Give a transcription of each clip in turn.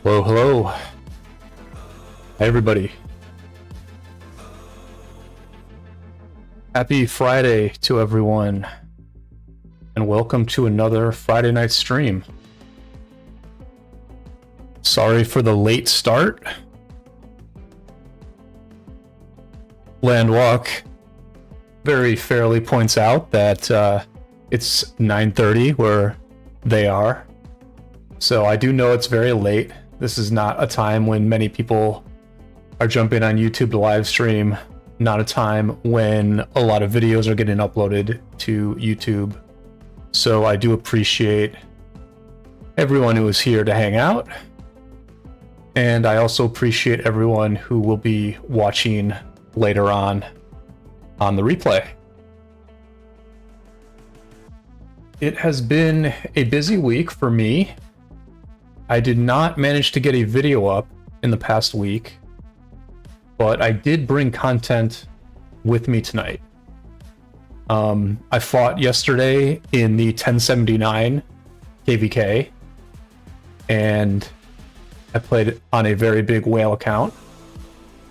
Hello, hello. Hi, everybody. Happy Friday to everyone, and welcome to another Friday night stream. Sorry for the late start. Landwalk very fairly points out that it's 9:30 where they are. So I do know it's very late. This is not a time when many people are jumping on YouTube to live stream, not a time when a lot of videos are getting uploaded to YouTube. So I do appreciate everyone who is here to hang out. And I also appreciate everyone who will be watching later on the replay. It has been a busy week for me. I did not manage to get a video up in the past week, but I did bring content with me tonight. I fought yesterday in the 1079 KvK, and I played on a very big whale account.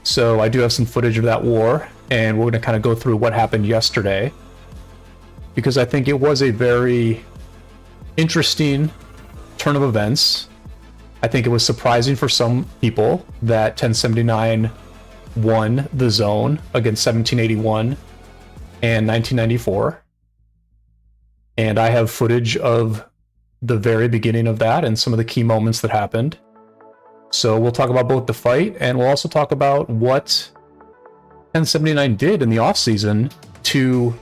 So I do have some footage of that war, and we're going to kind of go through what happened yesterday, because I think it was a very interesting turn of events. I think it was surprising for some people that 1079 won the zone against 1781 and 1994. And I have footage of the very beginning of that and some of the key moments that happened. So we'll talk about both the fight, and we'll also talk about what 1079 did in the offseason to,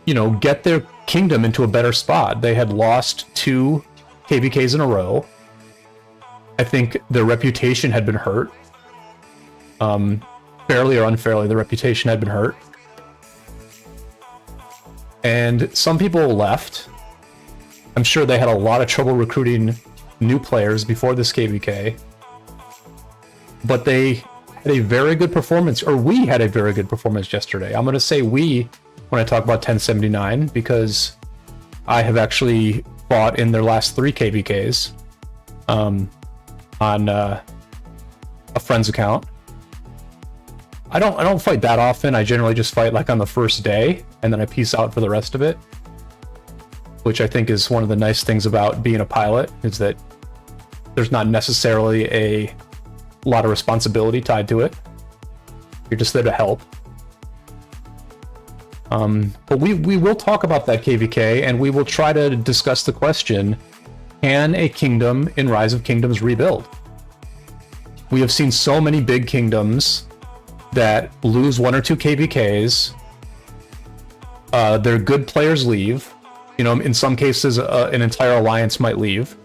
you know, get their kingdom into a better spot. They had lost 2 KvKs in a row. I think their reputation had been hurt. Fairly or unfairly, their reputation had been hurt. And some people left. I'm sure they had a lot of trouble recruiting new players before this KvK. But they had a very good performance, or we had a very good performance yesterday. I'm going to say we when I talk about 1079, because I have actually fought in their last 3 KvKs on a friend's account. I don't fight that often. I generally just fight like on the first day, and then I peace out for the rest of it, which I think is one of the nice things about being a pilot, is that there's not necessarily a lot of responsibility tied to it. You're just there to help. But we will talk about that KvK, and we will try to discuss the question, can a kingdom in Rise of Kingdoms rebuild? We have seen so many big kingdoms that lose 1 or 2 KvKs. Their good players leave. You know, in some cases, an entire alliance might leave.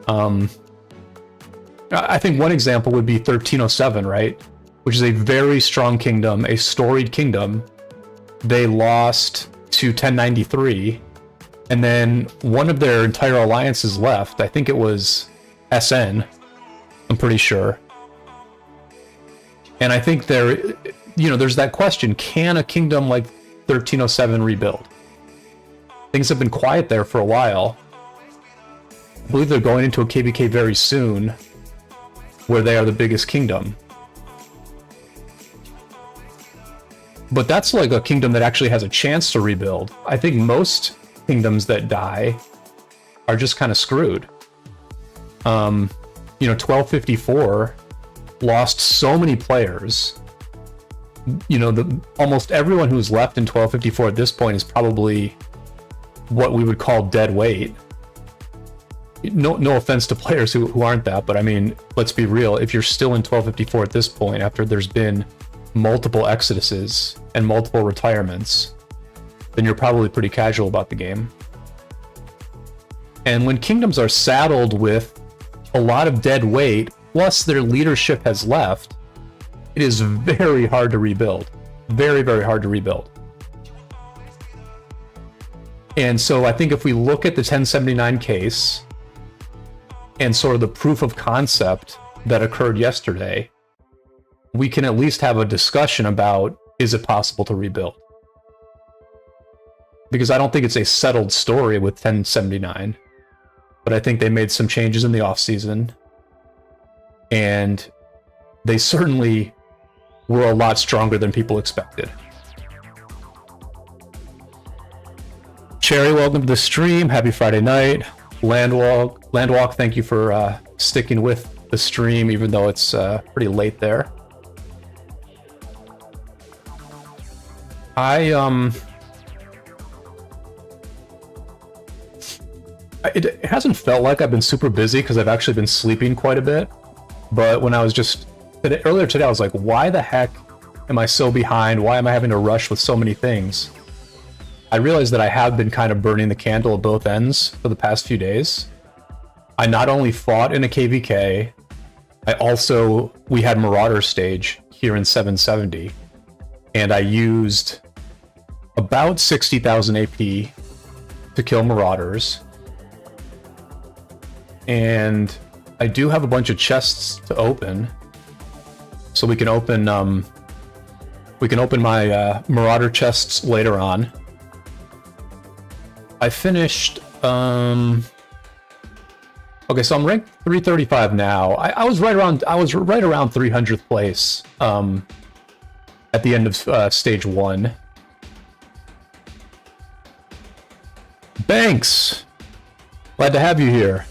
I think one example would be 1307, right? Which is a very strong kingdom, a storied kingdom. They lost to 1093, and then one of their entire alliances left. I think it was SN, I'm pretty sure. And I think there's that question, can a kingdom like 1307 rebuild? Things have been quiet there for a while. I believe they're going into a KvK very soon, where they are the biggest kingdom. But that's like a kingdom that actually has a chance to rebuild. I think most kingdoms that die are just kind of screwed. 1254 lost so many players. You know, almost everyone who's left in 1254 at this point is probably what we would call dead weight. No offense to players who aren't that, but I mean, let's be real. If you're still in 1254 at this point, after there's been multiple exoduses and multiple retirements, then you're probably pretty casual about the game. And when kingdoms are saddled with a lot of dead weight, plus their leadership has left, it is very hard to rebuild. Very, very hard to rebuild. And so I think if we look at the 1079 case and sort of the proof of concept that occurred yesterday, we can at least have a discussion about, is it possible to rebuild? Because I don't think it's a settled story with 1079. but I think they made some changes in the offseason, and they certainly were a lot stronger than people expected. Cherry, welcome to the stream. Happy Friday night. Landwalk, thank you for sticking with the stream, even though it's pretty late there. It hasn't felt like I've been super busy because I've actually been sleeping quite a bit. But when I was earlier today, I was like, why the heck am I so behind? Why am I having to rush with so many things? I realized that I have been kind of burning the candle at both ends for the past few days. I not only fought in a KvK, we had Marauder stage here in 770, and I used about 60,000 AP to kill Marauders. And I do have a bunch of chests to open, so we can open my Marauder chests later on. I finished okay, so I'm ranked 335 now. I was right around 300th place at the end of stage 1. Banks, glad to have you here.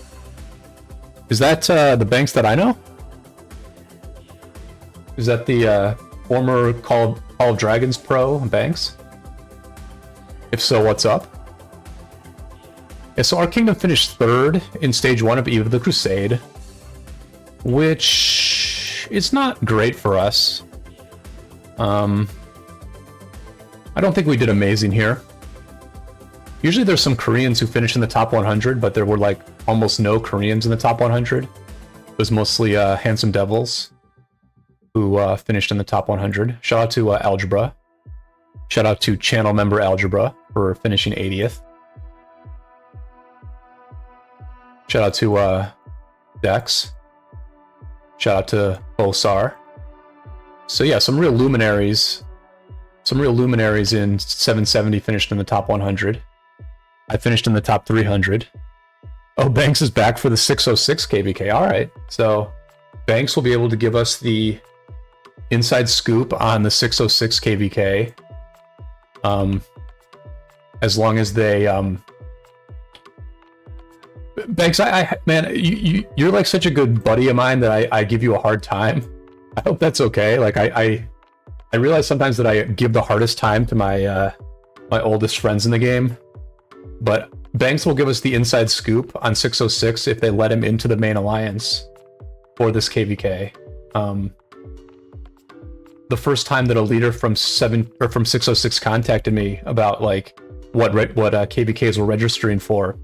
Is that the Banks that I know? Is that the former Call of Dragons pro Banks? If so, what's up? Yeah, so our kingdom finished 3rd in stage 1 of Eve of the Crusade, which is not great for us. I don't think we did amazing here. Usually there's some Koreans who finish in the top 100, but there were like almost no Koreans in the top 100. It was mostly Handsome Devils who finished in the top 100. Shout out to Algebra. Shout out to channel member Algebra for finishing 80th. Shout out to Dex. Shout out to Osar. So yeah, some real luminaries in 770 finished in the top 100. I finished in the top 300. Oh, Banks is back for the 606 KvK. All right. So Banks will be able to give us the inside scoop on the 606 KvK. As long as they Banks, man, you're like such a good buddy of mine that I give you a hard time. I hope that's okay. Like I realize sometimes that I give the hardest time to my my oldest friends in the game, but Banks will give us the inside scoop on 606 if they let him into the main alliance for this KvK. The first time that a leader from 606 contacted me about like what KvKs were registering for,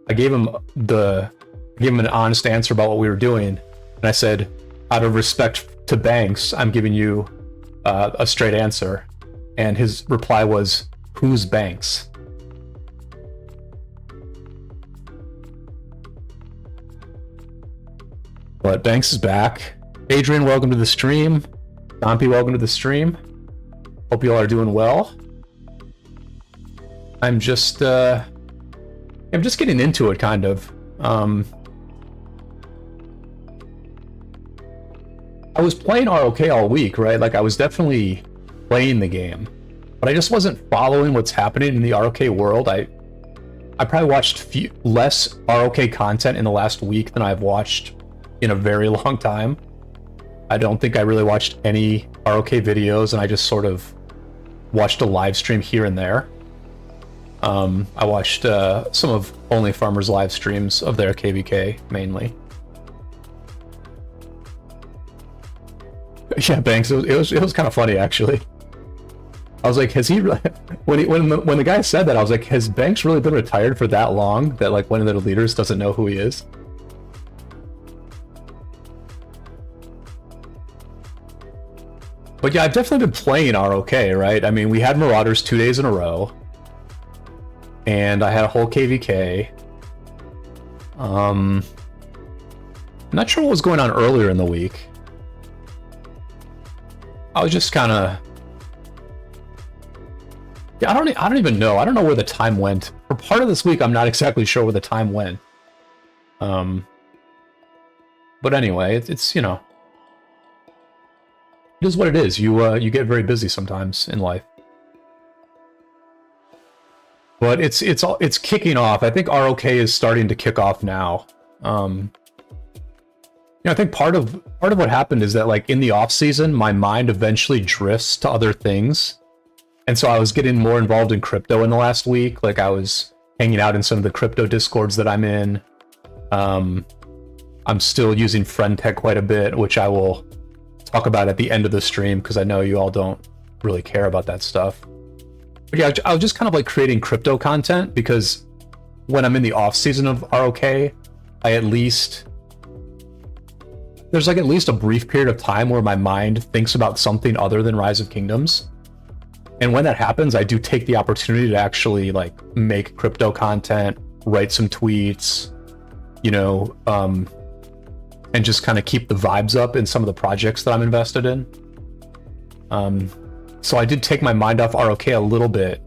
I gave him an honest answer about what we were doing, and I said, out of respect to Banks, I'm giving you a straight answer. And his reply was, "Who's Banks?" But Banks is back. Adrian, welcome to the stream. Dompy, welcome to the stream. Hope you all are doing well. I'm just getting into it, kind of. I was playing ROK all week, right? Like, I was definitely playing the game, but I just wasn't following what's happening in the ROK world. I probably watched less ROK content in the last week than I've watched in a very long time. I don't think I really watched any ROK videos, and I just sort of watched a live stream here and there. I watched some of Only Farmers' live streams of their KvK, mainly. Yeah, Banks, it was kind of funny, actually. I was like, has he when the guy said that, I was like, has Banks really been retired for that long that like one of their leaders doesn't know who he is? But yeah, I've definitely been playing ROK, right? I mean, we had Marauders 2 days in a row, and I had a whole KvK. Not sure what was going on earlier in the week. I was just kind of... Yeah, I don't even know. I don't know where the time went. For part of this week, I'm not exactly sure where the time went. But anyway, it's you know, it is what it is. You get very busy sometimes in life. But it's kicking off. I think ROK is starting to kick off now. You know, I think part of what happened is that, like, in the off season, my mind eventually drifts to other things, and so I was getting more involved in crypto in the last week. Like, I was hanging out in some of the crypto discords that I'm in. I'm still using Friend.tech quite a bit, which I will talk about at the end of the stream because I know you all don't really care about that stuff. But yeah, I was just kind of like creating crypto content because when I'm in the off season of ROK, there's like at least a brief period of time where my mind thinks about something other than Rise of Kingdoms. And when that happens, I do take the opportunity to actually like make crypto content, write some tweets, you know, and just kind of keep the vibes up in some of the projects that I'm invested in. So I did take my mind off ROK a little bit,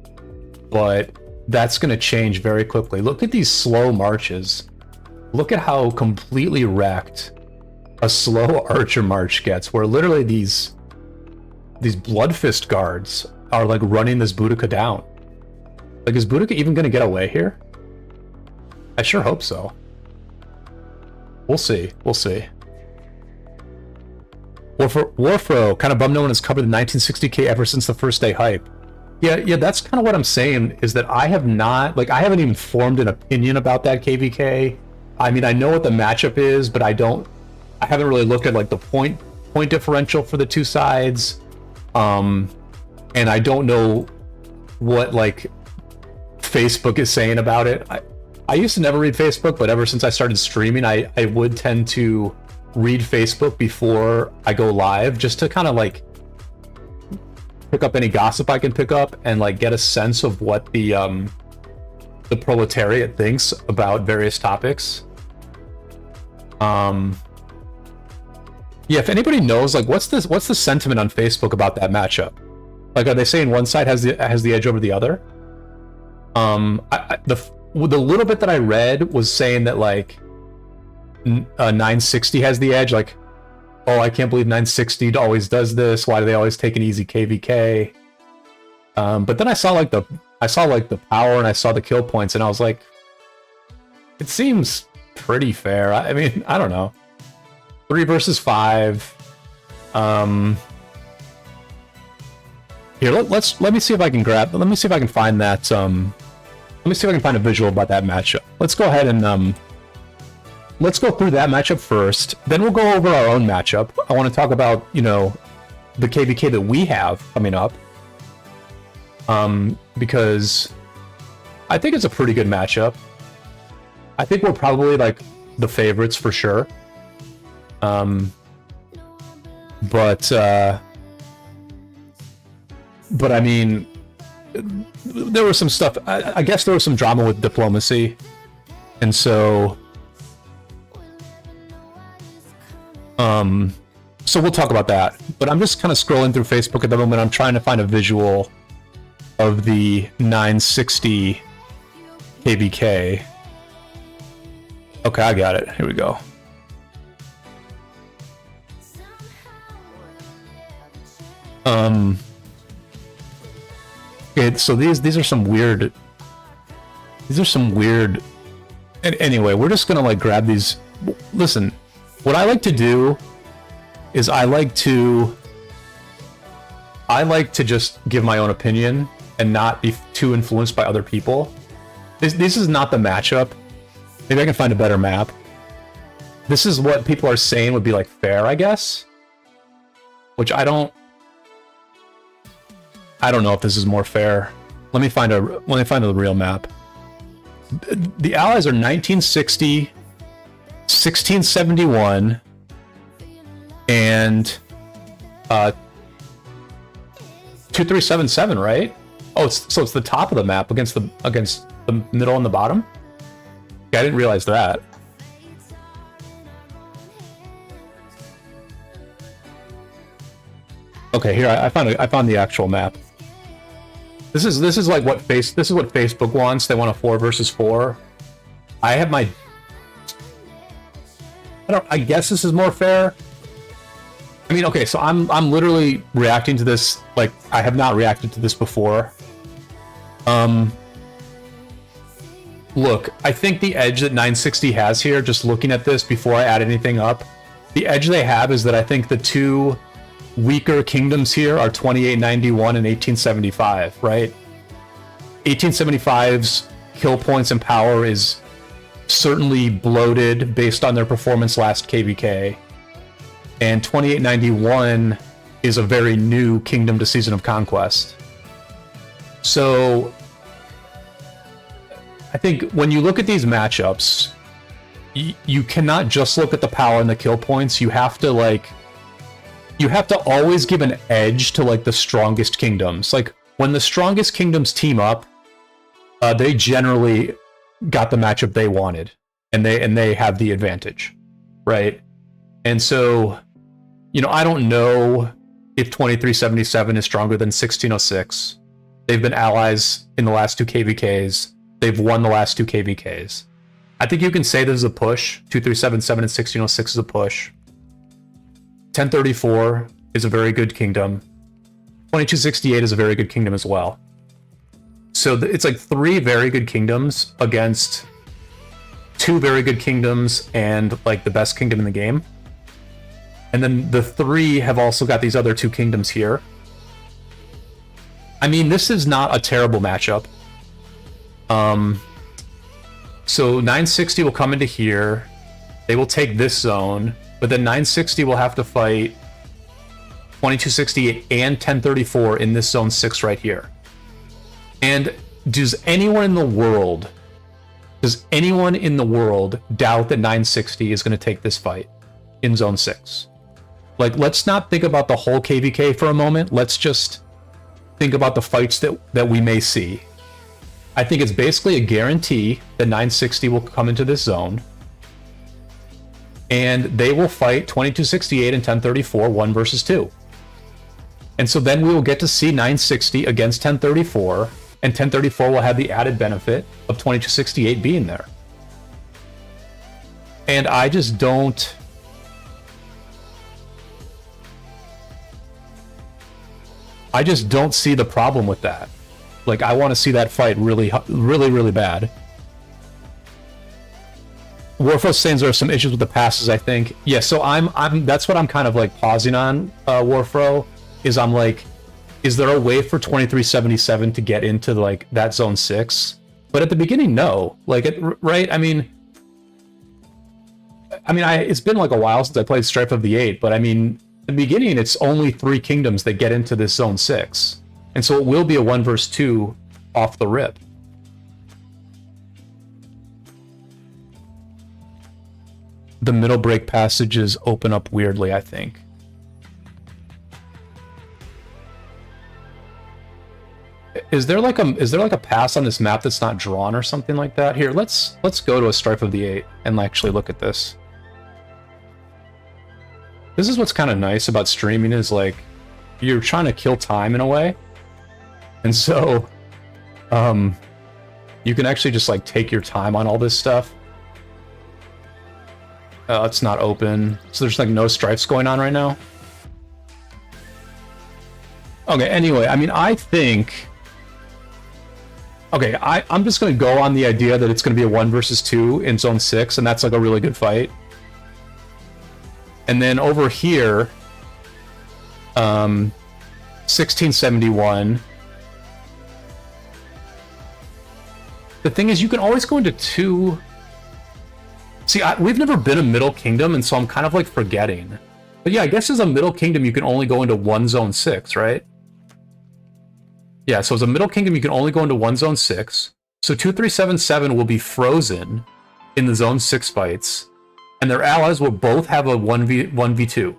but that's going to change very quickly. Look at these slow marches. Look at how completely wrecked a slow archer march gets, where literally these Bloodfist guards are like running this Boudica down. Like, is Boudica even going to get away here? I sure hope so. We'll see. We'll see. Warfro, kind of bummed no one has covered the 1960K ever since the first day hype. Yeah, that's kind of what I'm saying, is that I haven't even formed an opinion about that KvK. I mean, I know what the matchup is, but I haven't really looked at like the point differential for the two sides. And I don't know what like Facebook is saying about it. I used to never read Facebook, but ever since I started streaming, I would tend to read Facebook before I go live, just to kind of like pick up any gossip I can pick up and like get a sense of what the proletariat thinks about various topics. Yeah, if anybody knows, like, what's the sentiment on Facebook about that matchup? Like, are they saying one side has the edge over the other? The little bit that I read was saying that like 960 has the edge. Like, oh, I can't believe 960 always does this. Why do they always take an easy KvK? But then I saw like the power and I saw the kill points, and I was like, it seems pretty fair. I mean, I don't know. 3 versus 5. Here, let me see if I can find that. Let me see if I can find a visual about that matchup. Let's go ahead and let's go through that matchup first. Then we'll go over our own matchup. I want to talk about, you know, the KvK that we have coming up. Because I think it's a pretty good matchup. I think we're probably like the favorites for sure. But I mean, there was some stuff. I guess there was some drama with diplomacy, and so we'll talk about that. But I'm just kind of scrolling through Facebook at the moment. I'm trying to find a visual of the 960 KvK. Okay, I got it. Here we go. Okay, so these are some weird. And anyway, we're just gonna like grab these. Listen, what I like to do is I like to just give my own opinion and not be too influenced by other people. This is not the matchup. Maybe I can find a better map. This is what people are saying would be like fair, I guess. Which I don't know if this is more fair. Let me find a real map. The allies are 1960, 1671, and 2377, right? Oh, it's the top of the map against the middle and the bottom. Yeah, I didn't realize that. Okay, here I found the actual map. This is like what Facebook wants. They want a 4 versus 4. I have my I guess this is more fair. I mean, okay, so I'm literally reacting to this like I have not reacted to this before. Look, I think the edge that 960 has here, just looking at this before I add anything up, the edge they have is that I think the two weaker kingdoms here are 2891 and 1875, right? 1875's kill points and power is certainly bloated based on their performance last KvK. And 2891 is a very new kingdom to Season of Conquest. So I think when you look at these matchups, you cannot just look at the power and the kill points. You have to always give an edge to like the strongest kingdoms. Like when the strongest kingdoms team up, they generally got the matchup they wanted, and they have the advantage, right? And so, you know, I don't know if 2377 is stronger than 1606. They've been allies in the last two KvKs. They've won the last two KvKs. I think you can say this is a push. 2377 and 1606 is a push. 1034 is a very good kingdom. 2268 is a very good kingdom as well. So it's like three very good kingdoms against two very good kingdoms and like the best kingdom in the game. And then the three have also got these other two kingdoms here. I mean, this is not a terrible matchup. So 960 will come into here. They will take this zone, but then 960 will have to fight 2268 and 1034 in this zone 6 right here. And does anyone in the world doubt that 960 is going to take this fight in zone 6? Like, let's not think about the whole KvK for a moment. Let's just think about the fights that we may see. I think it's basically a guarantee that 960 will come into this zone, and they will fight 2268 and 1034 1 versus 2. And so then we will get to see 960 against 1034, and 1034 will have the added benefit of 2268 being there. And I just don't see the problem with that. Like, I want to see that fight really, really, really bad. Warfro's saying there are some issues with the passes, I think. Yeah, so that's what I'm kind of like pausing on, Warfro, is I'm like, is there a way for 2377 to get into like that zone 6? But at the beginning, no. Like, right? I mean, it's been like a while since I played Strife of the 8, but I mean, at the beginning, it's only 3 kingdoms that get into this zone 6. And so it will be a 1 versus 2 off the rip. The middle break passages open up weirdly, I think. Is there like a pass on this map that's not drawn or something like that? Here, let's go to a Strife of the 8 and actually look at this. This is what's kind of nice about streaming, is like you're trying to kill time in a way. And so, you can actually just like take your time on all this stuff. It's not open, so there's like no strifes going on right now. Okay, anyway, I mean, I think... Okay, I'm just going to go on the idea that it's going to be a 1 versus 2 in zone 6, and that's like a really good fight. And then over here, 1671... The thing is, you can always go into 2... See, we've never been a middle kingdom, and so I'm kind of like forgetting. But yeah, I guess as a middle kingdom, you can only go into 1 zone 6, right? Yeah, so as a middle kingdom, you can only go into 1 zone 6. So 2377 will be frozen in the zone 6 fights, and their allies will both have a 1v2.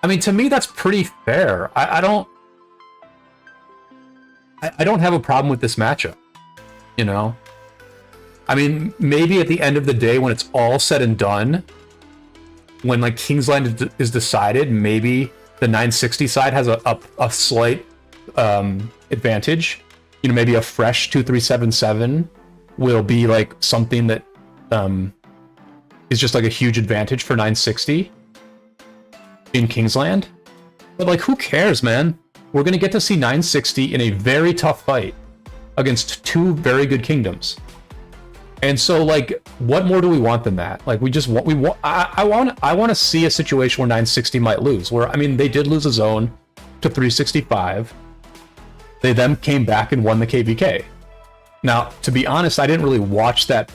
I mean, to me, that's pretty fair. I don't have a problem with this matchup. You know, I mean, maybe at the end of the day, when it's all said and done, when like Kingsland is decided, maybe the 960 side has a slight advantage. You know, maybe a fresh 2377 will be like something that is just like a huge advantage for 960 in Kingsland. But like, who cares, man? We're going to get to see 960 in a very tough fight against two very good kingdoms. And so, like, what more do we want than that? Like, I want to see a situation where 960 might lose. Where, I mean, they did lose a zone to 365. They then came back and won the KvK. Now, to be honest, I didn't really watch that.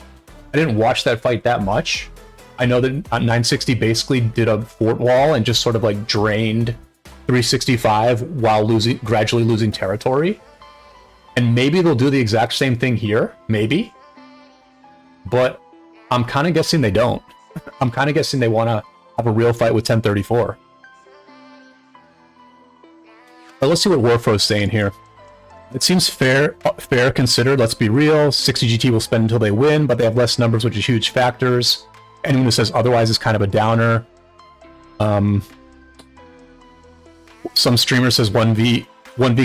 I didn't watch that fight that much. I know that 960 basically did a fort wall and just sort of like drained 365 while gradually losing territory. And maybe they'll do the exact same thing here, maybe. But I'm kind of guessing they don't. I'm kind of guessing they want to have a real fight with 1034. But let's see what Warfro's saying here. It seems fair considered. Let's be real. 60 GT will spend until they win, but they have less numbers, which is huge factors. Anyone who says otherwise is kind of a downer. Some streamer says 1v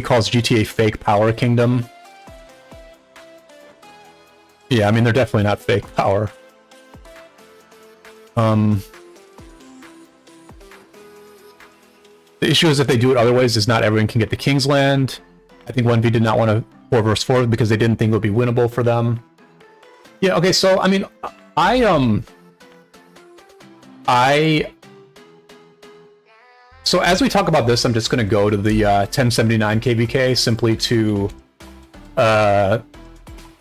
calls GTA fake power kingdom. Yeah, I mean, they're definitely not fake power. The issue is if they do it other ways is not everyone can get the Kingsland. I think 1v did not want to 4 versus 4 because they didn't think it would be winnable for them. Yeah, okay, so I mean, so as we talk about this, I'm just going to go to the 1079 KvK simply to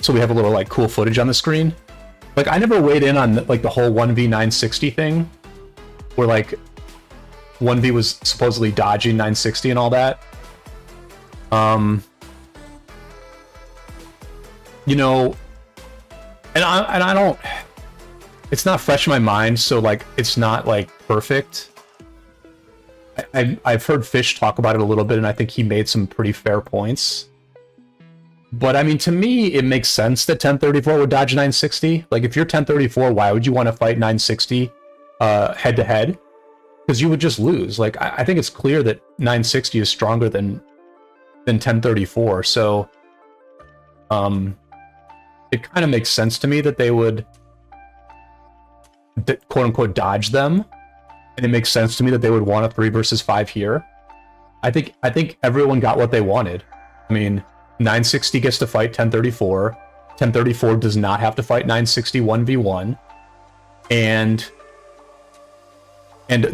so we have a little like cool footage on the screen. Like, I never weighed in on like the whole 1v 960 thing, where like 1v was supposedly dodging 960 and all that. You know, and I don't. It's not fresh in my mind, so like it's not like perfect. I've heard Fish talk about it a little bit, and I think he made some pretty fair points. But I mean, to me, it makes sense that 1034 would dodge 960. Like, if you're 1034, why would you want to fight 960 head to head? Because you would just lose. Like, I think it's clear that 960 is stronger than 1034. So, it kind of makes sense to me that they would, quote unquote, dodge them. And it makes sense to me that they would want a 3 versus 5 here. I think everyone got what they wanted. I mean, 960 gets to fight 1034. 1034 does not have to fight 960 1v1. And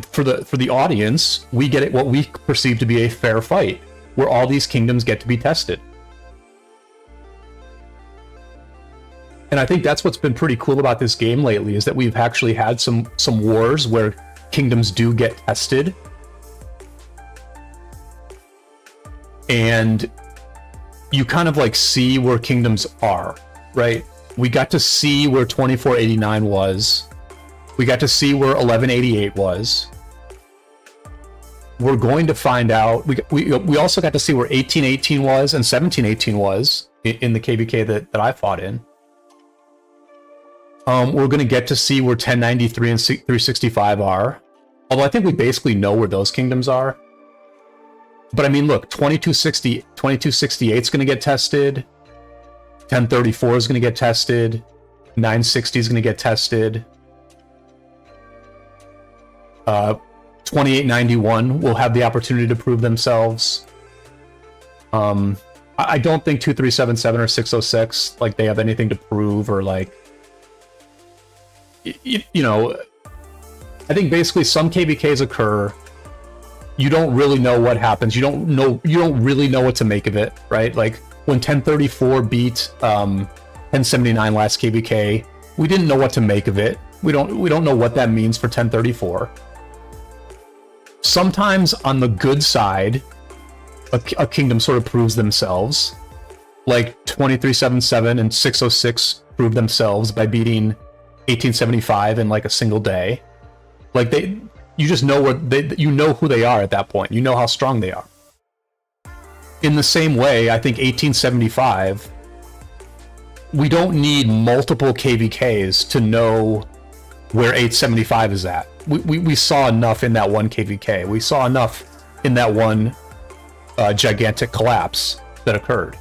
for the audience, we get it what we perceive to be a fair fight, where all these kingdoms get to be tested. And I think that's what's been pretty cool about this game lately, is that we've actually had some wars where kingdoms do get tested. And you kind of like see where kingdoms are, right? We got to see where 2489 was. We got to see where 1188 was. We're going to find out. We also got to see where 1818 was and 1718 was in the KvK that I fought in. We're going to get to see where 1093 and 365 are. Although I think we basically know where those kingdoms are. But I mean, look, 2268 is going to get tested. 1034 is going to get tested. 960 is going to get tested. 2891 will have the opportunity to prove themselves. I don't think 2377 or 606, like, they have anything to prove, or like, you know, I think basically some KvKs occur. You don't really know what happens. You don't really know what to make of it, right? Like, when 1034 beat 1079 last KvK, we didn't know what to make of it. We don't know what that means for 1034. Sometimes on the good side, a kingdom sort of proves themselves. Like 2377 and 606 proved themselves by beating 1875 in like a single day. Like, you just know you know who they are at that point. You know how strong they are. In the same way, I think 1875, we don't need multiple KvKs to know where 875 is at. We saw enough in that one KvK. We saw enough in that one gigantic collapse that occurred.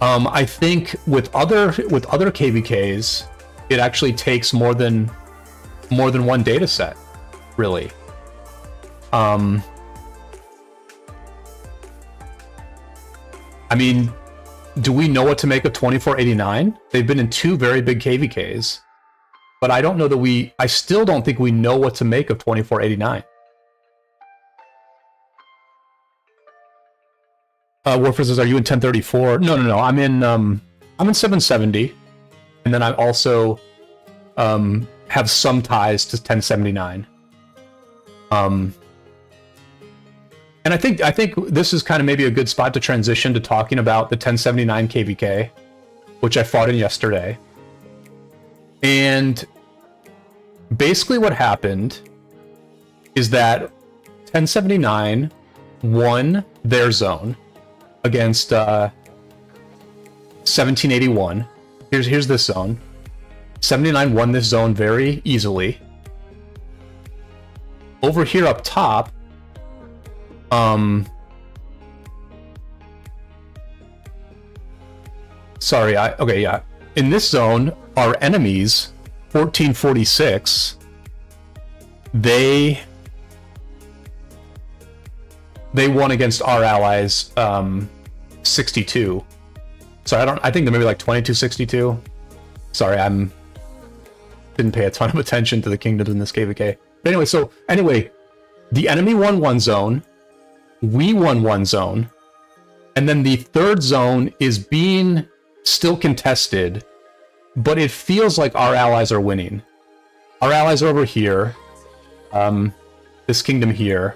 I think with other KvKs, it actually takes more than one data set, really. I mean, do we know what to make of 2489? They've been in 2 very big KvKs, but I don't know that I still don't think we know what to make of 2489. Warfare says, are you in 1034? No. I'm in 770, and then I also have some ties to 1079. And I think this is kind of maybe a good spot to transition to talking about the 1079 KvK, which I fought in yesterday. And basically what happened is that 1079 won their zone against 1781. Here's this zone. 79 won this zone very easily. Over here up top, in this zone, our enemies, 1446, they won against our allies, 62. So I think they're maybe like 2262. Sorry, didn't pay a ton of attention to the kingdoms in this KvK. But anyway, the enemy won one zone, we won one zone, and then the third zone is being still contested, but it feels like our allies are winning. Our allies are over here, this kingdom here,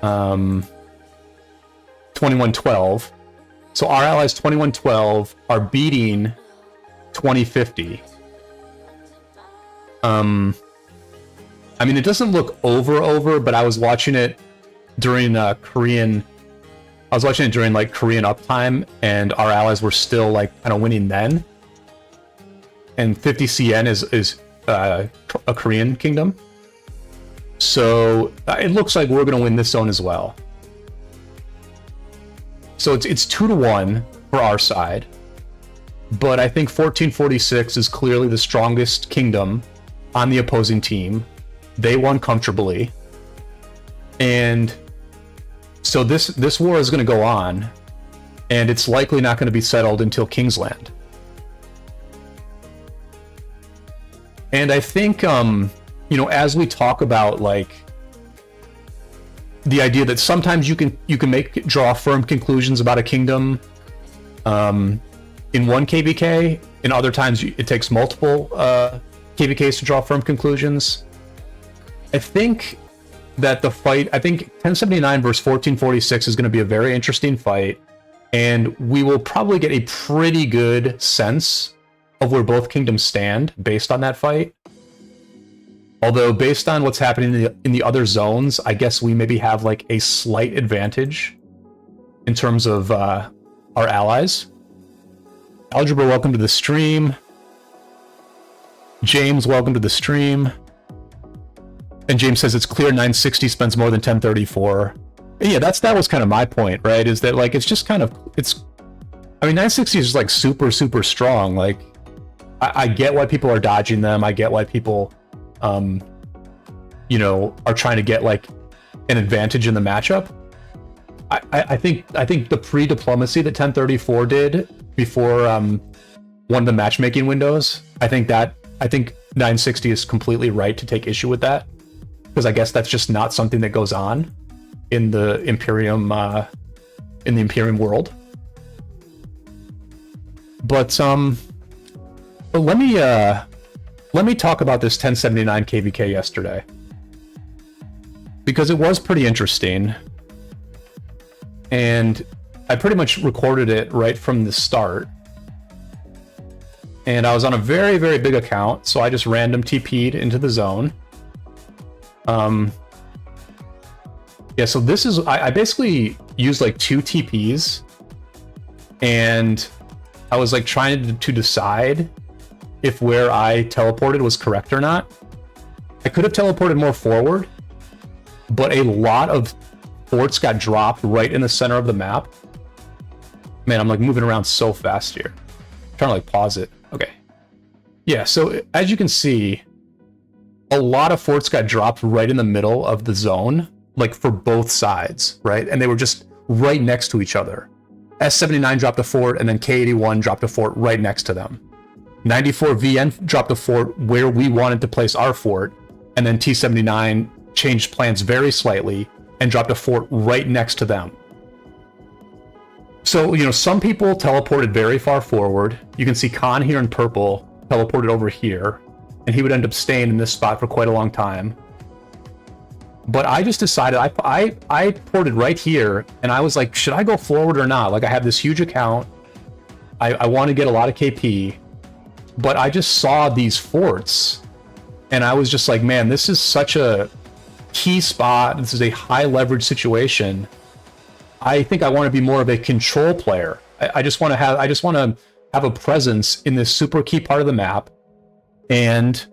2112. So our allies 2112 are beating 2050. I mean, it doesn't look over, but I was watching it during Korean uptime, and our allies were still like kind of winning then. And 50 CN is a Korean kingdom, so it looks like we're going to win this zone as well. So it's 2-1 for our side, but I think 1446 is clearly the strongest kingdom on the opposing team. They won comfortably, and so this war is going to go on, and it's likely not going to be settled until Kingsland. And I think, as we talk about like the idea that sometimes you can draw firm conclusions about a kingdom in one KvK, and other times it takes multiple KvKs to draw firm conclusions. I think that the fight, 1079 versus 1446 is going to be a very interesting fight, and we will probably get a pretty good sense of where both kingdoms stand based on that fight. Although based on what's happening in the other zones, I guess we maybe have like a slight advantage in terms of our allies. Algebra, welcome to the stream. James, welcome to the stream. And James says it's clear 960 spends more than 1034. Yeah, that was kind of my point, right? Is that like it's just kind of 960 is like super strong. Like I get why people are dodging them. I get why people are trying to get like an advantage in the matchup. I think the pre-diplomacy that 1034 did before one of the matchmaking windows, I think 960 is completely right to take issue with that, because I guess that's just not something that goes on in the Imperium world. But let me talk about this 1079 KvK yesterday, because it was pretty interesting, and I pretty much recorded it right from the start. And I was on a very big account, so I just random TP'd into the zone. So this is, I basically used like 2 TPs, and I was like trying to decide if where I teleported was correct or not. I could have teleported more forward, but a lot of forts got dropped right in the center of the map. Man, I'm like moving around so fast here. I'm trying to like pause it. Okay. Yeah, so as you can see, a lot of forts got dropped right in the middle of the zone, like for both sides, right? And they were just right next to each other. S79 dropped a fort, and then K81 dropped a fort right next to them. 94 VN dropped a fort where we wanted to place our fort, and then T79 changed plans very slightly and dropped a fort right next to them. So, you know, some people teleported very far forward. You can see Khan here in purple teleported over here, and he would end up staying in this spot for quite a long time. But I just decided, I ported right here, and I was like, should I go forward or not? Like, I have this huge account. I want to get a lot of KP, but I just saw these forts, and I was just like, man, this is such a key spot. This is a high leverage situation. I think I want to be more of a control player. I just want to have a presence in this super key part of the map, and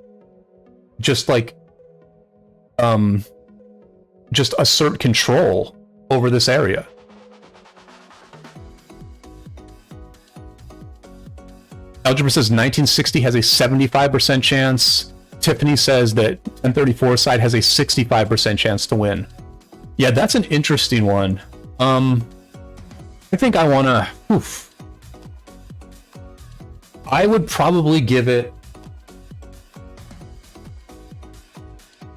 just like just assert control over this area. Algebra says 1960 has a 75% chance. Tiffany says that 1034 side has a 65% chance to win. Yeah, that's an interesting one. I think I want to... I would probably give it...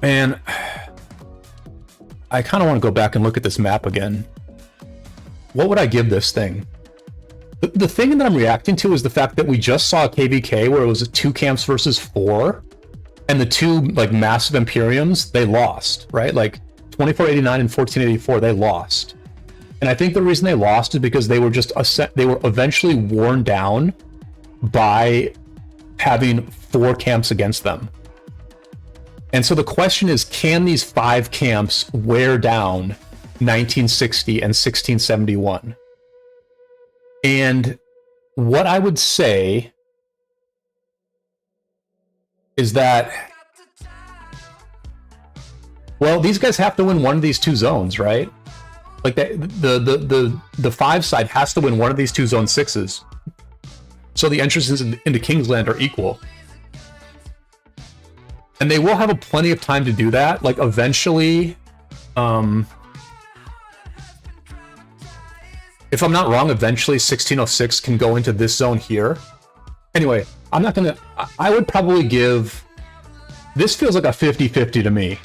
Man, I kind of want to go back and look at this map again. What would I give this thing? The thing that I'm reacting to is the fact that we just saw a KvK where it was 2 camps versus 4, and the 2 like massive Imperiums, they lost, right? Like 2489 and 1484, they lost. And I think the reason they lost is because they were just they were eventually worn down by having 4 camps against them. And so the question is, can these 5 camps wear down 1960 and 1671? And what I would say is that, well, these guys have to win one of these 2 zones, right? Like the 5 side has to win one of these 2 zone 6s. So the entrances into Kingsland are equal. And they will have plenty of time to do that. Like eventually, if I'm not wrong, eventually 1606 can go into this zone here. Anyway, I'm not gonna... I would probably give... This feels like a 50-50 to me.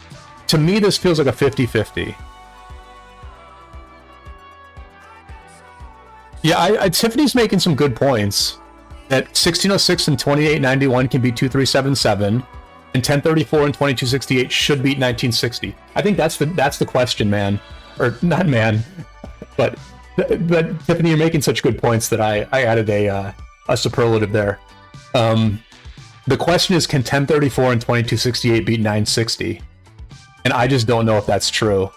To me, this feels like a 50-50. Yeah, Tiffany's making some good points. That 1606 and 2891 can beat 2377, and 1034 and 2268 should beat 1960. I think that's the question, man. Or not man, but Tiffany, you're making such good points that I added a superlative there. The question is, can 1034 and 2268 beat 960? And I just don't know if that's true.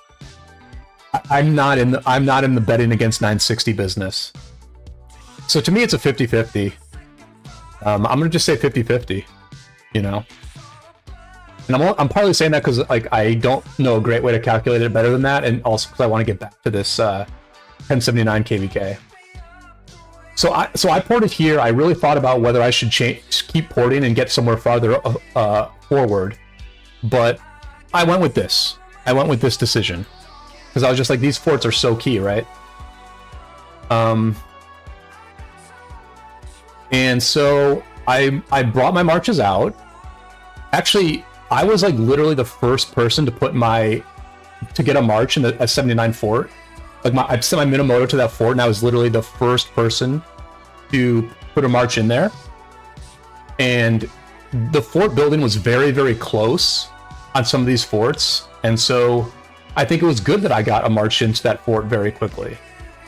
I'm not in the betting against 960 business. So to me, it's a 50-50. I'm gonna just say 50-50. You know, and I'm partly saying that because like I don't know a great way to calculate it better than that, and also because I want to get back to this 1079 KvK. So I ported here. I really thought about whether I should keep porting and get somewhere farther forward, but I went with this. I went with this decision because I was just like, these forts are so key, right? And so I brought my marches out. Actually, I was like literally the first person to get a march in the S79 fort. Like I sent my Minamoto to that fort, and I was literally the first person to put a march in there. And the fort building was very, very close on some of these forts, and so I think it was good that I got a march into that fort very quickly.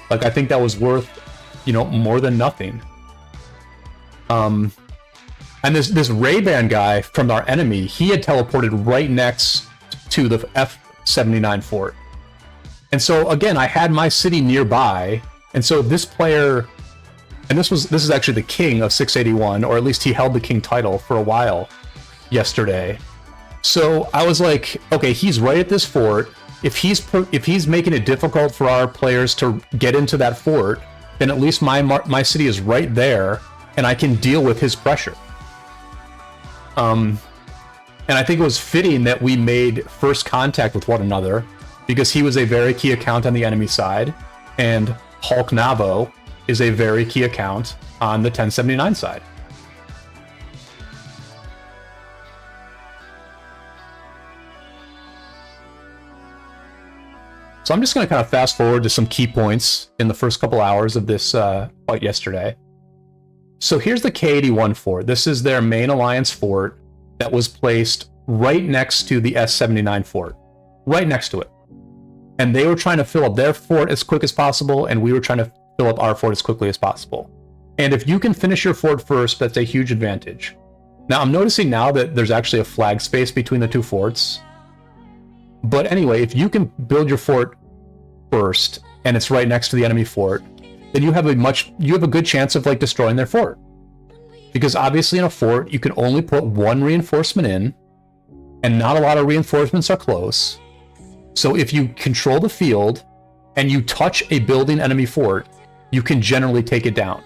Like I think that was worth, you know, more than nothing. And this Ray-Ban guy from our enemy, he had teleported right next to the F79 fort. And so again, I had my city nearby, and so this player, and this is actually the king of 681, or at least he held the king title for a while yesterday. So I was like, okay, he's right at this fort. If he's making it difficult for our players to get into that fort, then at least my city is right there, and I can deal with his pressure. And I think it was fitting that we made first contact with one another, because he was a very key account on the enemy side, and Hulk Navo is a very key account on the 1079 side. So I'm just going to kind of fast forward to some key points in the first couple hours of this fight yesterday. So here's the K81 fort. This is their main alliance fort that was placed right next to the S79 fort. Right next to it. And they were trying to fill up their fort as quick as possible, and we were trying to fill up our fort as quickly as possible. And if you can finish your fort first, that's a huge advantage. Now, I'm noticing now that there's actually a flag space between the two forts. But anyway, if you can build your fort first, and it's right next to the enemy fort, then you have a good chance of like destroying their fort. Because obviously in a fort, you can only put one reinforcement in, and not a lot of reinforcements are close. So if you control the field, and you touch a building enemy fort, you can generally take it down.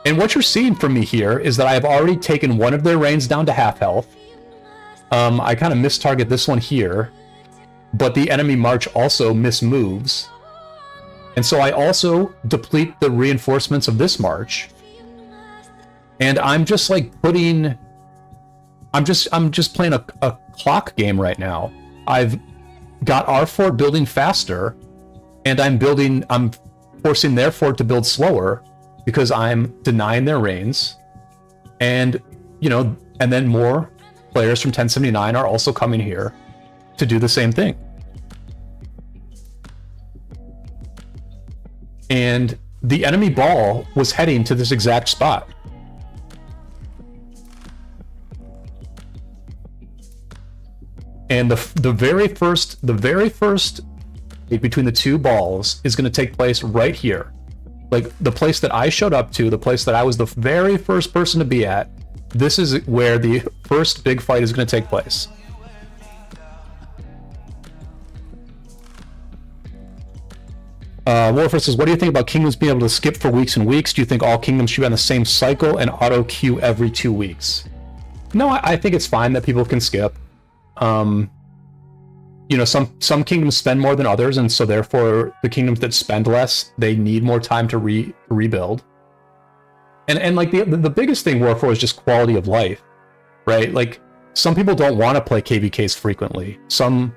And what you're seeing from me here is that I have already taken one of their reigns down to half health. I kind of mistarget this one here, but the enemy march also mismoves. And so I also deplete the reinforcements of this march. And I'm just like putting... I'm just playing a clock game right now. I've got our fort building faster, and I'm forcing their fort to build slower because I'm denying their reigns. And, you know, and then more players from 1079 are also coming here to do the same thing. And the enemy ball was heading to this exact spot. And the very first between the two balls is going to take place right here. Like the place that I showed up to, the place that I was the very first person to be at. This is where the first big fight is going to take place. Warfare says, what do you think about kingdoms being able to skip for weeks and weeks? Do you think all kingdoms should be on the same cycle and auto queue every 2 weeks? No, I think it's fine that people can skip. You know, some kingdoms spend more than others, and so therefore the kingdoms that spend less, they need more time to rebuild. And like the biggest thing, Warfare, is just quality of life, right? Like some people don't want to play KvKs frequently. Some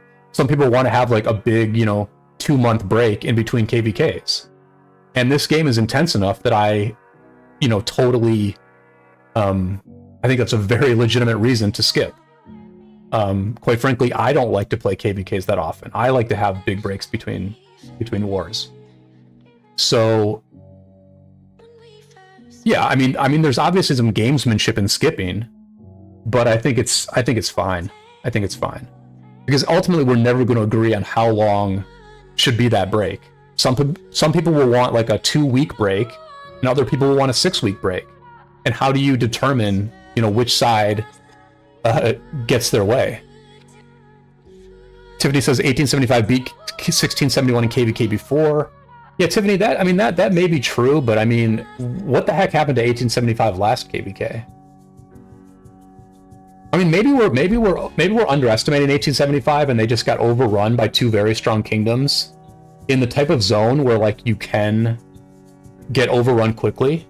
people want to have like a big, you know, 2-month break in between KvKs. And this game is intense enough that I, you know, totally, I think that's a very legitimate reason to skip. Quite frankly, I don't like to play KvKs that often. I like to have big breaks between wars. So, yeah, I mean, there's obviously some gamesmanship in skipping, but I think it's fine. I think it's fine because ultimately we're never going to agree on how long should be that break. Some people will want like a 2-week break, and other people will want a 6-week break. And how do you determine, you know, which side gets their way? Tiffany says 1875 beat 1671 in KvK before. Yeah, Tiffany, that may be true, but I mean, what the heck happened to 1875 last KvK? I mean, maybe we're underestimating 1875, and they just got overrun by 2 very strong kingdoms in the type of zone where like you can get overrun quickly.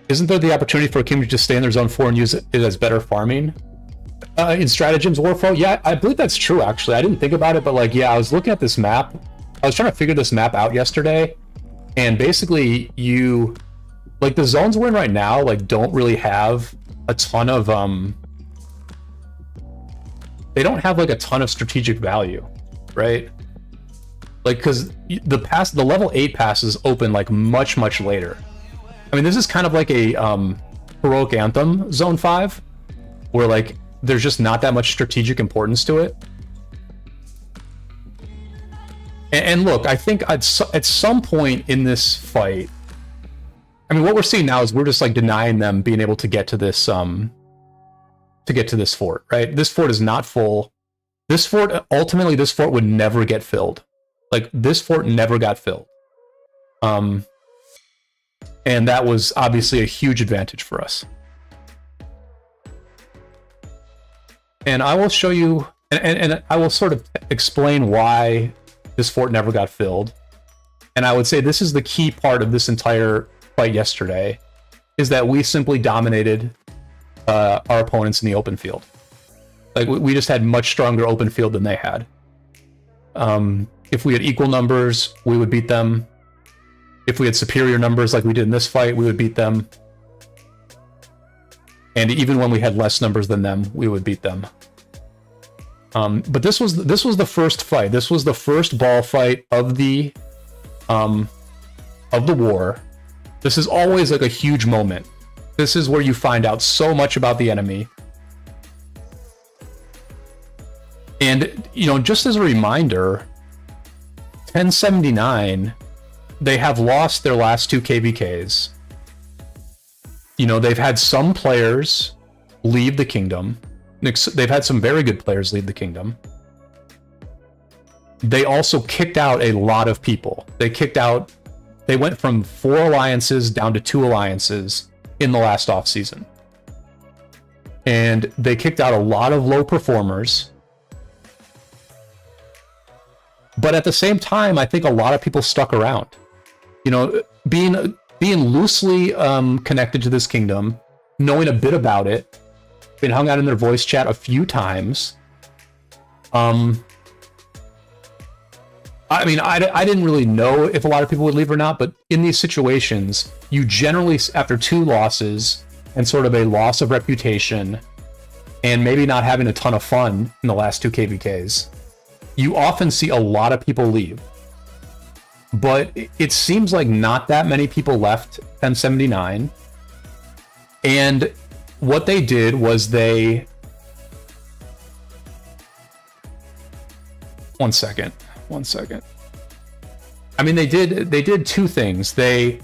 Isn't there the opportunity for a kingdom to just stay in their zone 4 and use it as better farming? In stratagems, Warflow? Yeah, I believe that's true, actually. I didn't think about it, but like, yeah, I was looking at this map. I was trying to figure this map out yesterday, and basically you... like, the zones we're in right now, like, don't really have a ton of, they don't have, like, a ton of strategic value, right? Like, because the level 8 passes open, like, much, much later. I mean, this is kind of like a Heroic Anthem Zone 5, where, like, there's just not that much strategic importance to it. And look, I think at some point in this fight, I mean, what we're seeing now is we're just like denying them being able to get to this fort, right? This fort is not full. This fort, ultimately, this fort would never get filled. Like, this fort never got filled. And that was obviously a huge advantage for us. And I will show you, and I will sort of explain why this fort never got filled. And I would say this is the key part of this entire fight yesterday, is that we simply dominated our opponents in the open field. Like, we just had much stronger open field than they had. If we had equal numbers, we would beat them. If we had superior numbers like we did in this fight, we would beat them. And even when we had less numbers than them, we would beat them. But this was the first fight. This was the first ball fight of the war. This is always like a huge moment. This is where you find out so much about the enemy. And, you know, just as a reminder, 1079, they have lost their last 2 KvKs. You know, they've had some players leave the kingdom. They've had some very good players leave the kingdom. They also kicked out a lot of people. They went from 4 alliances down to 2 alliances in the last offseason. And they kicked out a lot of low performers. But at the same time, I think a lot of people stuck around. You know, being loosely connected to this kingdom, knowing a bit about it, been hung out in their voice chat a few times. I mean, I didn't really know if a lot of people would leave or not, but in these situations, you generally, after 2 losses and sort of a loss of reputation, and maybe not having a ton of fun in the last 2 KvKs, you often see a lot of people leave. But it seems like not that many people left 1079. And what they did was they... One second. I mean, they did 2 things. They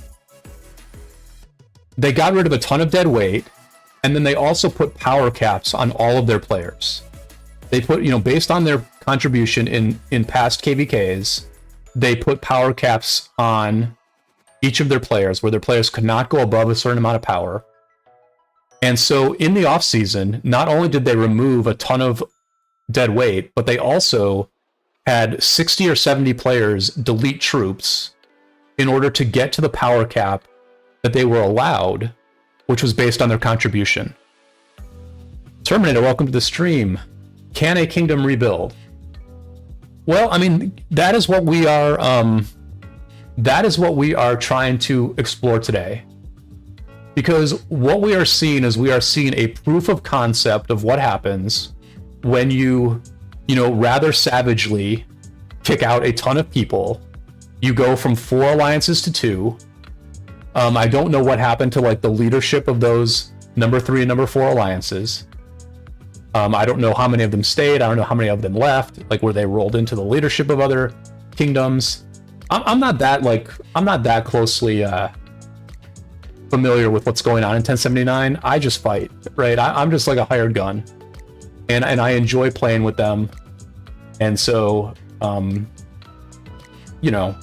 got rid of a ton of dead weight, and then they also put power caps on all of their players. They put, you know, based on their contribution in past KvKs, they put power caps on each of their players, where their players could not go above a certain amount of power. And so in the off season, not only did they remove a ton of dead weight, but they also had 60 or 70 players delete troops in order to get to the power cap that they were allowed, which was based on their contribution. Terminator, welcome to the stream. Can a kingdom rebuild? Well, I mean, that is what we are trying to explore today. Because what we are seeing is we are seeing a proof of concept of what happens when you know, rather savagely kick out a ton of people. You go from 4 alliances to 2. I don't know what happened to like the leadership of those number 3 and number 4 alliances. I don't know how many of them stayed. I don't know how many of them left. Like, were they rolled into the leadership of other kingdoms? I'm not that closely familiar with what's going on in 1079. I just fight, right? I'm just like a hired gun, and I enjoy playing with them. And so, you know,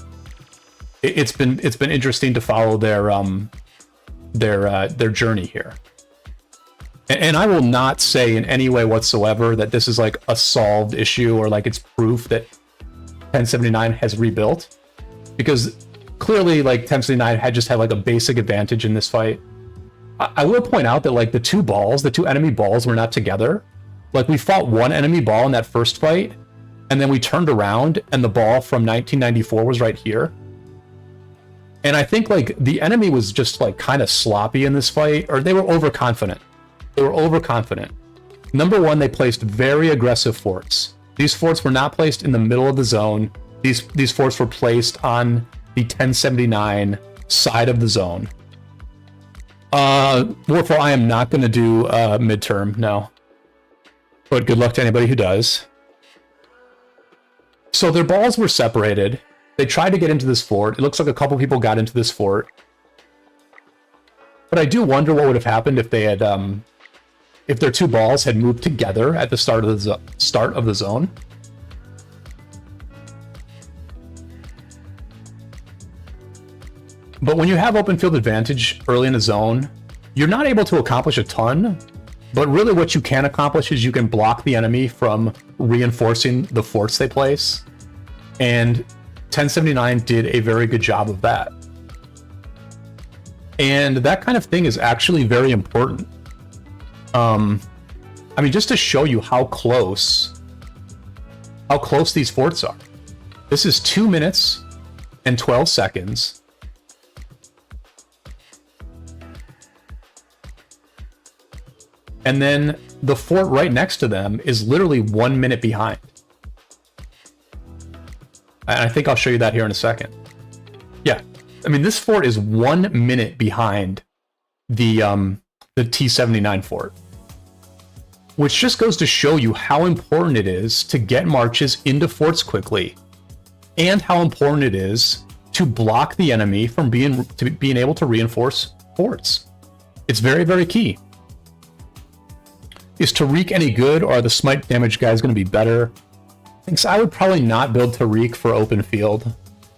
it's been interesting to follow their journey here. And I will not say in any way whatsoever that this is like a solved issue or like it's proof that 1079 has rebuilt, because clearly like 1079 had like a basic advantage in this fight. I will point out that like the 2 enemy balls were not together. Like, we fought 1 enemy ball in that first fight, and then we turned around and the ball from 1994 was right here. And I think like the enemy was just like kind of sloppy in this fight, or they were overconfident. Number 1, they placed very aggressive forts. These forts were not placed in the middle of the zone. These forts were placed on the 1079 side of the zone. Warfare, I am not going to do midterm, no. But good luck to anybody who does. So their balls were separated. They tried to get into this fort. It looks like a couple people got into this fort. But I do wonder what would have happened if they had, if their 2 balls had moved together at the start of the zone. But when you have open field advantage early in the zone, you're not able to accomplish a ton, but really what you can accomplish is you can block the enemy from reinforcing the forts they place. And 1079 did a very good job of that. And that kind of thing is actually very important. I mean, just to show you how close these forts are. This is 2 minutes and 12 seconds. And then the fort right next to them is literally 1 minute behind. And I think I'll show you that here in a second. Yeah, I mean, this fort is 1 minute behind the T79 fort. Which just goes to show you how important it is to get marches into forts quickly, and how important it is to block the enemy from being able to reinforce forts. It's very, very key. Is Tariq any good, or are the smite damage guys going to be better? I would probably not build Tariq for open field.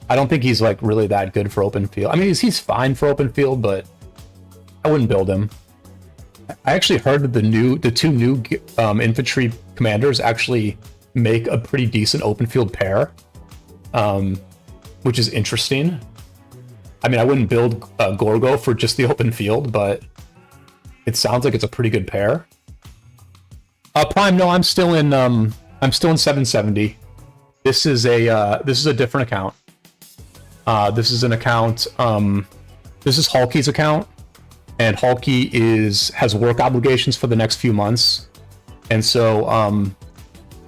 I don't think he's like really that good for open field. I mean, he's fine for open field, but I wouldn't build him. I actually heard that the two new infantry commanders actually make a pretty decent open field pair, which is interesting. I mean, I wouldn't build Gorgo for just the open field, but it sounds like it's a pretty good pair. Prime, no, I'm still in 770. This is a different account. This is an account. This is Halky's account, and Halky has work obligations for the next few months, and so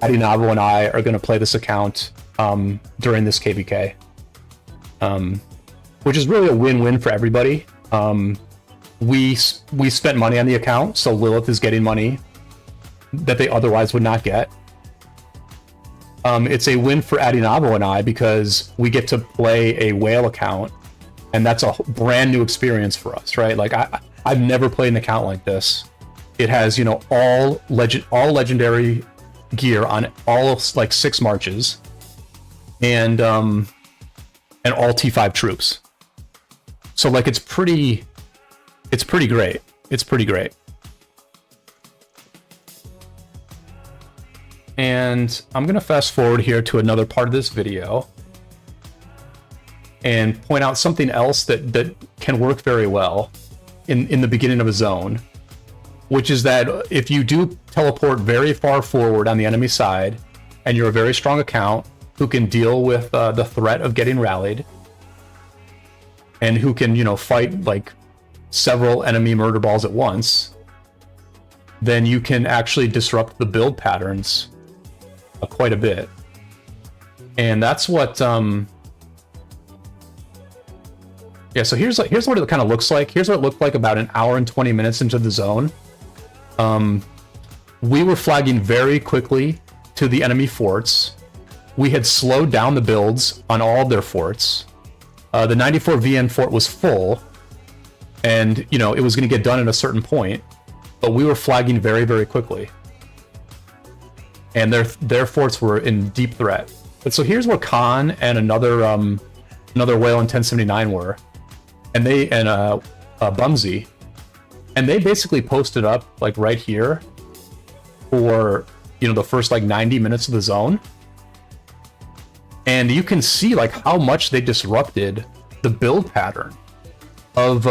Adinavo and I are going to play this account during this KvK, which is really a win-win for everybody. We spent money on the account, so Lilith is getting money that they otherwise would not get. It's a win for Adinavo and I because we get to play a whale account, and that's a brand new experience for us, right? Like I've never played an account like this. It has, you know, all legendary gear on all like 6 marches, and all T5 troops. So like it's pretty great. It's pretty great. And I'm going to fast forward here to another part of this video and point out something else that can work very well in the beginning of a zone, which is that if you do teleport very far forward on the enemy side, and you're a very strong account who can deal with the threat of getting rallied, and who can, you know, fight like several enemy murder balls at once, then you can actually disrupt the build patterns quite a bit. And that's what yeah, so here's what it kind of looks like. Here's what it looked like about an hour and 20 minutes into the zone. We were flagging very quickly to the enemy forts. We had slowed down the builds on all of their forts. The 94 VN fort was full, and you know it was going to get done at a certain point, but we were flagging very, very quickly, and their forts were in deep threat. But so here's where Khan and another whale in 1079 were, and Bumsy, and they basically posted up like right here for, you know, the first like 90 minutes of the zone, and you can see like how much they disrupted the build pattern of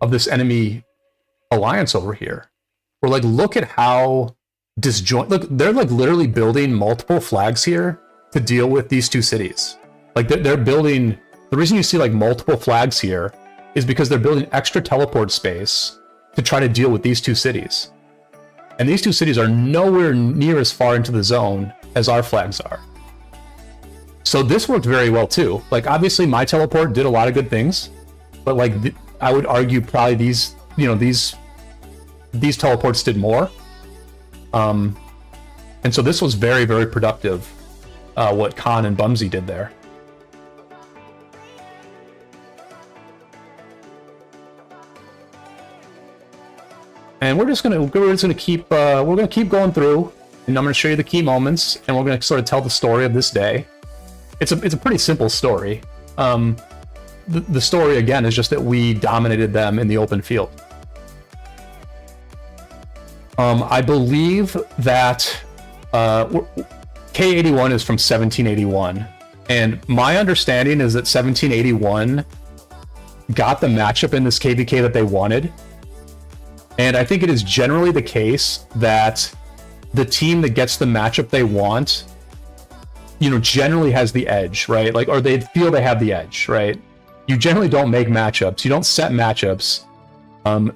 this enemy alliance over here. We're like, look at how disjoint. Look, they're like literally building multiple flags here to deal with these two cities. Like they're building. The reason you see like multiple flags here is because they're building extra teleport space to try to deal with these two cities. And these two cities are nowhere near as far into the zone as our flags are. So this worked very well too. Like obviously my teleport did a lot of good things, but like I would argue probably these teleports did more. And so this was very, very productive, what Khan and Bumsy did there. And we're gonna keep going through, and I'm gonna show you the key moments, and we're gonna sort of tell the story of this day. It's a pretty simple story. the story again is just that we dominated them in the open field. I believe that K81 is from 1781, and my understanding is that 1781 got the matchup in this KvK that they wanted. And I think it is generally the case that the team that gets the matchup they want, you know, generally has the edge, right? Like, or they feel they have the edge, right? You generally don't make matchups. You don't set matchups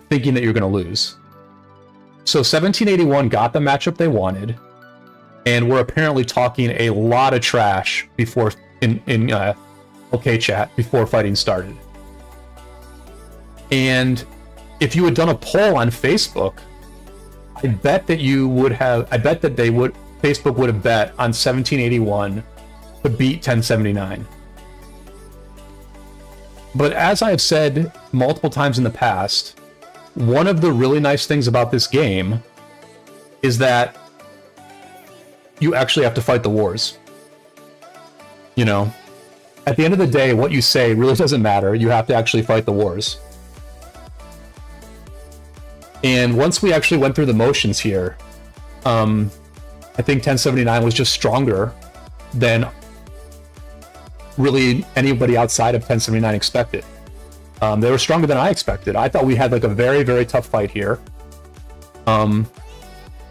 thinking that you're going to lose. So 1781 got the matchup they wanted, and we're apparently talking a lot of trash before in OK chat before fighting started. And if you had done a poll on Facebook, I bet that you would have. I bet that Facebook would have bet on 1781 to beat 1079. But as I have said multiple times in the past, one of the really nice things about this game is that you actually have to fight the wars. You know, at the end of the day, what you say really doesn't matter. You have to actually fight the wars. And once we actually went through the motions here, I think 1079 was just stronger than really anybody outside of 1079 expected. They were stronger than I expected. I thought we had like a very, very tough fight here.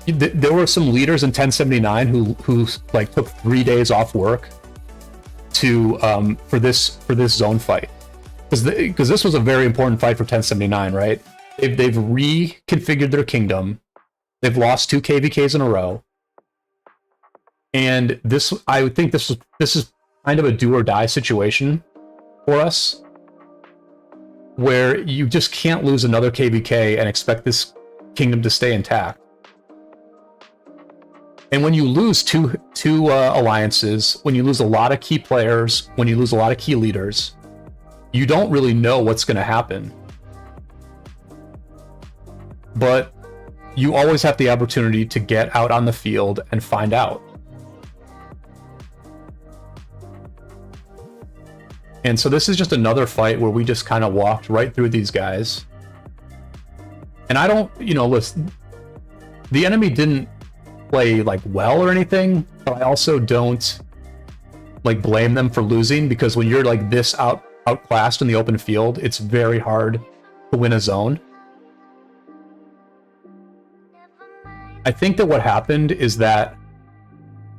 There were some leaders in 1079 who like took 3 days off work to for this zone fight, because this was a very important fight for 1079, right? They've reconfigured their kingdom. They've lost 2 KvKs in a row, and I would think this is kind of a do or die situation for us, where you just can't lose another KvK and expect this kingdom to stay intact. And when you lose two alliances, when you lose a lot of key players, when you lose a lot of key leaders, you don't really know what's going to happen. But you always have the opportunity to get out on the field and find out. And so this is just another fight where we just kind of walked right through these guys. And I don't, you know, listen, the enemy didn't play like well or anything, but I also don't like blame them for losing, because when you're like this outclassed in the open field, it's very hard to win a zone. I think that what happened is that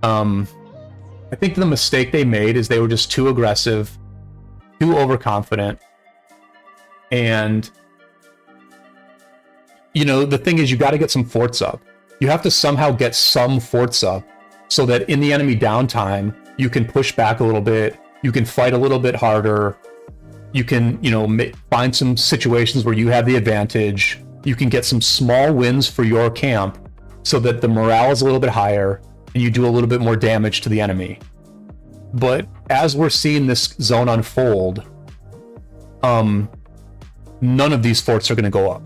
I think the mistake they made is they were just too aggressive, too overconfident. And you know, the thing is, you got to get some forts up. You have to somehow get some forts up so that in the enemy downtime, you can push back a little bit, you can fight a little bit harder, you can, you know, find some situations where you have the advantage, you can get some small wins for your camp so that the morale is a little bit higher and you do a little bit more damage to the enemy. But as we're seeing this zone unfold, none of these forts are going to go up.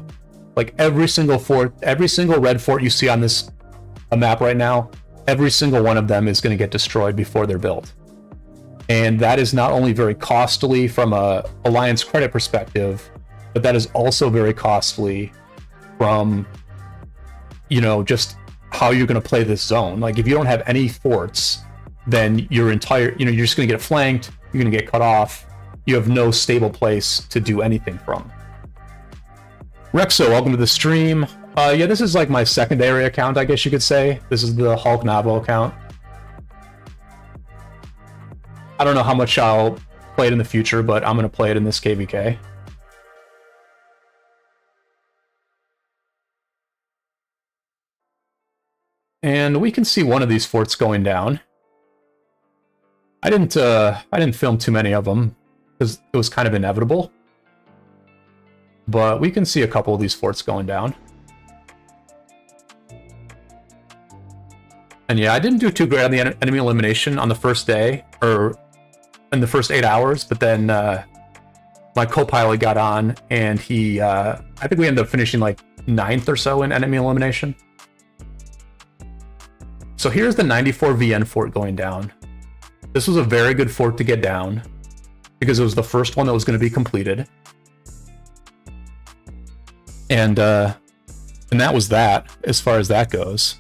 Like every single fort, every single red fort you see on this map right now, every single one of them is going to get destroyed before they're built. And that is not only very costly from a alliance credit perspective, but that is also very costly from, you know, just how you're going to play this zone. Like if you don't have any forts, then your entire, you know, you're just going to get flanked, you're going to get cut off, you have no stable place to do anything from. Rexo, welcome to the stream. Yeah, this is like my secondary account, I guess you could say. This is the Hulk Navo account. I don't know how much I'll play it in the future, but I'm going to play it in this KvK. And we can see one of these forts going down. I didn't film too many of them because it was kind of inevitable. But we can see a couple of these forts going down. And yeah, I didn't do too great on the enemy elimination on the first day, or in the first 8 hours, but then my co-pilot got on, and he, I think we ended up finishing like 9th or so in enemy elimination. So here's the 94 VN fort going down. This was a very good fort to get down, because it was the first one that was going to be completed. And that was that, as far as that goes.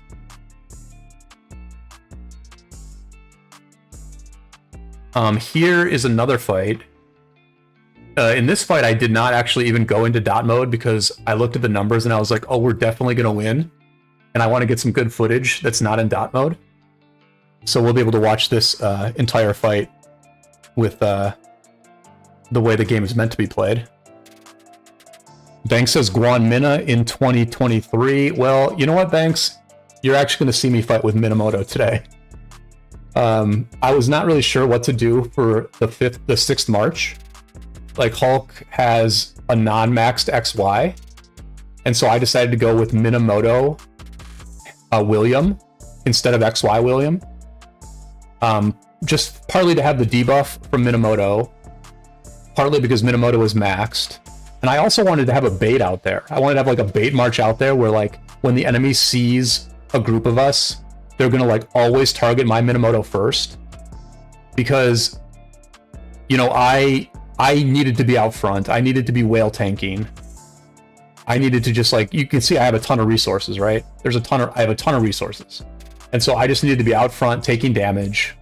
Here is another fight. In this fight, I did not actually even go into dot mode because I looked at the numbers and I was like, oh, we're definitely going to win. And I want to get some good footage that's not in dot mode. So we'll be able to watch this entire fight with the way the game is meant to be played. Banks says Guan Mina in 2023. Well, you know what, Banks? You're actually going to see me fight with Minamoto today. I was not really sure what to do for the 6th March. Like, Hulk has a non-maxed XY, and so I decided to go with Minamoto William instead of XY William. Just partly to have the debuff from Minamoto, partly because Minamoto is maxed. And I also wanted to have a bait out there. I wanted to have like a bait march out there where like when the enemy sees a group of us, they're gonna like always target my Minamoto first. Because, you know, I needed to be out front. I needed to be whale tanking. I needed to just like, you can see I have a ton of resources, right? I have a ton of resources. And so I just needed to be out front taking damage.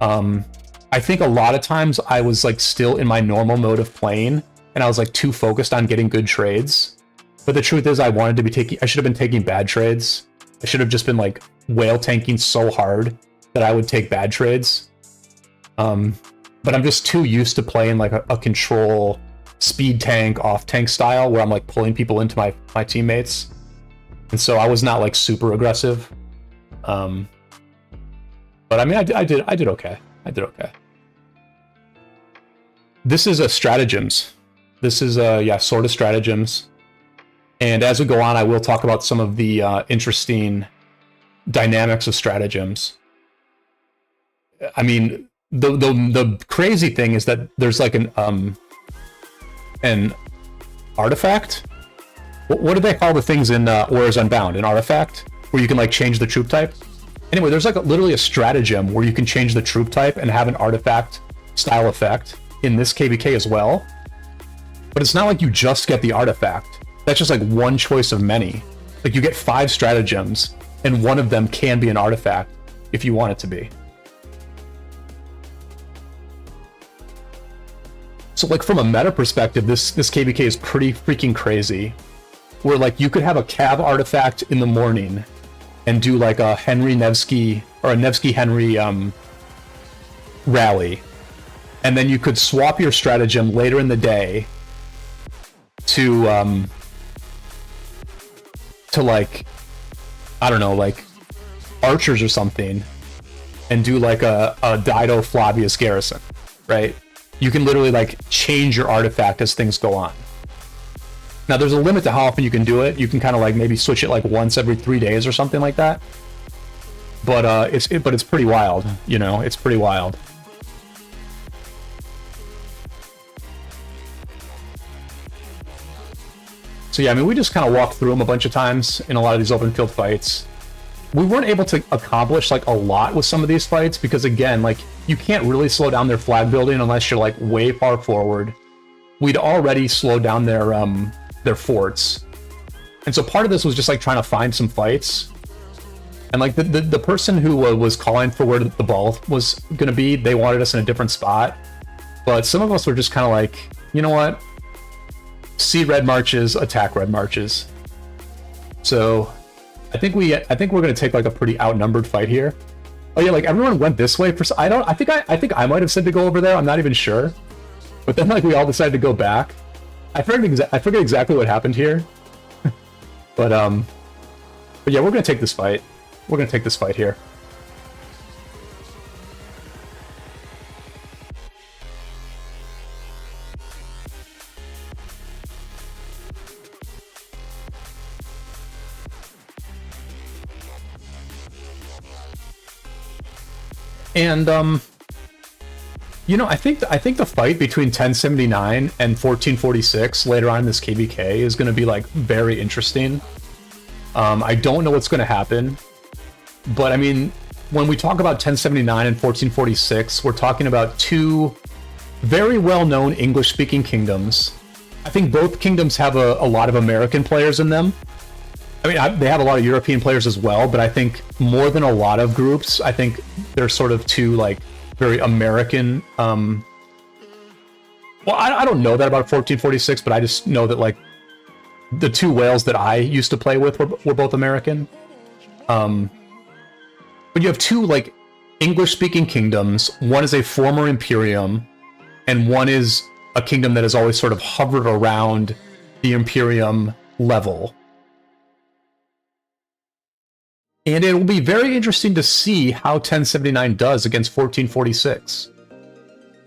I think a lot of times I was like still in my normal mode of playing and I was like too focused on getting good trades. But the truth is I should have been taking bad trades. I should have just been like whale tanking so hard that I would take bad trades. But I'm just too used to playing like a control speed tank, off tank style where I'm like pulling people into my teammates. And so I was not like super aggressive. But I mean, I did okay. I did okay. This is a stratagems. This is sort of stratagems. And as we go on, I will talk about some of the interesting dynamics of stratagems. I mean, the crazy thing is that there's like an artifact. What do they call the things in Warriors Unbound? An artifact where you can like change the troop type. Anyway, there's like literally a stratagem where you can change the troop type and have an artifact style effect in this KvK as well. But it's not like you just get the artifact. That's just like one choice of many. Like you get 5 stratagems and one of them can be an artifact if you want it to be. So like from a meta perspective, this KvK is pretty freaking crazy. Where like you could have a Cav artifact in the morning and do like a Henry Nevsky or a Nevsky Henry rally. And then you could swap your stratagem later in the day to like, I don't know, like archers or something and do like a Dido Flavius garrison, right? You can literally like change your artifact as things go on. Now there's a limit to how often you can do it. You can kind of like maybe switch it like once every 3 days or something like that. But it's pretty wild, you know, it's pretty wild. So yeah, I mean, we just kind of walked through them a bunch of times in a lot of these open field fights. We weren't able to accomplish like a lot with some of these fights because again, like you can't really slow down their flag building unless you're like way far forward. We'd already slowed down their forts. And so part of this was just like trying to find some fights. And like the person who was calling for where the ball was going to be, they wanted us in a different spot. But some of us were just kind of like, you know what? See red marches, attack red marches. So I think we're going to take like a pretty outnumbered fight here. Oh yeah, like everyone went this way. I think I might have said to go over there. I'm not even sure. But then like we all decided to go back. I forget exactly what happened here. But yeah, we're going to take this fight. We're going to take this fight here. And you know, I think the fight between 1079 and 1446 later on in this KvK is going to be like very interesting. I don't know what's going to happen, but I mean, when we talk about 1079 and 1446, we're talking about two very well-known English-speaking kingdoms. I think both kingdoms have a lot of American players in them. I mean, they have a lot of European players as well, but I think more than a lot of groups, I think they're sort of two, like, very American... well, I don't know that about 1446, but I just know that, like, the two whales that I used to play with were both American. But you have two, like, English-speaking kingdoms. One is a former Imperium, and one is a kingdom that has always sort of hovered around the Imperium level. And it will be very interesting to see how 1079 does against 1446.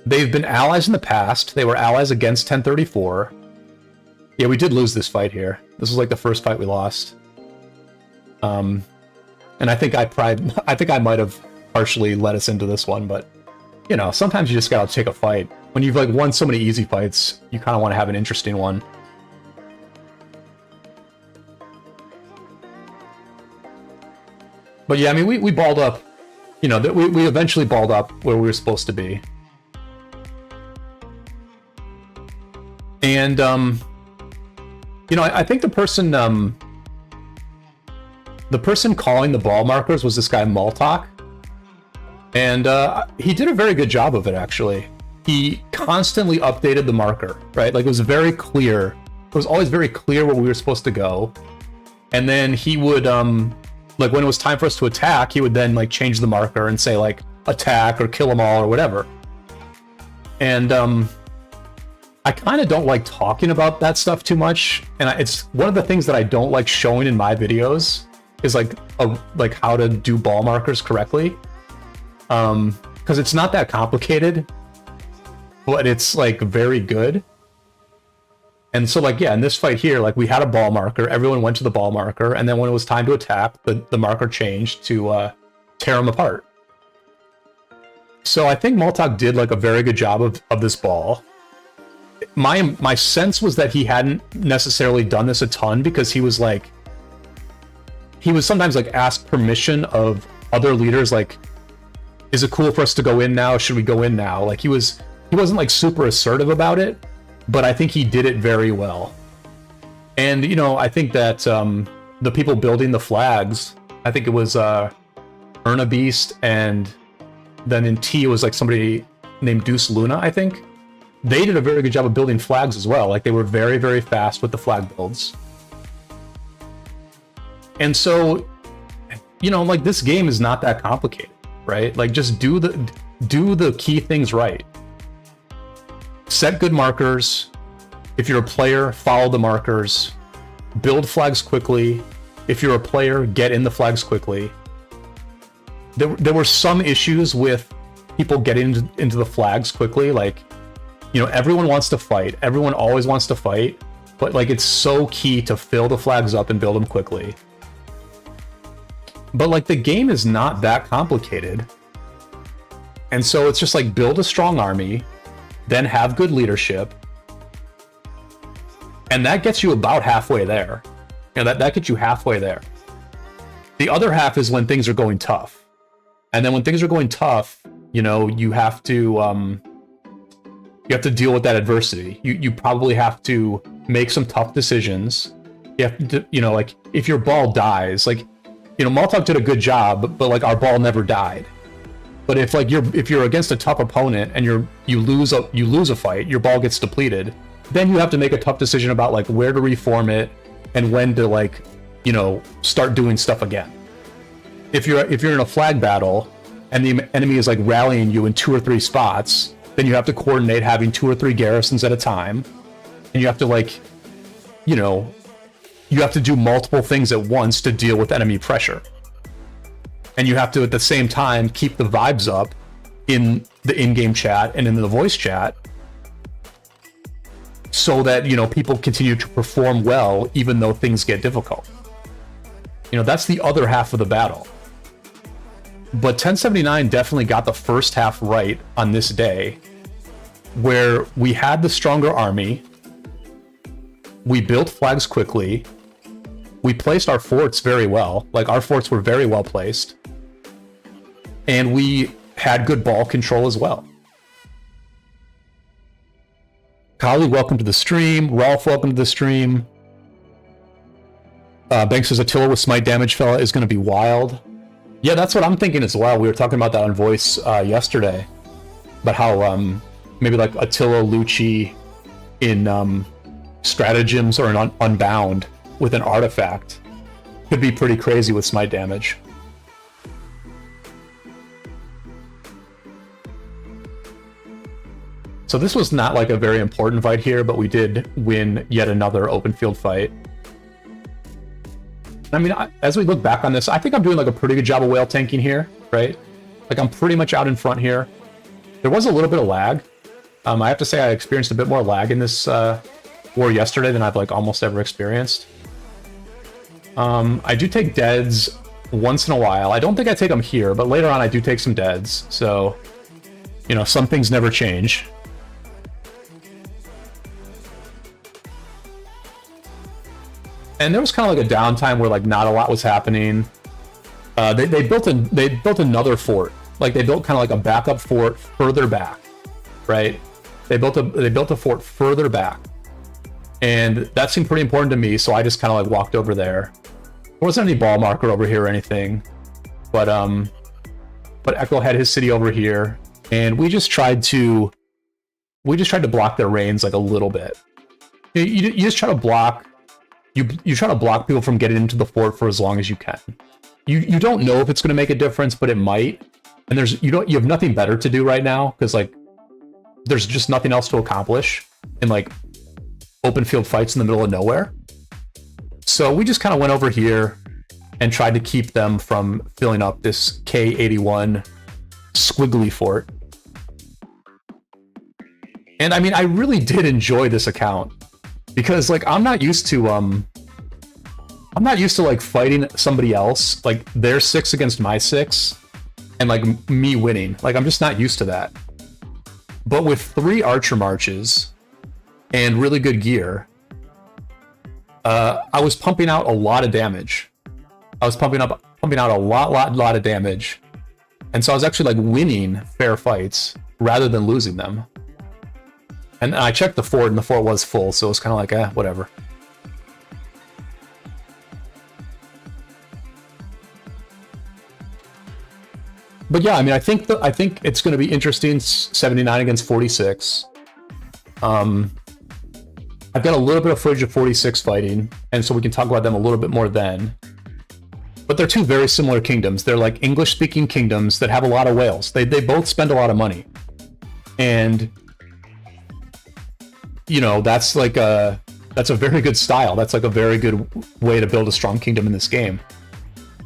They've been allies in the past. They were allies against 1034. Yeah, we did lose this fight here. This was like the first fight we lost. And I think I might have partially led us into this one, but you know, sometimes you just gotta take a fight. When you've like won so many easy fights, you kind of want to have an interesting one. But yeah, I mean, we balled up. You know, we eventually balled up where we were supposed to be. And you know, I think the person calling the ball markers was this guy Maltok, and he did a very good job of it. Actually, he constantly updated the marker, right? Like, it was very clear. It was always very clear where we were supposed to go, and then he would like, when it was time for us to attack, he would then like change the marker and say like attack or kill them all or whatever. And I kind of don't like talking about that stuff too much, and it's one of the things that I don't like showing in my videos is like how to do ball markers correctly, because it's not that complicated, but it's like very good. And so, like, yeah, in this fight here, like, we had a ball marker, everyone went to the ball marker, and then when it was time to attack, the marker changed to tear them apart. So I think Maltok did like a very good job of this ball. My sense was that he hadn't necessarily done this a ton, because he was sometimes like asked permission of other leaders, like, is it cool for us to go in now? Should we go in now? Like, he wasn't like super assertive about it, but I think he did it very well. And you know, I think that the people building the flags, I think it was Erna Beast, and then in T it was like somebody named Deuce Luna, I think. They did a very good job of building flags as well. Like, they were very, very fast with the flag builds. And so, you know, like, this game is not that complicated, right? Like, just do the key things right. Set good markers. If you're a player, follow the markers. Build flags quickly. If you're a player, get in the flags quickly. There were some issues with people getting into the flags quickly, like, you know, everyone wants to fight. Everyone always wants to fight. But, like, it's so key to fill the flags up and build them quickly. But, like, the game is not that complicated. And so it's just, like, build a strong army, then have good leadership. And that gets you about halfway there. You know, that gets you halfway there. The other half is when things are going tough. And then when things are going tough, you know, you have to deal with that adversity. You probably have to make some tough decisions. You have to, you know, like, if your ball dies, like, you know, Maltok did a good job, but like, our ball never died. But if like if you're against a tough opponent and you lose a fight, your ball gets depleted, then you have to make a tough decision about like where to reform it and when to, like, you know, start doing stuff again. If you're in a flag battle and the enemy is like rallying you in 2 or 3 spots, then you have to coordinate having 2 or 3 garrisons at a time, and you have to, like, you know, you have to do multiple things at once to deal with enemy pressure. And you have to, at the same time, keep the vibes up in the in-game chat and in the voice chat so that, you know, people continue to perform well even though things get difficult. You know, that's the other half of the battle. But 1079 definitely got the first half right on this day, where we had the stronger army, we built flags quickly, we placed our forts very well, like, our forts were very well placed, and we had good ball control as well. Kali, welcome to the stream. Rolf, welcome to the stream. Banks says Attila with smite damage fella is going to be wild. Yeah, that's what I'm thinking as well. We were talking about that on Voice yesterday. About how maybe like Attila Lucci in stratagems or in Unbound with an artifact could be pretty crazy with smite damage. So this was not like a very important fight here, but we did win yet another open field fight. I mean, as we look back on this, I think I'm doing like a pretty good job of whale tanking here, right? Like I'm pretty much out in front here. There was a little bit of lag. I have to say I experienced a bit more lag in this war yesterday than I've like almost ever experienced. I do take deads once in a while. I don't think I take them here, but later on I do take some deads. So, you know, some things never change. And there was kind of like a downtime where like not a lot was happening. They built another fort. Like they built kind of like a backup fort further back, right? They built a fort further back, and that seemed pretty important to me. So I just kind of like walked over there. There wasn't any ball marker over here or anything, but Echo had his city over here, and we just tried to block their reigns like a little bit. You just try to block. You try to block people from getting into the fort for as long as you can. You don't know if it's going to make a difference, but it might. And you have nothing better to do right now because like there's just nothing else to accomplish in like open field fights in the middle of nowhere. So we just kind of went over here and tried to keep them from filling up this K81 squiggly fort. And I mean, I really did enjoy this account. Because like I'm not used to like fighting somebody else, like their 6 against my 6 and like me winning. Like I'm just not used to that. But with 3 archer marches and really good gear, I was pumping out a lot of damage. I was pumping out a lot of damage. And so I was actually like winning fair fights rather than losing them. And I checked the fort, and the fort was full, so it was kind of like, whatever. But yeah, I mean, I think it's going to be interesting. 79 against 46. I've got a little bit of footage of 46 fighting, and so we can talk about them a little bit more then. But they're two very similar kingdoms. They're like English-speaking kingdoms that have a lot of whales. They both spend a lot of money, and you know, that's a very good style. That's like a very good way to build a strong kingdom in this game.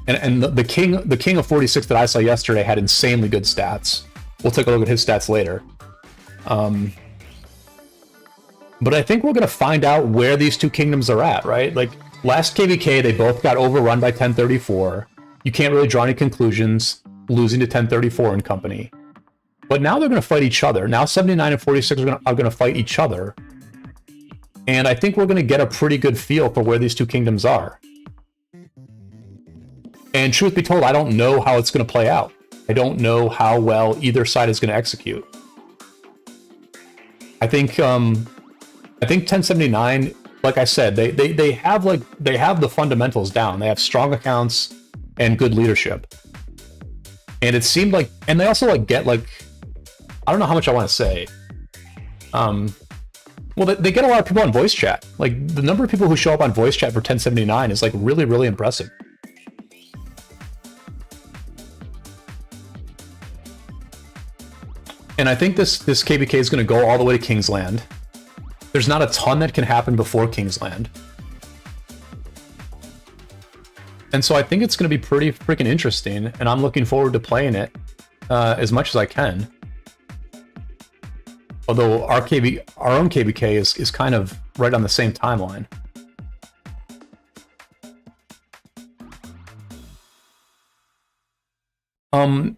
And the king of 46 that I saw yesterday had insanely good stats. We'll take a look at his stats later. But I think we're gonna find out where these two kingdoms are at, right? Like last KvK, they both got overrun by 1034. You can't really draw any conclusions, losing to 1034 and company. But now they're gonna fight each other. Now 79 and 46 are gonna fight each other. And I think we're going to get a pretty good feel for where these two kingdoms are. And truth be told, I don't know how it's going to play out. I don't know how well either side is going to execute. I think 1079, like I said, they have the fundamentals down. They have strong accounts and good leadership. And it seemed like, and they also like get like, I don't know how much I want to say. Well, they get a lot of people on voice chat. Like, the number of people who show up on voice chat for 1079 is, like, really, really impressive. And I think this KvK is going to go all the way to Kingsland. There's not a ton that can happen before Kingsland. And so I think it's going to be pretty freaking interesting, and I'm looking forward to playing it as much as I can. Although our own KvK is kind of right on the same timeline. One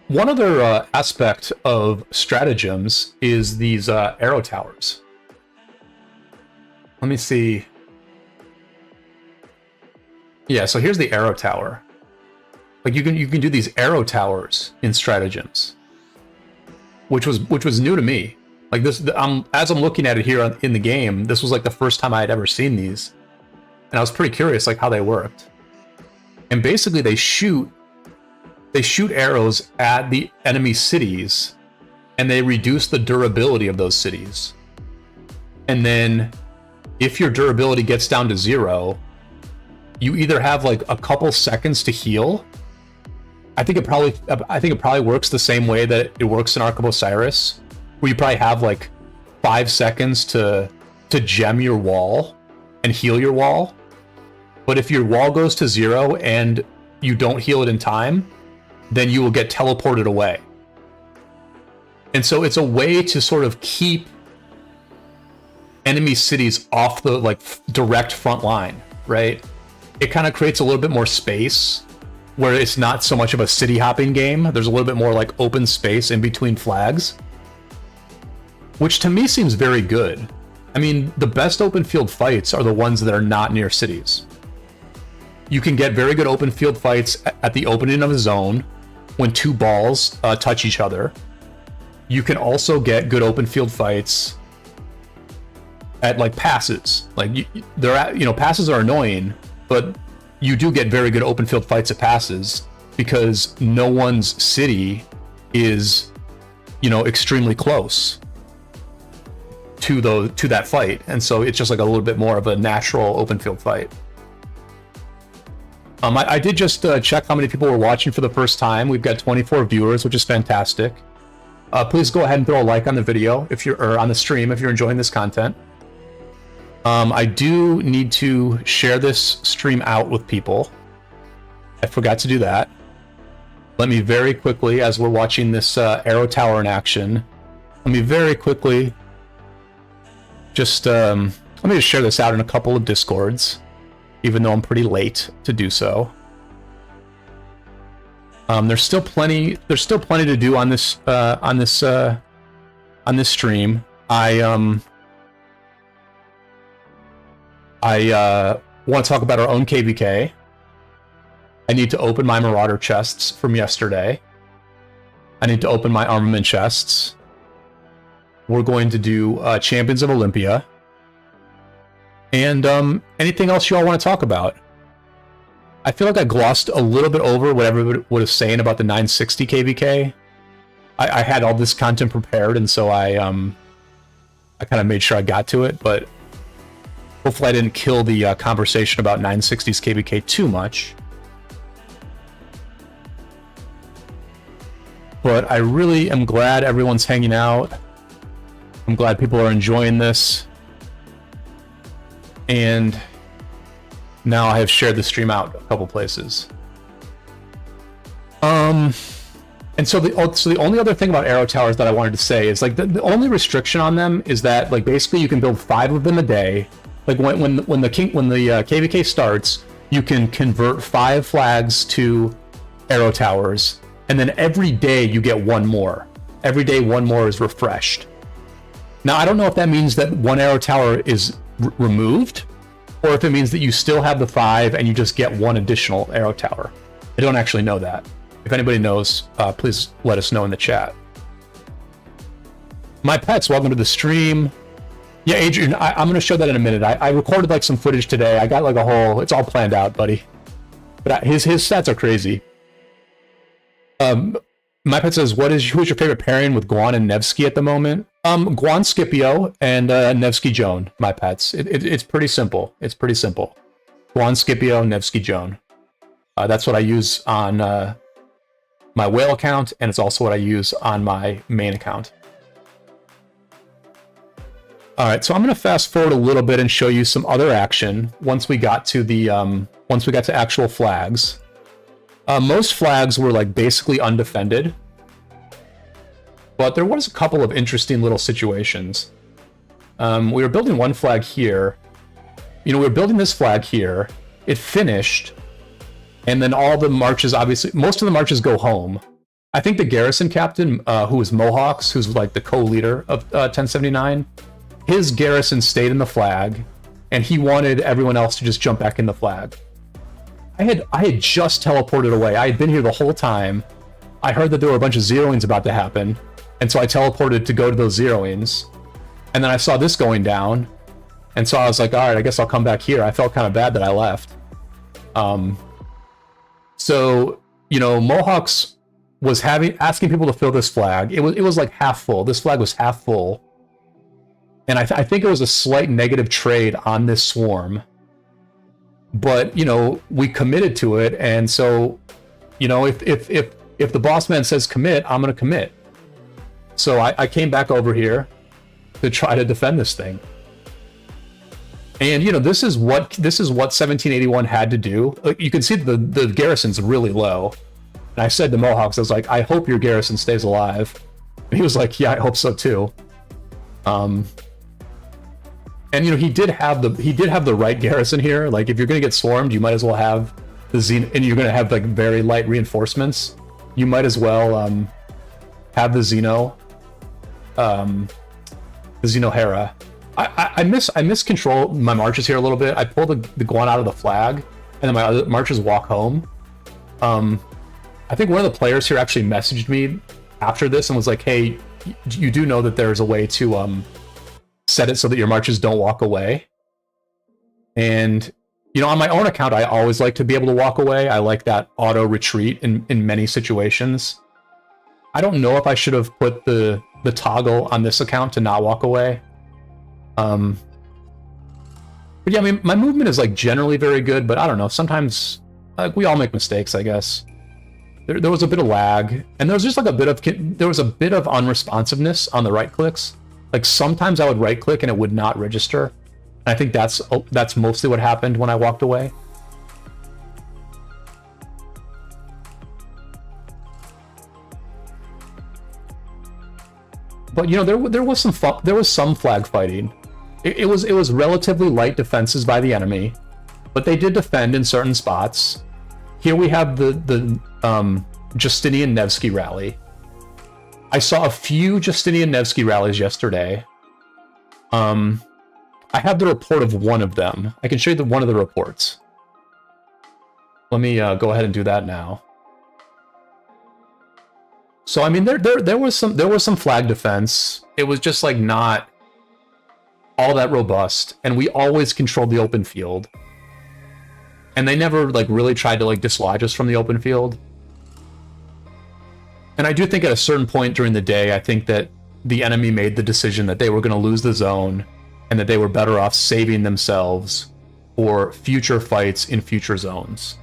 other aspect of stratagems is these arrow towers. Let me see. Yeah, so here's the arrow tower. Like you can do these arrow towers in stratagems, which was new to me. Like this, as I'm looking at it here in the game, this was like the first time I had ever seen these, and I was pretty curious like how they worked. And basically, they shoot arrows at the enemy cities, and they reduce the durability of those cities. And then, if your durability gets down to 0, you either have like a couple seconds to heal. I think it probably works the same way that it works in Ark of Osiris, where you probably have like 5 seconds to gem your wall and heal your wall. But if your wall goes to 0 and you don't heal it in time, then you will get teleported away. And so it's a way to sort of keep enemy cities off the like direct front line, right? It kind of creates a little bit more space where it's not so much of a city hopping game. There's a little bit more like open space in between flags, which to me seems very good. I mean, the best open field fights are the ones that are not near cities. You can get very good open field fights at the opening of a zone when 2 balls touch each other. You can also get good open field fights at like passes. Like passes are annoying, but you do get very good open field fights at passes because no one's city is, extremely close to that fight, and so it's just like a little bit more of a natural open field fight. I did just check how many people were watching for the first time. We've got 24 viewers, which is fantastic. Please go ahead and throw a like on the video or on the stream if you're enjoying this content. I do need to share this stream out with people. I forgot to do that. Let me very quickly, as we're watching this arrow tower in action, let me very quickly just let me just share this out in a couple of Discords, even though I'm pretty late to do so. There's still plenty to do on this stream. I want to talk about our own KvK. I need to open my Marauder chests from yesterday. I need to open my armament chests. We're going to do Champions of Olympia. And anything else you all want to talk about? I feel like I glossed a little bit over what everybody was saying about the 960 KvK. I had all this content prepared, and so I kind of made sure I got to it, but hopefully I didn't kill the conversation about 960's KvK too much. But I really am glad everyone's hanging out. I'm glad people are enjoying this. And now I have shared the stream out a couple places. And so the only other thing about arrow towers that I wanted to say is like the only restriction on them is that like basically you can build 5 of them a day. Like when the KvK starts, you can convert 5 flags to arrow towers, and then every day you get 1 more. Every day 1 more is refreshed. Now I don't know if that means that 1 arrow tower is removed, or if it means that you still have the 5 and you just get 1 additional arrow tower. I don't actually know that. If anybody knows, please let us know in the chat. My pets, welcome to the stream. Yeah, Adrian, I'm going to show that in a minute. I recorded like some footage today. I got like a whole, it's all planned out, buddy. But his stats are crazy. My pet says, who's your favorite pairing with Guan and Nevsky at the moment? Guan Scipio and Nevsky Joan, my pets. It's pretty simple. It's pretty simple. Guan Scipio, Nevsky Joan. That's what I use on my whale account, and it's also what I use on my main account. All right, so I'm going to fast forward a little bit and show you some other action once we got to the actual flags. Most flags were like basically undefended, but there was a couple of interesting little situations. We were building one flag here. We were building this flag here. It finished, and then all the marches, obviously, most of the marches go home. I think the garrison captain, who was Mohawks, who's like the co-leader of 1079, his garrison stayed in the flag, and he wanted everyone else to just jump back in the flag. I had just teleported away. I had been here the whole time. I heard that there were a bunch of zeroings about to happen, And so I teleported to go to those zeroings. And then I saw this going down. And so I was like, all right, I guess I'll come back here. I felt kind of bad that I left. So, you know, Mohawks was asking people to fill this flag. It was like half full. This flag was half full. And I think it was a slight negative trade on this swarm. But, you know, we committed to it. And so, you know, if the boss man says commit, I'm going to commit. So I came back over here to try to defend this thing. And, you know, this is what 1781 had to do. You can see the garrison's really low. And I said to Mohawks, I was like, I hope your garrison stays alive. And he was like, yeah, I hope so too. And, you know, he did have the right garrison here. Like, if you're going to get swarmed, you might as well have the Xeno, and you're going to have like very light reinforcements. You might as well have the Xeno, Hera. I miscontrol my marches here a little bit. I pull the Guan out of the flag, and then my other marches walk home. I think one of the players here actually messaged me after this and was like, "Hey, you do know that there's a way to set it so that your marches don't walk away." And, you know, on my own account, I always like to be able to walk away. I like that auto retreat in many situations. I don't know if I should have put the toggle on this account to not walk away. But yeah, I mean, my movement is like generally very good, but I don't know. Sometimes, like, we all make mistakes, I guess. There was a bit of lag, and there was just like a bit of unresponsiveness on the right clicks. Like, sometimes I would right click and it would not register. And I think that's mostly what happened when I walked away. But, you know, there was some flag fighting. It was relatively light defenses by the enemy, but they did defend in certain spots. Here we have the Justinian Nevsky rally. I saw a few Justinian Nevsky rallies yesterday. I have the report of one of them. I can show you one of the reports. Let me go ahead and do that now. So I mean, there was some flag defense. It was just like not all that robust, and we always controlled the open field. And they never like really tried to like dislodge us from the open field. And I do think at a certain point during the day, I think that the enemy made the decision that they were going to lose the zone and that they were better off saving themselves for future fights in future zones.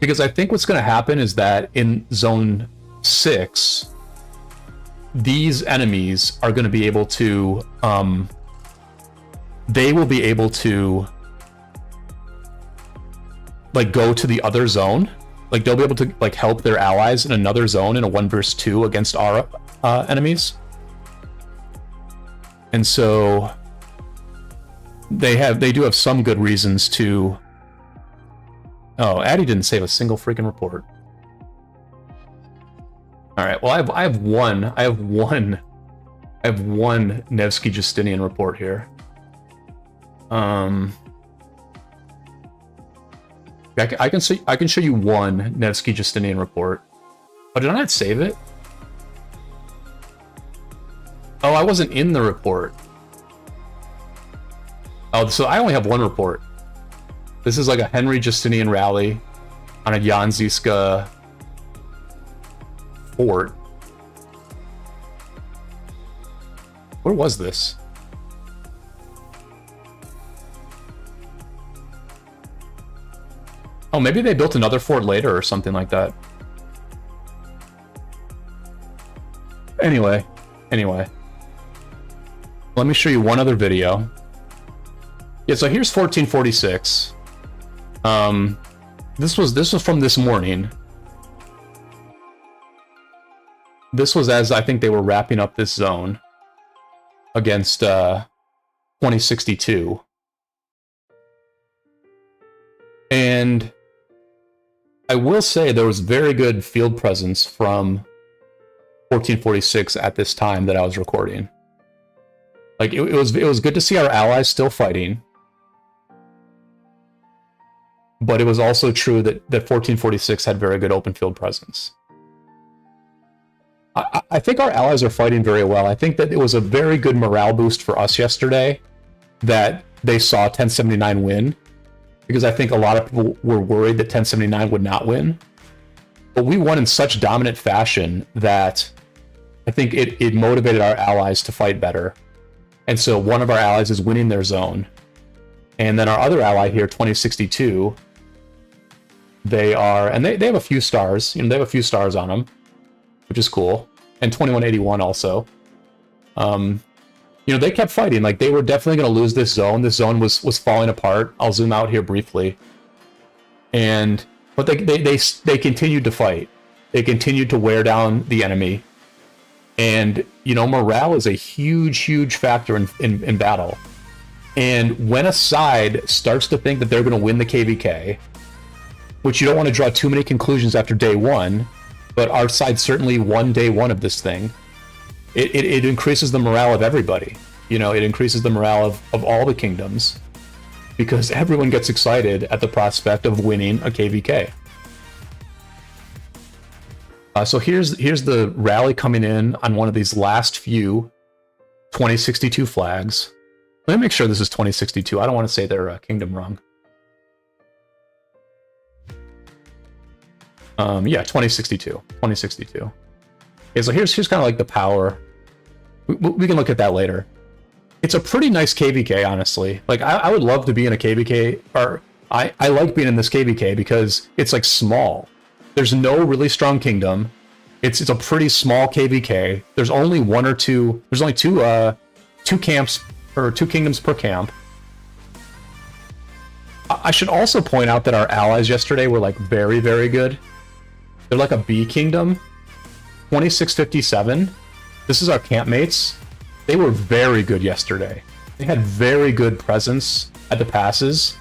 Because I think what's going to happen is that in zone 6, these enemies are going to be able to they will be able to like go to the other zone. Like, they'll be able to like help their allies in another zone in a 1 versus 2 against our enemies. And so they do have some good reasons to. Oh, Addy didn't save a single freaking report. All right. Well, I have one Nevsky Justinian report here. I can show you one Nevsky Justinian report. Oh, did I not save it? Oh, I wasn't in the report. Oh, so I only have one report. This is like a Henry Justinian rally on a Jan Ziska fort. Where was this? Oh, maybe they built another fort later or something like that. Anyway. Let me show you one other video. Yeah, so here's 1446. This was from this morning. This was as I think they were wrapping up this zone against 2062. And I will say there was very good field presence from 1446 at this time that I was recording. Like, it was good to see our allies still fighting. But it was also true that 1446 had very good open field presence. I think our allies are fighting very well. I think that it was a very good morale boost for us yesterday that they saw 1079 win, because I think a lot of people were worried that 1079 would not win. But we won in such dominant fashion that I think it motivated our allies to fight better. And so one of our allies is winning their zone. And then our other ally here, 2062, they have a few stars. They have a few stars on them, which is cool. And 2181 also. They kept fighting. Like, they were definitely going to lose this zone. This zone was falling apart. I'll zoom out here briefly. But they continued to fight. They continued to wear down the enemy. And, morale is a huge, huge factor in battle. And when a side starts to think that they're going to win the KvK, which you don't want to draw too many conclusions after day one, but our side certainly won day one of this thing, it increases the morale of everybody. It increases the morale of all the kingdoms, because everyone gets excited at the prospect of winning a KvK. So here's the rally coming in on one of these last few 2062 flags. Let me make sure this is 2062. I don't want to say their kingdom wrong. Yeah, 2062. 2062. Okay, so here's kind of like the power. We can look at that later. It's a pretty nice KvK, honestly. Like, I would love to be in a KvK, or I like being in this KvK because it's like small. There's no really strong kingdom. It's a pretty small KvK. There's only two camps, or two kingdoms per camp. I should also point out that our allies yesterday were like very, very good. They're like a B kingdom. 2657. This is our campmates. They were very good yesterday. They had very good presence at the passes.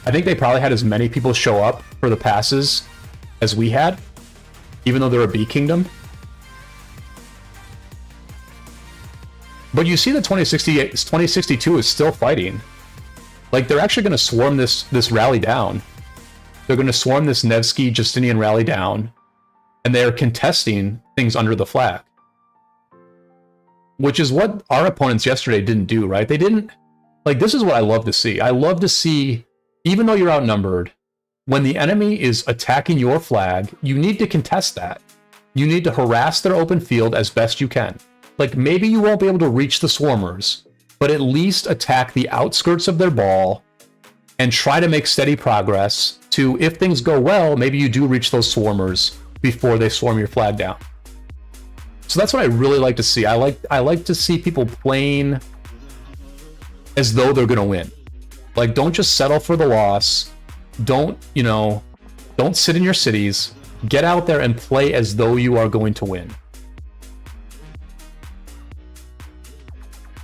I think they probably had as many people show up for the passes as we had, even though they're a B kingdom. But you see that 2062 is still fighting. Like, they're actually going to swarm this rally down. They're going to swarm this Nevsky Justinian rally down, and they're contesting things under the flag. Which is what our opponents yesterday didn't do, right? They didn't... Like, this is what I love to see. I love to see, even though you're outnumbered, when the enemy is attacking your flag, you need to contest that. You need to harass their open field as best you can. Like, maybe you won't be able to reach the swarmers, but at least attack the outskirts of their ball and try to make steady progress to, if things go well, maybe you do reach those swarmers before they swarm your flag down. So that's what I really like to see. I like to see people playing as though they're going to win. Like, don't just settle for the loss. Don't sit in your cities. Get out there and play as though you are going to win.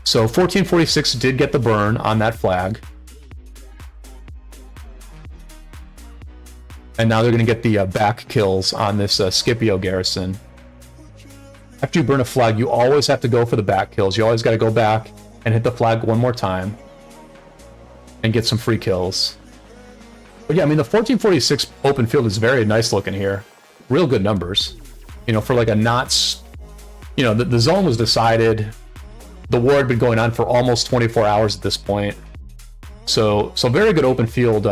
So 1446 did get the burn on that flag. And now they're going to get the back kills on this Scipio garrison. After you burn a flag, you always have to go for the back kills. You always got to go back and hit the flag one more time and get some free kills. But yeah, I mean, the 1446 open field is very nice looking here. Real good numbers. For like a not... the zone was decided. The war had been going on for almost 24 hours at this point. So very good open field,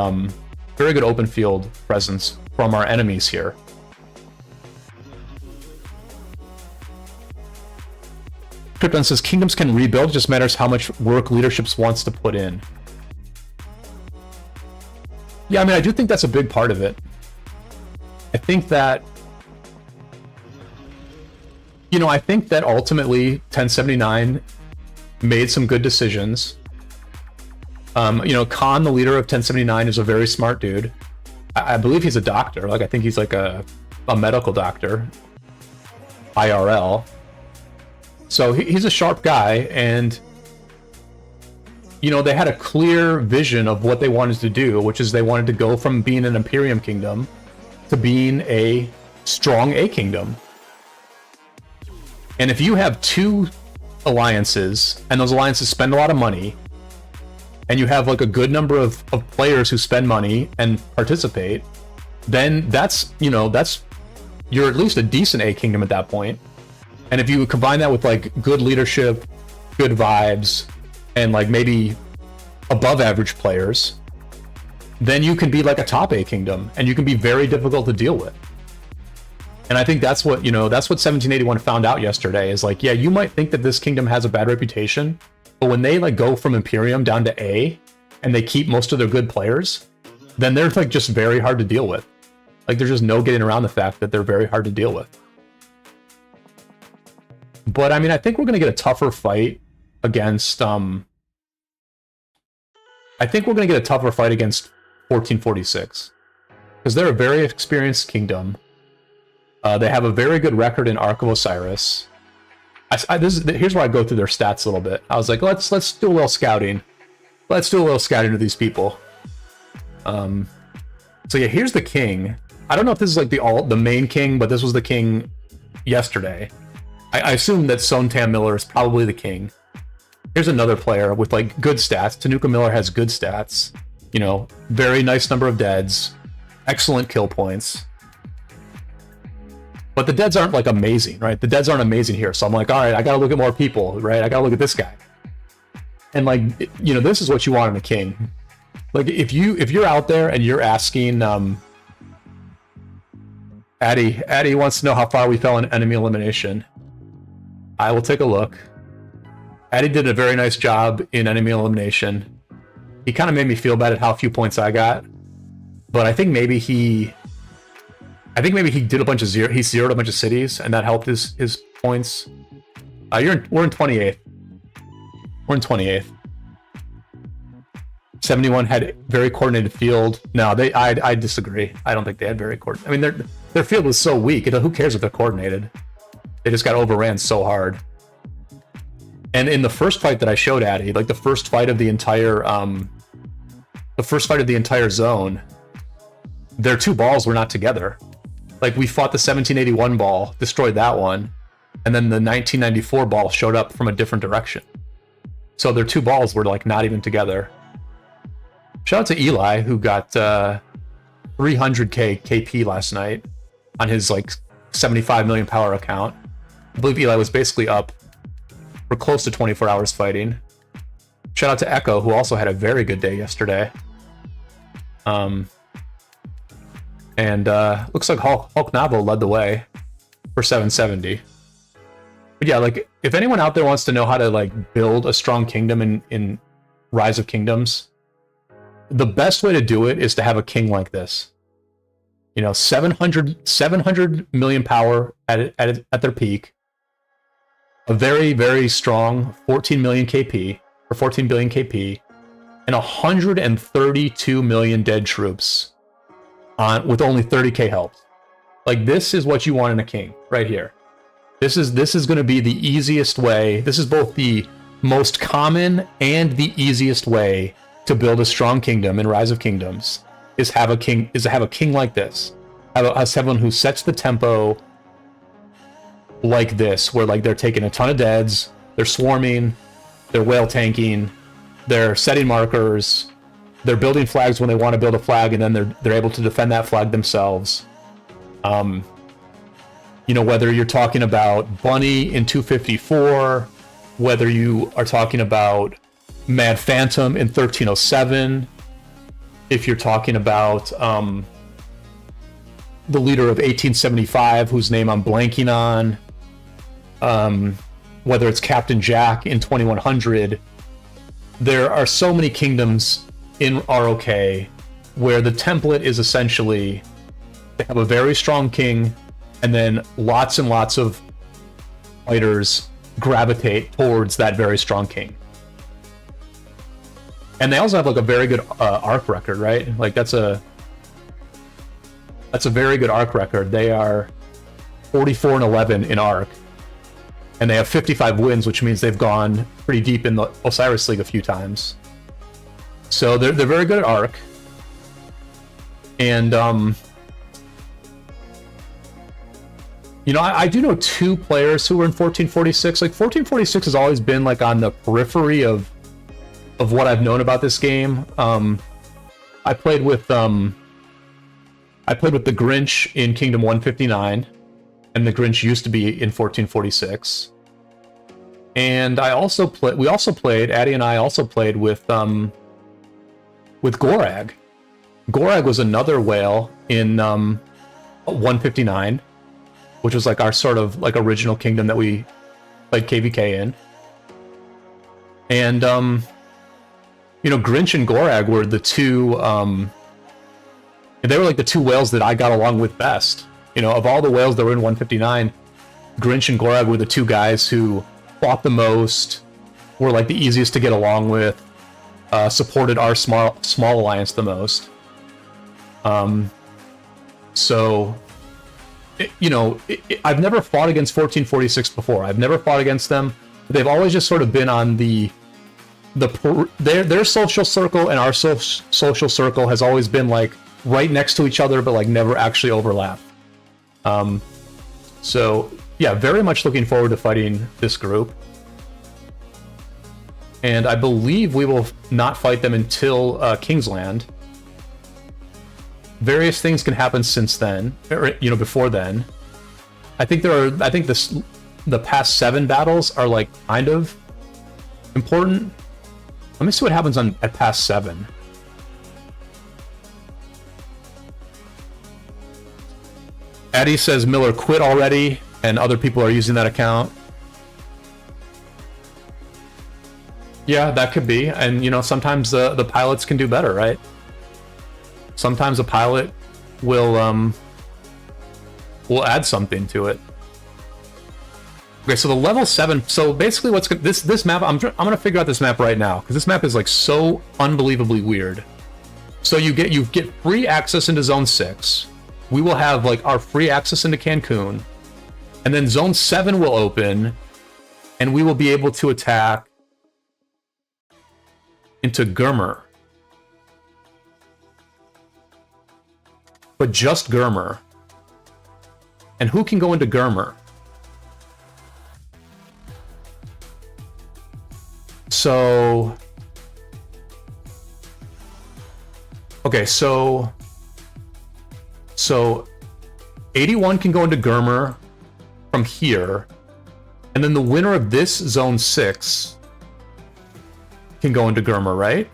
presence from our enemies here. Krypton says, kingdoms can rebuild, it just matters how much work leadership wants to put in. Yeah, I mean, I do think that's a big part of it. I think that... I think that ultimately 1079 made some good decisions. Khan, the leader of 1079, is a very smart dude. I believe he's a doctor. Like, I think he's like a medical doctor. IRL. So he's a sharp guy, and they had a clear vision of what they wanted to do, which is they wanted to go from being an Imperium kingdom to being a strong A kingdom. And if you have two alliances, and those alliances spend a lot of money, and you have like a good number of players who spend money and participate, then that's you're at least a decent A kingdom at that point. And if you combine that with like good leadership, good vibes, and like maybe above average players, then you can be like a top A kingdom, and you can be very difficult to deal with. And I think that's what, you know, that's what 1781 found out yesterday, is like, yeah, you might think that this kingdom has a bad reputation, but when they like go from Imperium down to A and they keep most of their good players, then they're like just very hard to deal with. Like there's just no getting around the fact that they're very hard to deal with. But I mean, I think we're going to get a tougher fight against, I think we're going to get a tougher fight against 1446. Because they're a very experienced kingdom. They have a very good record in Ark of Osiris. Here's where I go through their stats a little bit. I was like, let's do a little scouting. Let's do a little scouting of these people. So yeah, here's the king. I don't know if this is like the main king, but this was the king yesterday. I assume that Sontam Miller is probably the king. Here's another player with like good stats. Tanuka Miller has good stats. You know, very nice number of deads, excellent kill points. But the deads aren't like amazing, right? The deads aren't amazing here. So I'm like, all right, I gotta look at more people, right? I gotta look at this guy. And like, you know, this is what you want in a king. Like if you're out there and you're asking, Addy wants to know how far we fell in enemy elimination. I will take a look. Addy did a very nice job in enemy elimination. He kind of made me feel bad at how few points I got, but I think maybe he did a bunch of he zeroed a bunch of cities, and that helped his points. We're in 28th. We're in 28th. 71 had very coordinated field. No, I disagree. I don't think they had very coordinated. I mean, their field was so weak. Who cares if they're coordinated? They just got overran so hard. And in the first fight that I showed Addy, like the first fight of the entire zone, their two balls were not together. Like we fought the 1781 ball, destroyed that one, and then the 1994 ball showed up from a different direction. So their two balls were like not even together. Shout out to Eli, who got 300k KP last night on his like 75 million power account. I believe Eli was basically up for close to 24 hours fighting. Shout out to Echo, who also had a very good day yesterday. And looks like Hulk Nabo led the way for 770. But yeah, like if anyone out there wants to know how to like build a strong kingdom in Rise of Kingdoms, the best way to do it is to have a king like this. You know, 700 million power at their peak. A very, very strong 14 million KP, or 14 billion KP, and 132 million dead troops with only 30k health. Like, this is what you want in a king, right here. This is going to be the easiest way. This is both the most common and the easiest way to build a strong kingdom in Rise of Kingdoms. Is to have a king like this. Have someone who sets the tempo like this, where like they're taking a ton of deads, they're swarming, they're whale tanking, they're setting markers, they're building flags when they want to build a flag, and then they're able to defend that flag themselves. You know, whether you're talking about Bunny in 254, whether you are talking about Mad Phantom in 1307, if you're talking about the leader of 1875, whose name I'm blanking on, whether it's Captain Jack in 2100, there are so many kingdoms in ROK where the template is essentially they have a very strong king, and then lots and lots of fighters gravitate towards that very strong king. And they also have like a very good arc record, right? Like that's a very good arc record. They are 44-11 in arc, and they have 55 wins, which means they've gone pretty deep in the Osiris League a few times. So they're very good at arc. And you know, I do know two players who were in 1446. Like 1446 has always been like on the periphery of what I've known about this game. I played with the Grinch in Kingdom 159. and the Grinch used to be in 1446. And I also played, Addy and I also played with Gorag. Gorag was another whale in 159, which was like our sort of like original kingdom that we played KvK in. And you know, Grinch and Gorag were the two they were like the two whales that I got along with best. You know, of all the whales that were in 159, Grinch and Gorag were the two guys who fought the most, were like the easiest to get along with, supported our small alliance the most. So, you know, I've never fought against 1446 before. I've never fought against them. They've always just sort of been on their social circle, and our social circle has always been like right next to each other, but like never actually overlap. So yeah, very much looking forward to fighting this group. And I believe we will not fight them until Kingsland. Various things can happen since then, or, you know, before then. I think the past 7 battles are like kind of important. Let me see what happens at past 7. Addy says Miller quit already, and other people are using that account. Yeah, that could be. And, you know, sometimes the pilots can do better, right? Sometimes a pilot will add something to it. Okay, so the level 7. So basically, what's this map? I'm gonna figure out this map right now, because this map is like so unbelievably weird. So you get free access into Zone 6. We will have like our free access into Cancun, and then Zone 7 will open, and we will be able to attack into Gurmur. But just Gurmur. And who can go into Gurmur? So... okay, so 81 can go into Gurmur from here, and then the winner of this Zone 6 can go into Gurmur, right?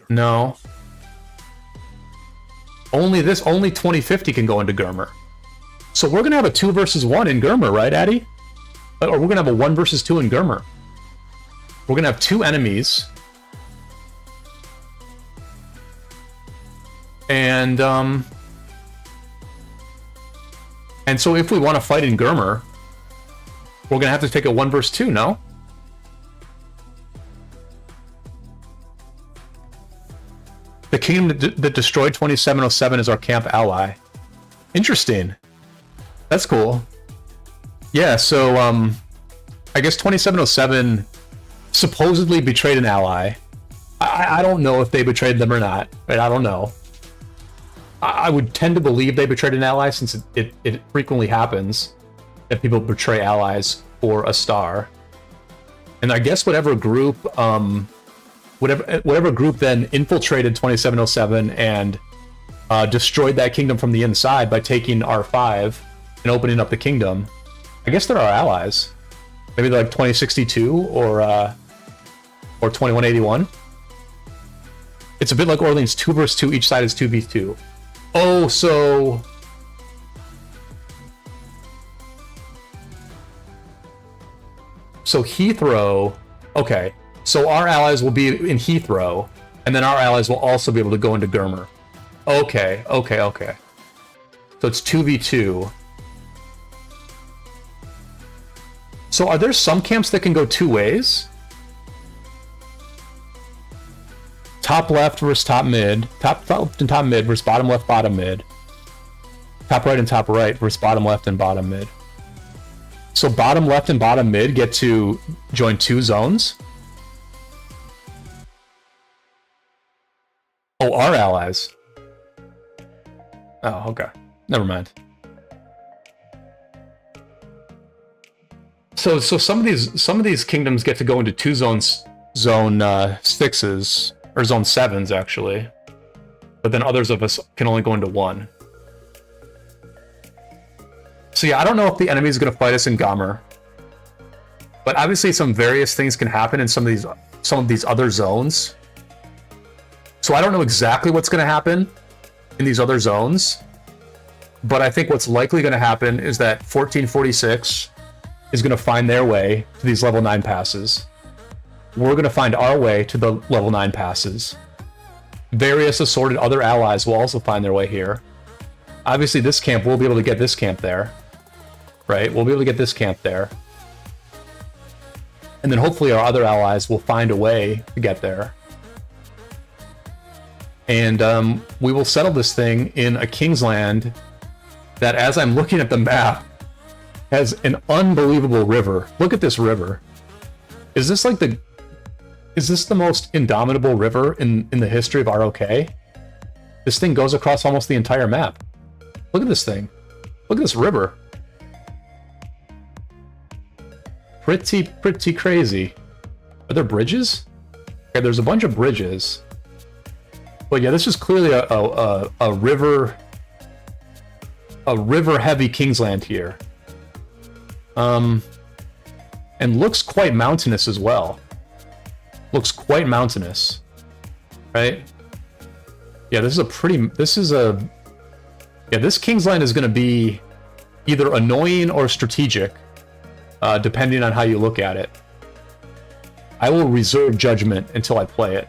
No. Only 2050 can go into Gurmur. So we're gonna have a 2 versus 1 in Gurmur, right, Addy? Or we're gonna have a 1 versus 2 in Gurmur. We're gonna have 2 enemies. And so if we want to fight in Gurmur, we're gonna have to take a 1 versus 2, no? The kingdom that destroyed 2707 is our camp ally. Interesting. That's cool. Yeah, so I guess 2707 supposedly betrayed an ally. I don't know if they betrayed them or not, right? I don't know. I would tend to believe they betrayed an ally, since it frequently happens that people betray allies for a star. And I guess whatever group then infiltrated 2707 and destroyed that kingdom from the inside by taking R5 and opening up the kingdom, I guess they're our allies. Maybe they're like 2062 or 2181. It's a bit like Orleans 2 versus 2, each side is 2v2. Oh, so Heathrow. Okay, so our allies will be in Heathrow, and then our allies will also be able to go into Gurmur. Okay. So it's 2v2. So are there some camps that can go 2 ways? Top left versus top mid. Top left and top mid versus bottom left, bottom mid. Top right and top right versus bottom left and bottom mid. So bottom left and bottom mid get to join 2 zones. Oh, our allies. Oh, okay. Never mind. So some of these kingdoms get to go into 2 zones, zone 6s. Or zone 7s, actually. But then others of us can only go into 1. So yeah, I don't know if the enemy is going to fight us in Gomer, but obviously some various things can happen in some of these other zones. So I don't know exactly what's going to happen in these other zones, but I think what's likely going to happen is that 1446 is going to find their way to these level 9 passes. We're going to find our way to the level 9 passes. Various assorted other allies will also find their way here. Obviously, this camp, we'll be able to get this camp there. Right? We'll be able to get this camp there. And then hopefully our other allies will find a way to get there. And we will settle this thing in a Kingsland that, as I'm looking at the map, has an unbelievable river. Look at this river. Is this like the... Is this the most indomitable river in the history of ROK? This thing goes across almost the entire map. Look at this thing. Look at this river. Pretty crazy. Are there bridges? Okay, there's a bunch of bridges. But yeah, this is clearly a river-heavy Kingsland here. And looks quite mountainous as well. Looks quite mountainous, right? Yeah, this Kingsland is going to be either annoying or strategic, depending on how you look at it. I will reserve judgment until I play it.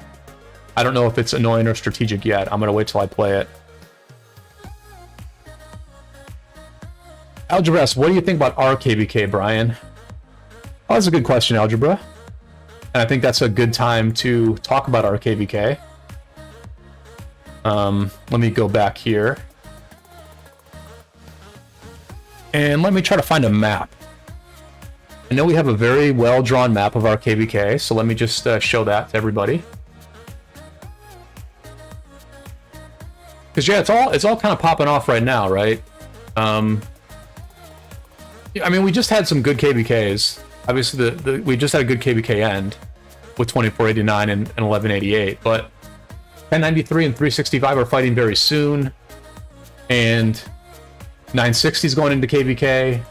I don't know if it's annoying or strategic yet. I'm going to wait till I play it. Algebra asks, what do you think about KvK, Brian? Oh, that's a good question, Algebra. And I think that's a good time to talk about KvK. Let me go back here. And let me try to find a map. I know we have a very well-drawn map of KvK, so let me just show that to everybody. Because yeah, it's all kind of popping off right now, right? I mean, we just had some good KvKs. Obviously, we just had a good KvK end with 2489 and 1188, but 1093 and 365 are fighting very soon, and 960 is going into KvK,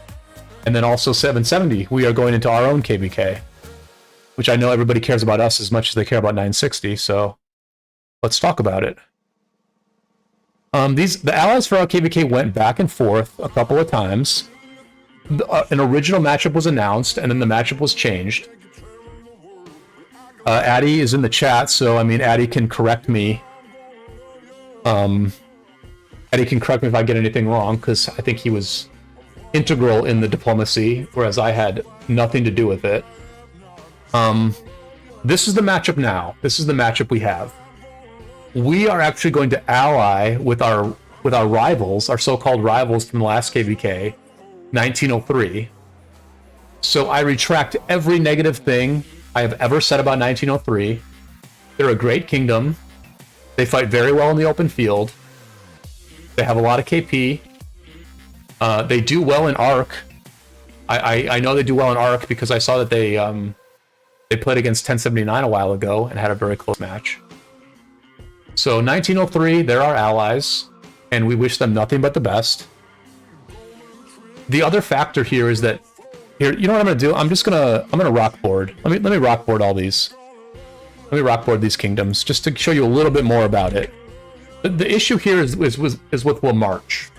and then also 770. We are going into our own KvK, which I know everybody cares about us as much as they care about 960. So let's talk about it. The allies for KvK went back and forth a couple of times. An original matchup was announced, and then the matchup was changed. Addy is in the chat, so I mean, Addy can correct me. Addy can correct me if I get anything wrong, because I think he was integral in the diplomacy, whereas I had nothing to do with it. This is the matchup now. This is the matchup we have. We are actually going to ally with our rivals, our so-called rivals from the last KvK, 1903. So I retract every negative thing I have ever said about 1903. They're a great kingdom. They fight very well in the open field. They have a lot of KP. They do well in Arc. I know they do well in Arc because I saw that they played against 1079 a while ago and had a very close match. So 1903, they're our allies, and we wish them nothing but the best. The other factor here is that here, you know what I'm gonna do? I'm gonna rock board. Let me rock board all these. Let me rock board these kingdoms just to show you a little bit more about it. The issue here is with La Marche,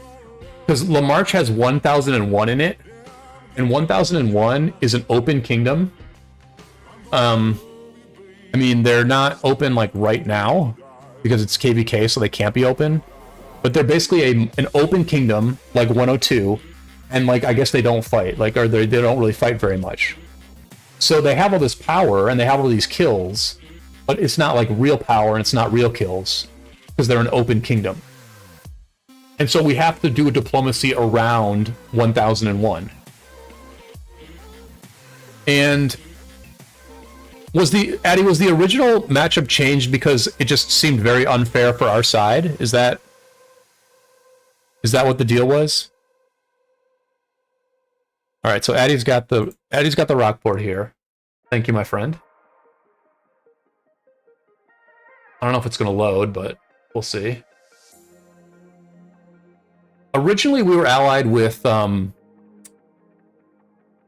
because La Marche has 1001 in it, and 1001 is an open kingdom. I mean, they're not open like right now because it's KvK, so they can't be open. But they're basically an open kingdom like 102, and like I guess they don't fight, like, or they don't really fight very much. So they have all this power and they have all these kills, but it's not like real power and it's not real kills because they're an open kingdom. And so we have to do a diplomacy around 1001. And was the original matchup changed because it just seemed very unfair for our side? Is that what the deal was? All right, so Addy's got the rock board here. Thank you, my friend. I don't know if it's going to load, but we'll see. Originally, we were allied with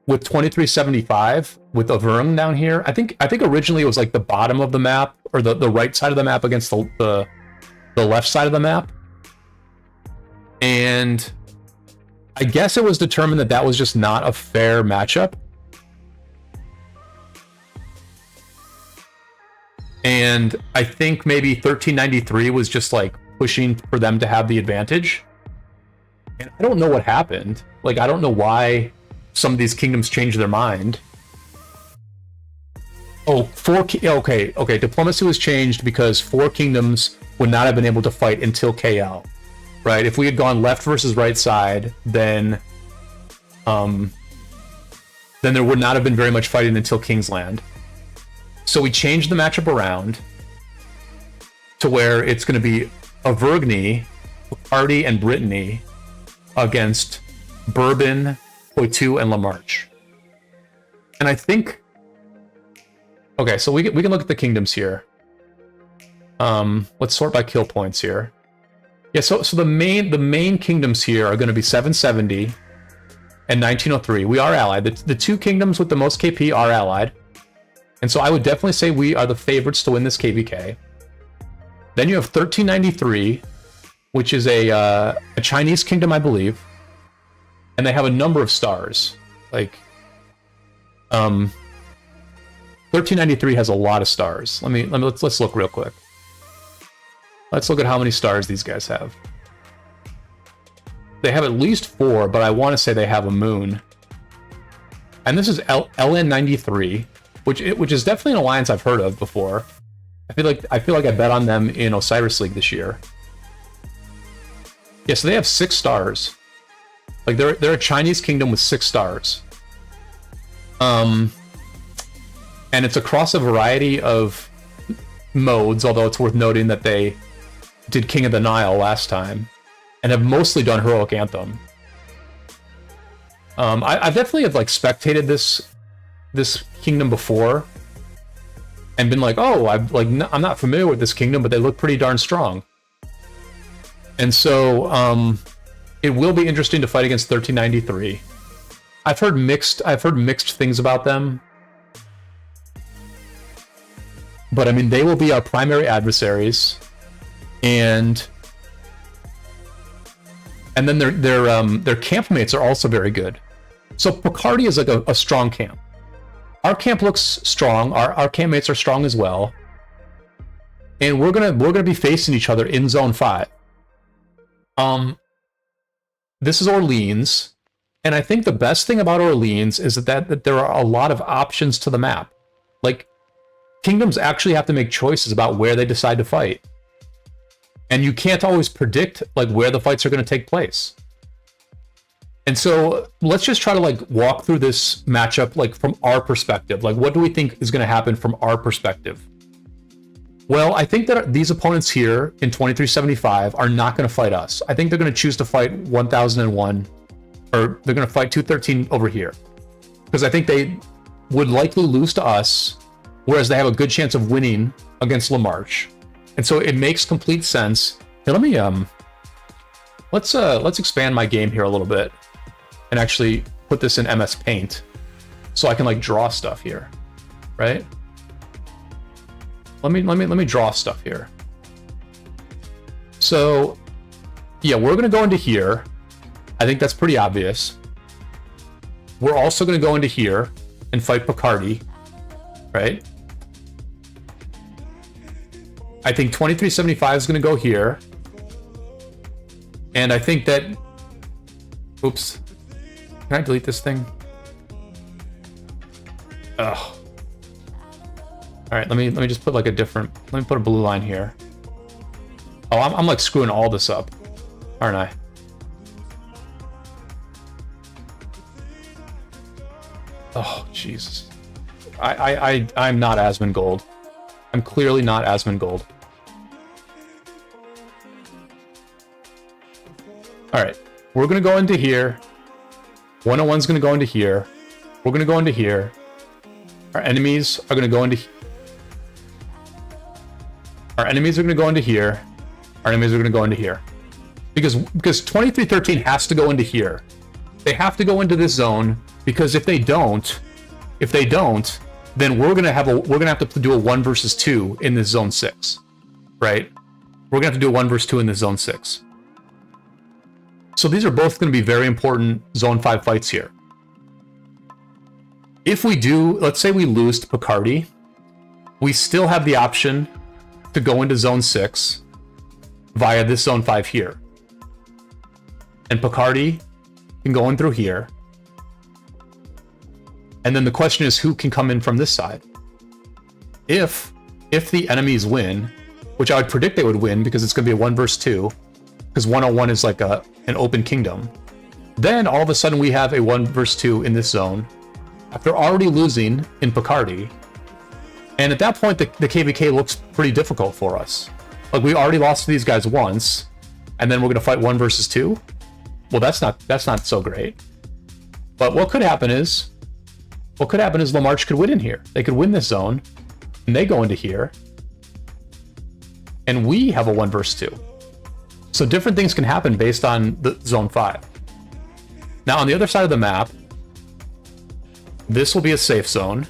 with 2375 with Avern down here. I think originally it was like the bottom of the map, or the right side of the map against the left side of the map. And I guess it was determined that that was just not a fair matchup. And I think maybe 1393 was just like pushing for them to have the advantage. And I don't know what happened. Like, I don't know why some of these kingdoms changed their mind. Oh, okay. Diplomacy was changed because 4 kingdoms would not have been able to fight until KL. Right? If we had gone left versus right side, then there would not have been very much fighting until Kingsland. So we changed the matchup around to where it's going to be Avergny, Picardy, and Brittany against Bourbon, Poitou, and La Marche. And I think... Okay, so we can look at the kingdoms here. Let's sort by kill points here. Yeah, so the main kingdoms here are going to be 770 and 1903. We are allied. The 2 kingdoms with the most KP are allied. And so I would definitely say we are the favorites to win this KvK. Then you have 1393, which is a Chinese kingdom, I believe. And they have a number of stars. Like, 1393 has a lot of stars. Let's look real quick. Let's look at how many stars these guys have. They have at least 4, but I want to say they have a moon. And this is LN93, which is definitely an alliance I've heard of before. I feel like I bet on them in Osiris League this year. Yeah, so they have 6 stars. Like, they're a Chinese kingdom with 6 stars. And it's across a variety of modes, although it's worth noting that they did King of the Nile last time and have mostly done Heroic Anthem. I definitely have like spectated this kingdom before and been like, oh, I'm not familiar with this kingdom, but they look pretty darn strong. And so it will be interesting to fight against 1393. I've heard mixed things about them. But I mean, they will be our primary adversaries, and then their campmates are also very good. So Picardy is like a strong camp. Our camp looks strong. Our campmates are strong as well, and we're gonna be facing each other in Zone 5. This is Orleans, and I think the best thing about Orleans is that there are a lot of options to the map. Like, kingdoms actually have to make choices about where they decide to fight. And you can't always predict like where the fights are going to take place. And so let's just try to like walk through this matchup like from our perspective. Like, what do we think is going to happen from our perspective? Well, I think that these opponents here in 2375 are not going to fight us. I think they're going to choose to fight 1001, or they're going to fight 213 over here. Because I think they would likely lose to us, whereas they have a good chance of winning against La Marche. And so it makes complete sense. Here, let me let's expand my game here a little bit and actually put this in MS Paint so I can like draw stuff here, right? Let me draw stuff here. So yeah, we're gonna go into here. I think that's pretty obvious. We're also gonna go into here and fight Picardy, right? I think 2375 is going to go here. And I think that... Oops. Can I delete this thing? Ugh. Alright, let me just put like a different... Let me put a blue line here. Oh, I'm like screwing all this up, aren't I? Oh, Jesus. I'm not Asmongold. I'm clearly not Asmongold. Alright, we're gonna go into here. 101's gonna go into here. We're gonna go into here. Our enemies are gonna go into... Our enemies are gonna go into here. Our enemies are gonna go into here. Because 2313 has to go into here. They have to go into this zone Because if they don't, then we're gonna have to do a 1 versus 2 in this zone 6, right? We're gonna have to do a 1 versus 2 in this zone 6. So these are both gonna be very important zone 5 fights here. If we do, let's say we lose to Picardy, we still have the option to go into zone 6 via this zone 5 here. And Picardy can go in through here. And then the question is, who can come in from this side? If the enemies win, which I would predict they would win because it's going to be a 1 versus 2, because 101 is like an open kingdom, then all of a sudden we have a 1 versus 2 in this zone after already losing in Picardy. And at that point, the KvK looks pretty difficult for us. Like, we already lost to these guys once, and then we're going to fight 1 versus 2? Well, that's not so great. But what could happen is Lamarche could win in here. They could win this zone, and they go into here, and we have a 1 versus 2. So different things can happen based on the zone 5. Now, on the other side of the map, this will be a safe zone.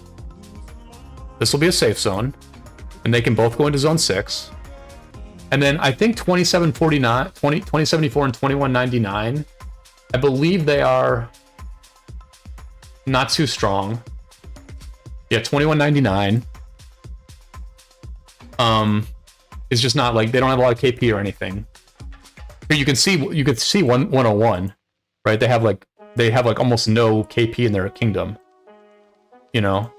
This will be a safe zone, and they can both go into zone 6. And then I think 2074 and 2199, I believe they are not too strong. Yeah, 2199 is just not, like, they don't have a lot of KP or anything. But you could see 101, right? They have like almost no KP in their kingdom, you know.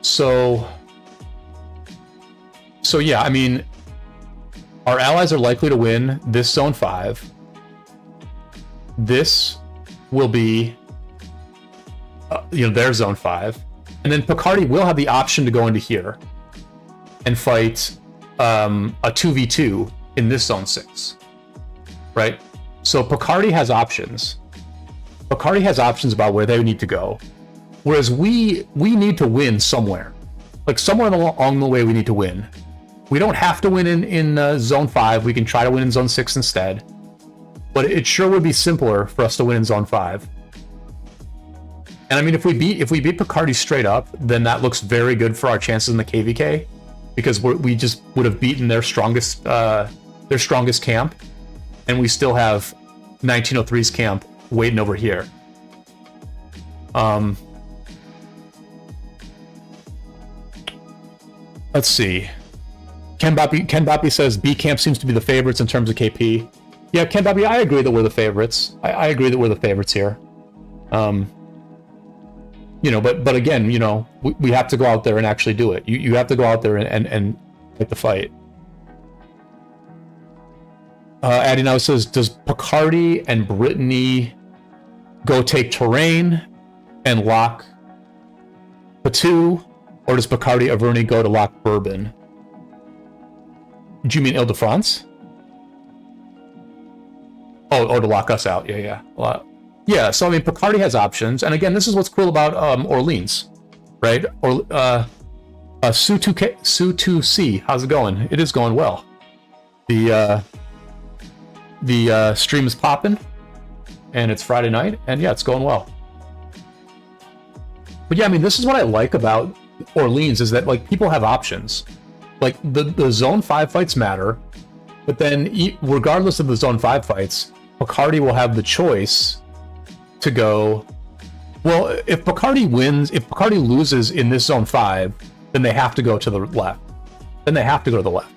So yeah, I mean, our allies are likely to win this zone 5. This will be, their zone 5, and then Picardy will have the option to go into here and fight a 2v2 in this zone 6, right? So Picardy has options. Picardy has options about where they need to go, whereas we need to win somewhere. Like, somewhere along the way we need to win. We don't have to win in zone 5. We can try to win in zone 6 instead. But it sure would be simpler for us to win in zone 5. And I mean, if we beat Picardy straight up, then that looks very good for our chances in the KvK, because we just would have beaten their strongest camp, and we still have 1903's camp waiting over here. Let's see. Ken Boppy says B camp seems to be the favorites in terms of KP. Yeah, Ken Boppy, I agree that we're the favorites. I agree that we're the favorites here. But again, we have to go out there and actually do it. You have to go out there and fight the fight. Addy now says, does Picardy and Brittany go take terrain and lock Patu, or does Picardy Averni go to lock Bourbon? Do you mean Ile-de-France? Oh, to lock us out. Yeah. Yeah, so I mean, Picardy has options, and again, this is what's cool about Orleans, right? Or Su2C, how's it going? It is going well. The stream is popping, and it's Friday night, and yeah, it's going well. But yeah, I mean, this is what I like about Orleans, is that, like, people have options. Like, the zone 5 fights matter, but then regardless of the zone 5 fights, Picardy will have the choice to go, well, if Picardy loses in this zone 5, then they have to go to the left. Then they have to go to the left.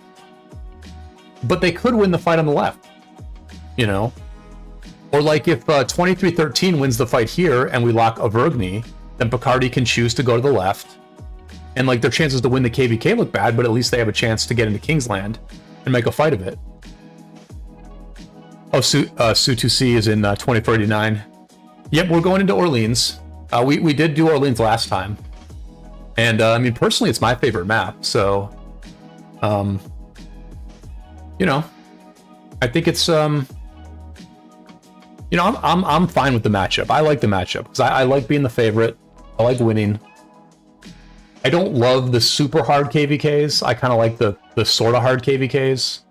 But they could win the fight on the left, Or like if 2313 wins the fight here and we lock Averni, then Picardy can choose to go to the left. And like, their chances to win the KvK look bad, but at least they have a chance to get into Kingsland and make a fight of it. Oh, Su2C is in 2039. Yep, we're going into Orleans. We did do Orleans last time. And I mean, personally, it's my favorite map. So, I think it's, I'm fine with the matchup. I like the matchup because I like being the favorite. I like winning. I don't love the super hard KvKs. I kind of like the sort of hard KvKs.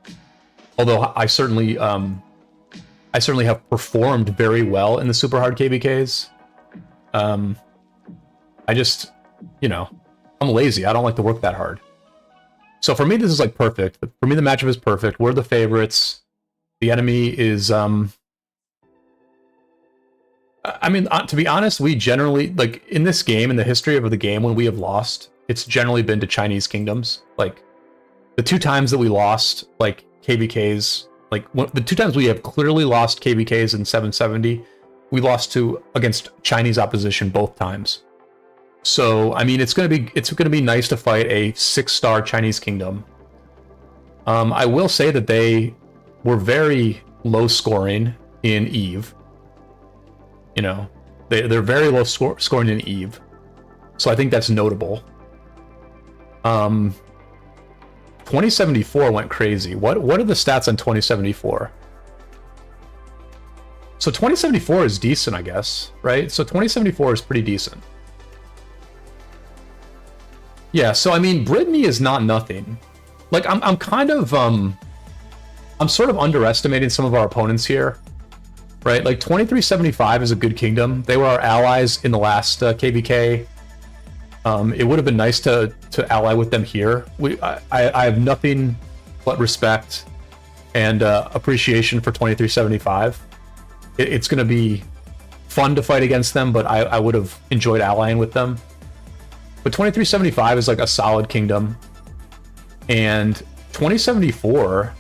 Although I certainly I certainly have performed very well in the super hard KvKs. I just, you know, I'm lazy. I don't like to work that hard. So for me, this is like perfect. For me, the matchup is perfect. We're the favorites. The enemy is, I mean, to be honest, we generally, like, in this game, in the history of the game, when we have lost, it's generally been to Chinese kingdoms. Like, the 2 times that we lost, like, KvKs, like, the 2 times we have clearly lost KvKs in 770, we lost against Chinese opposition both times. So, I mean, it's gonna be nice to fight a 6-star Chinese kingdom. I will say that they were very low scoring in Eve. You know, they're very low scoring in Eve, so I think that's notable. 2074 went crazy. What are the stats on 2074? So 2074 is decent, I guess, right? So 2074 is pretty decent. Yeah, so I mean, Brittany is not nothing. Like, I'm kind of I'm sort of underestimating some of our opponents here, right? Like 2375 is a good kingdom. They were our allies in the last KvK. It would have been nice to ally with them here. I have nothing but respect and appreciation for 2375. It's going to be fun to fight against them, but I would have enjoyed allying with them. But 2375 is like a solid kingdom. And 2074,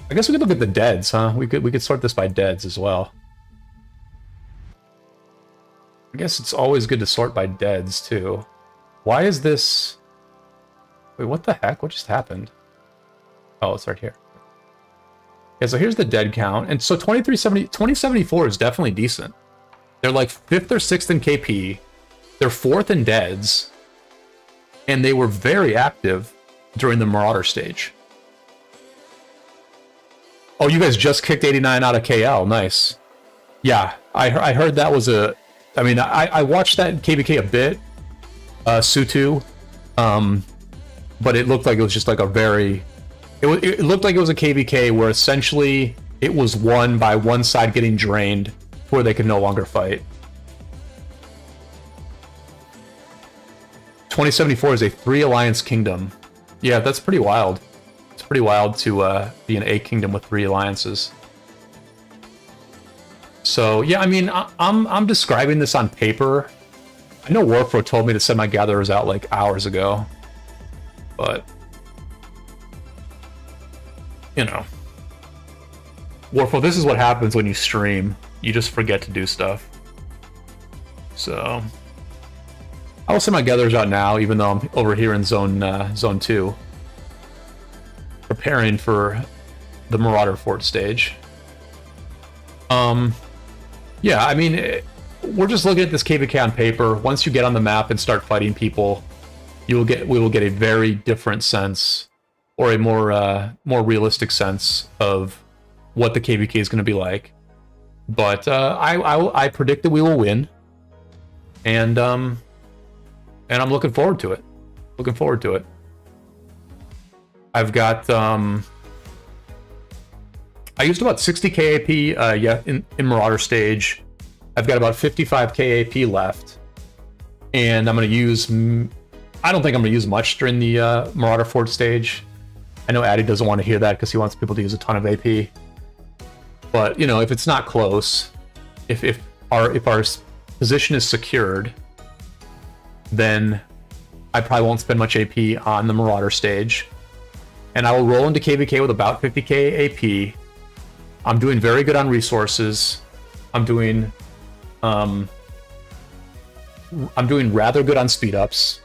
I guess we could look at the deads, huh? We could sort this by deads as well. I guess it's always good to sort by deads too. Why is this? Wait, what the heck? What just happened? Oh, it's right here. Okay, so here's the dead count. And so 2074 is definitely decent. They're like 5th or 6th in KP. They're 4th in deads. And they were very active during the Marauder stage. Oh, you guys just kicked 89 out of KL. Nice. Yeah, I heard that was a... I mean, I watched that in KvK a bit. Sutu. But it looked like it was just like a very... It looked like it was a KvK where essentially it was won by one side getting drained where they could no longer fight. 2074 is a 3 alliance kingdom. Yeah, that's pretty wild. It's pretty wild to be an A kingdom with 3 alliances. So yeah, I mean, I'm describing this on paper. I know Warpro told me to send my gatherers out like hours ago, but you know, Warpro, this is what happens when you stream. You just forget to do stuff. So I will send my gatherers out now, even though I'm over here in zone 2, preparing for the Marauder Fort stage. Yeah, I mean, we're just looking at this KvK on paper. Once you get on the map and start fighting people, we will get a very different sense, or a more realistic sense of what the KvK is going to be like. But I predict that we will win, and I'm looking forward to it. Looking forward to it. I've got I used about 60 KAP yeah, in Marauder stage. I've got about 55 KAP left. And I'm going to use... I don't think I'm going to use much during the Marauder Fort stage. I know Addy doesn't want to hear that because he wants people to use a ton of AP. But, you know, if it's not close, if our position is secured, then I probably won't spend much AP on the Marauder stage. And I will roll into KvK with about 50k AP. I'm doing very good on resources. I'm doing rather good on speed ups.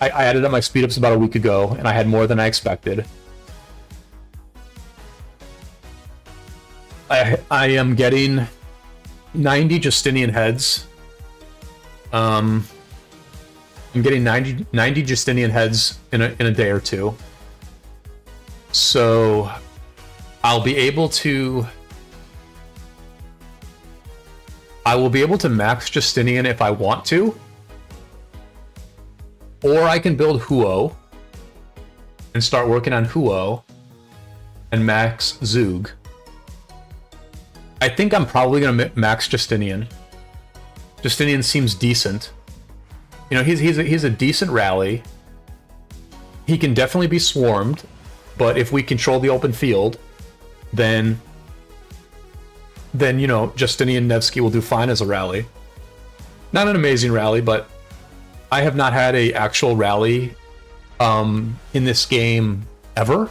I added up my speed ups about a week ago, and I had more than I expected. I am getting 90 Justinian heads. I'm getting 90 Justinian heads in a day or two. So I will be able to max Justinian if I want to. Or I can build Huo and start working on Huo and max Zug. I think I'm probably gonna max Justinian. Justinian seems decent. You know, he's a decent rally. He can definitely be swarmed, but if we control the open field, then you know, Justinian Nevsky will do fine as a rally. Not an amazing rally, but I have not had a actual rally in this game ever.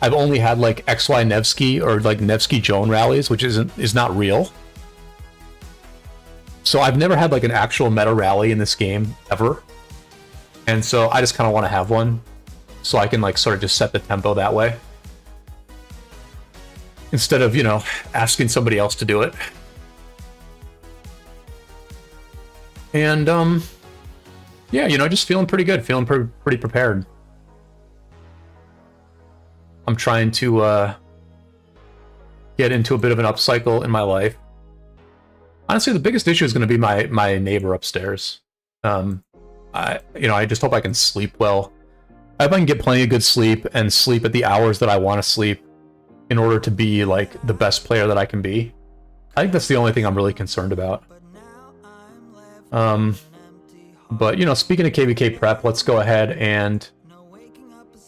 I've only had like XY Nevsky or like Nevsky Joan rallies, which is not real. So I've never had like an actual meta rally in this game ever. And so I just kind of want to have one so I can like sort of just set the tempo that way. Instead of, you know, asking somebody else to do it. And yeah, you know, just feeling pretty good, feeling pretty prepared. I'm trying to get into a bit of an upcycle in my life. Honestly, the biggest issue is going to be my neighbor upstairs. I just hope I can sleep well. I hope I can get plenty of good sleep and sleep at the hours that I want to sleep in order to be like the best player that I can be. I think that's the only thing I'm really concerned about. But you know, speaking of KvK prep, let's go ahead and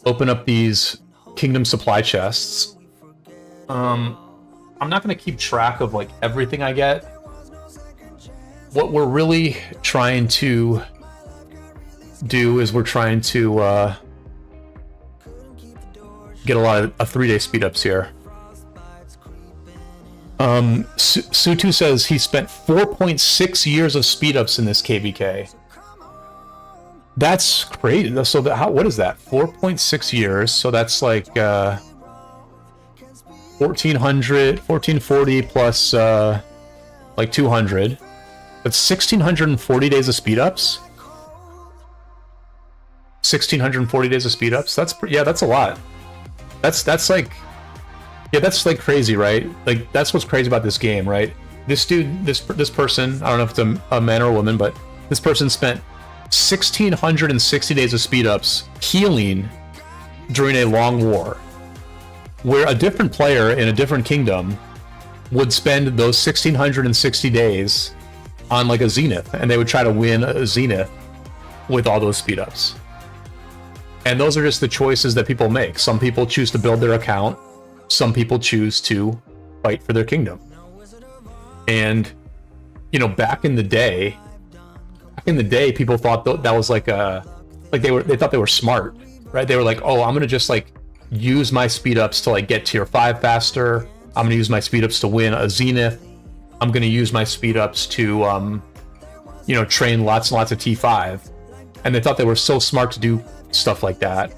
open up these kingdom supply chests. I'm not going to keep track of like everything I get. What we're really trying to do is we're trying to get a lot of 3-day speed ups here. Sutu says he spent 4.6 years of speed ups in this KvK. That's crazy. So what is that? 4.6 years. So that's like 1440 plus like 200. That's 1640 days of speed ups. 1640 days of speed ups. That's that's a lot. That's like, yeah, that's like crazy, right? Like that's what's crazy about this game, right? This dude, this person, I don't know if it's a man or a woman, but this person spent 1660 days of speed ups healing during a long war, where a different player in a different kingdom would spend those 1660 days on like a zenith, and they would try to win a zenith with all those speed ups. And those are just the choices that people make. Some people choose to build their account. Some people choose to fight for their kingdom. And, you know, back in the day, people thought that was like they thought they were smart, right? They were like, oh, I'm gonna just like use my speed ups to like get tier 5 faster. I'm gonna use my speed ups to win a zenith. I'm gonna use my speed ups to, you know, train lots and lots of T5. And they thought they were so smart to do stuff like that.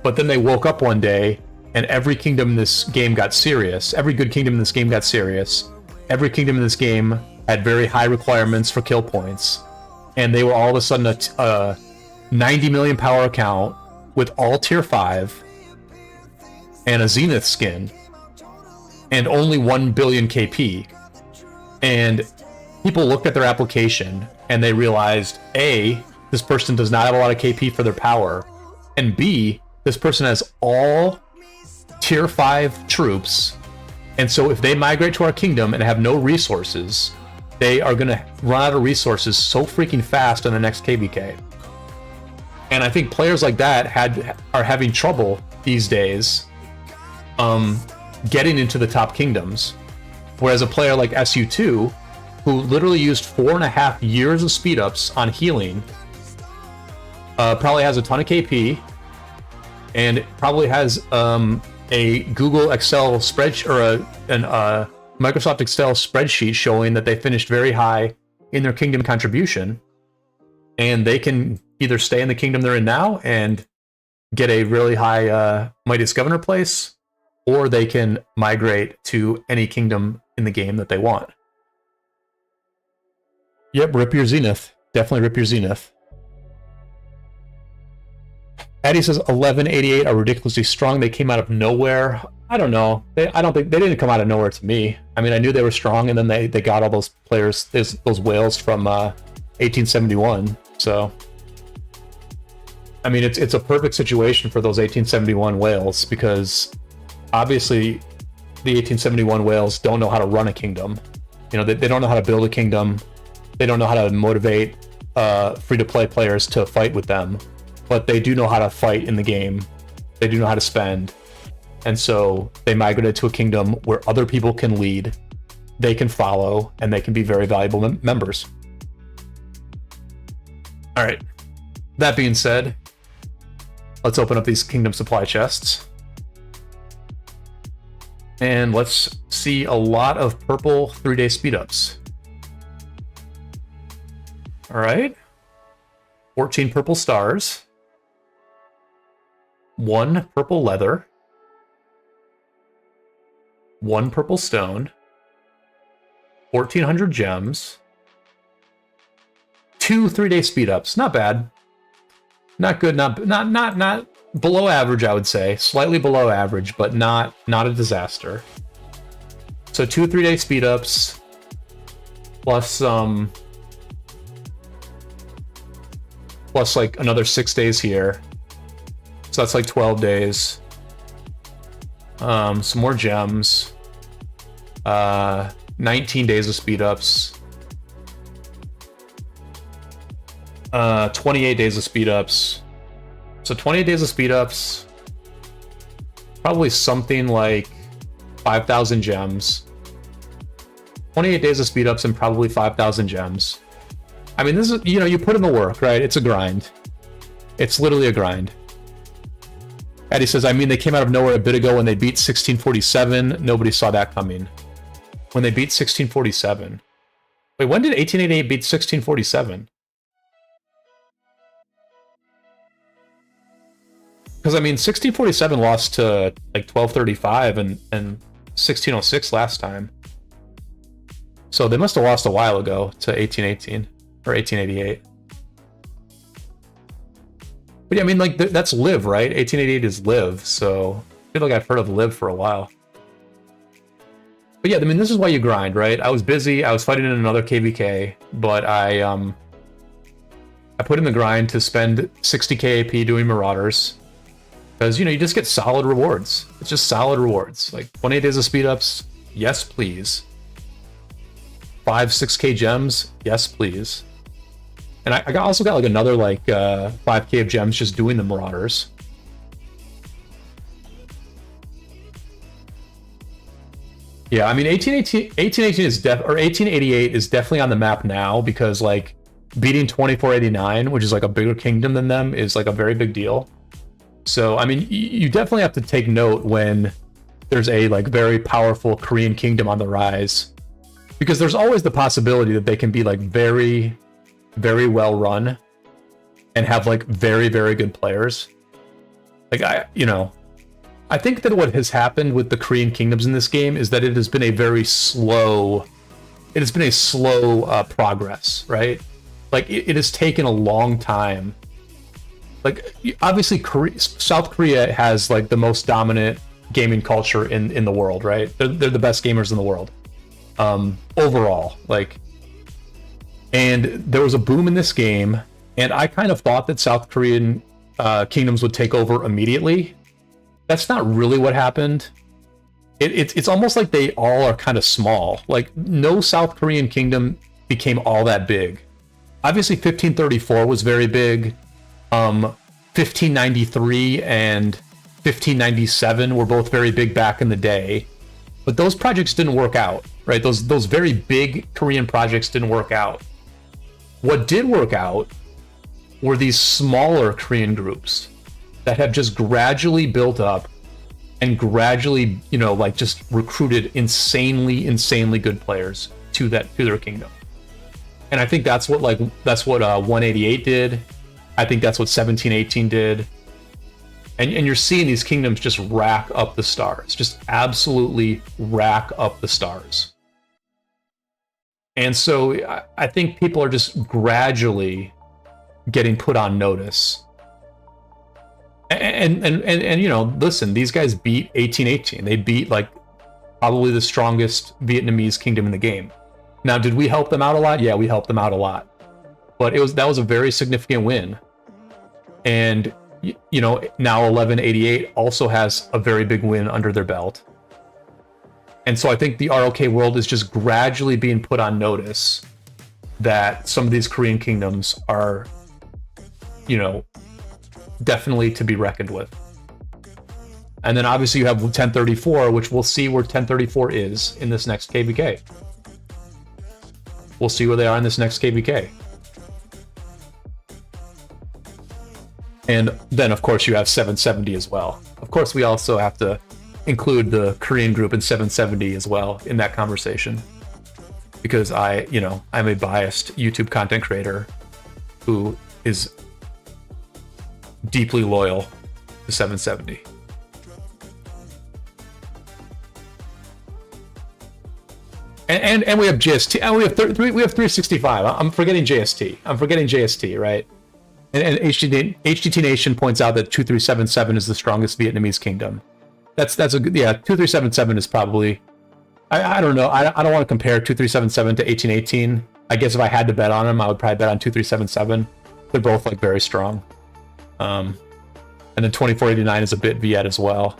But then they woke up one day and every kingdom in this game got serious. Every good kingdom in this game got serious. Every kingdom in this game had very high requirements for kill points. And they were all of a sudden a 90 million power account with all tier 5 and a zenith skin and only 1 billion KP. And people looked at their application and they realized, A, this person does not have a lot of KP for their power, and B, this person has all tier 5 troops, and so if they migrate to our kingdom and have no resources, they are going to run out of resources so freaking fast in the next KvK. And I think players like that are having trouble these days getting into the top kingdoms, whereas a player like SU2, who literally used 4.5 years of speed ups on healing, probably has a ton of KP, and probably has a Google Excel spreadsheet or a Microsoft Excel spreadsheet showing that they finished very high in their kingdom contribution, and they can either stay in the kingdom they're in now and get a really high Mightiest Governor place, or they can migrate to any kingdom in the game that they want. Yep, rip your zenith. Definitely rip your zenith. Addy says 1188 are ridiculously strong. They came out of nowhere. I don't know. I don't think they didn't come out of nowhere to me. I mean, I knew they were strong, and then they got all those players, those whales from 1871. So, I mean, it's a perfect situation for those 1871 whales, because obviously the 1871 whales don't know how to run a kingdom. You know, they don't know how to build a kingdom. They don't know how to motivate free-to-play players to fight with them, but they do know how to fight in the game. They do know how to spend. And so they migrated to a kingdom where other people can lead, they can follow, and they can be very valuable members. All right. That being said, let's open up these kingdom supply chests. And let's see a lot of purple 3-day speedups. All right. 14 purple stars. 1 purple leather. 1 purple stone. 1,400 gems. 2 3-day speedups. Not bad. Not good. Not below average, I would say. Slightly below average, but not a disaster. So 2 3-day speedups plus plus like another 6 days here. So that's like 12 days. Some more gems. 19 days of speedups. 28 days of speedups. So 28 days of speedups. Probably something like 5,000 gems. 28 days of speedups and probably 5,000 gems. I mean, this is, you know, you put in the work, right? It's a grind. It's literally a grind. Eddie says, I mean, they came out of nowhere a bit ago when they beat 1647. Nobody saw that coming. When they beat 1647. Wait, when did 1888 beat 1647? Because, I mean, 1647 lost to, like, 1235 and 1606 last time. So they must have lost a while ago to 1818 or 1888. But yeah, I mean, like, that's Live, right? 1888 is Live, so I feel like I've heard of Live for a while. But yeah, I mean, this is why you grind, right? I was busy, I was fighting in another KvK, but I put in the grind to spend 60k AP doing Marauders. Because, you know, you just get solid rewards. It's just solid rewards. Like, 28 days of speedups, yes, please. 6k gems, yes, please. And I also got like another like 5k of gems just doing the Marauders. Yeah, I mean 1818 is 1888 is definitely on the map now because like beating 2489, which is like a bigger kingdom than them, is like a very big deal. So I mean, you definitely have to take note when there's a like very powerful Korean kingdom on the rise, because there's always the possibility that they can be like very well run and have like very good players. Like I think that what has happened with the Korean kingdoms in this game is that it has been a very slow progress, right? Like it has taken a long time. Like obviously South Korea has like the most dominant gaming culture in the world, right? They're the best gamers in the world overall, like. And there was a boom in this game, and I kind of thought that South Korean kingdoms would take over immediately. That's not really what happened. It's almost like they all are kind of small. Like, no South Korean kingdom became all that big. Obviously, 1534 was very big. 1593 and 1597 were both very big back in the day. But those projects didn't work out, right? Those very big Korean projects didn't work out. What did work out were these smaller Korean groups that have just gradually built up and gradually, you know, like just recruited insanely good players to their kingdom. And I think that's what 188 did. I think that's what 1718 did. And you're seeing these kingdoms just rack up the stars, just absolutely rack up the stars. And so I think people are just gradually getting put on notice. And you know, listen, these guys beat 1818. They beat like probably the strongest Vietnamese kingdom in the game. Now, did we help them out a lot? Yeah, we helped them out a lot. But that was a very significant win. And you know, now 1188 also has a very big win under their belt. And so I think the ROK world is just gradually being put on notice that some of these Korean kingdoms are, you know, definitely to be reckoned with. And then obviously you have 1034, which we'll see where 1034 is in this next KvK. We'll see where they are in this next KvK. And then, of course, you have 770 as well. Of course, we also have to include the Korean group in 770 as well in that conversation. Because I'm a biased YouTube content creator who is deeply loyal to 770. And we have GST, and we have 365. I'm forgetting JST. Right? And HDT Nation points out that 2377 is the strongest Vietnamese kingdom. That's a good, yeah. 2377 is probably, I don't know. I don't want to compare 2377 to 1818. I guess if I had to bet on them, I would probably bet on 2377. They're both like very strong. And then 2489 is a bit Viet as well.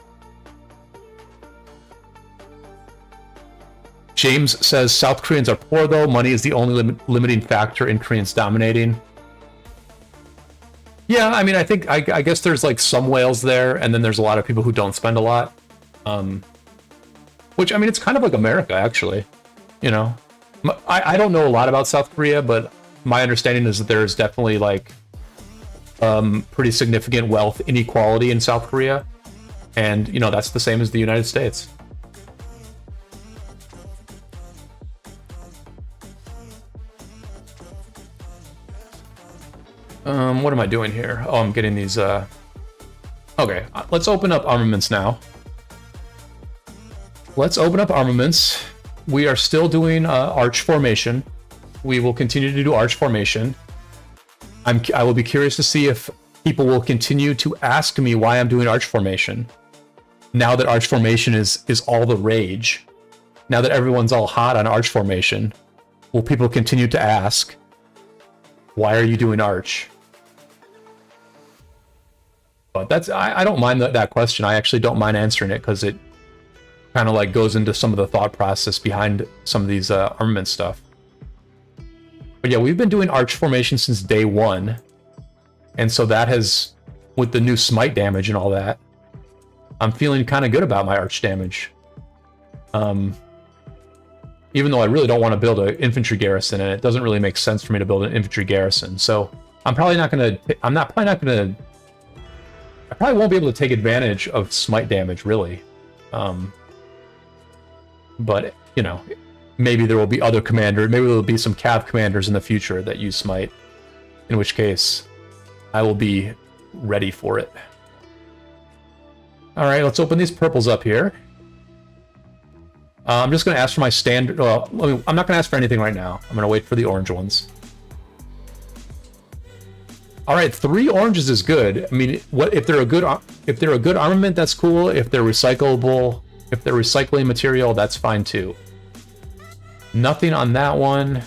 James says South Koreans are poor though. Money is the only limiting factor in Koreans dominating. Yeah, I mean, I guess there's like some whales there, and then there's a lot of people who don't spend a lot. Which, I mean, it's kind of like America, actually. You know, I don't know a lot about South Korea, but my understanding is that there's definitely like pretty significant wealth inequality in South Korea, and you know that's the same as the United States. What am I doing here? Oh, I'm getting these, Okay, let's open up armaments now. Let's open up armaments. We are still doing arch formation. We will continue to do arch formation. I will be curious to see if people will continue to ask me why I'm doing arch formation. Now that arch formation is all the rage. Now that everyone's all hot on arch formation, will people continue to ask, why are you doing arch? But that's, I don't mind that question. I actually don't mind answering it because it kind of like goes into some of the thought process behind some of these armament stuff. But yeah, we've been doing arch formation since day one. And so that has, with the new smite damage and all that, I'm feeling kind of good about my arch damage. Even though I really don't want to build an infantry garrison, and it doesn't really make sense for me to build an infantry garrison. So I'm probably not going to, I probably won't be able to take advantage of smite damage, really. But, you know, maybe there will be other commanders, maybe there will be some cav commanders in the future that use smite, in which case I will be ready for it. All right, let's open these purples up here. I'm just going to ask for my standard, well, I'm not going to ask for anything right now. I'm going to wait for the orange ones. All right, 3 oranges is good. I mean, what if they're a good armament? That's cool. If they're recyclable, if they're recycling material, that's fine too. Nothing on that one.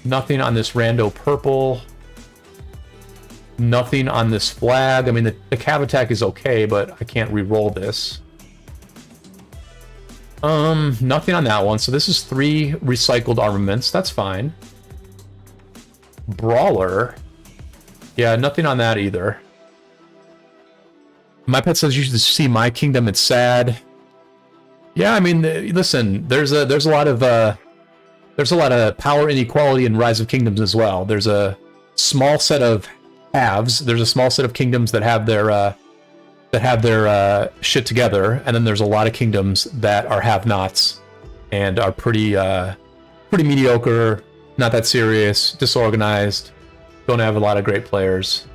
Nothing on this rando purple. Nothing on this flag. I mean, the cav attack is okay, but I can't re-roll this. Nothing on that one. So this is 3 recycled armaments. That's fine. Brawler. Yeah, nothing on that either. My pet says you should see my kingdom. It's sad. Yeah, I mean, listen. There's a lot of power inequality in Rise of Kingdoms as well. There's a small set of halves. There's a small set of kingdoms that have their shit together, and then there's a lot of kingdoms that are have-nots and are pretty mediocre, not that serious, disorganized. Don't have a lot of great players.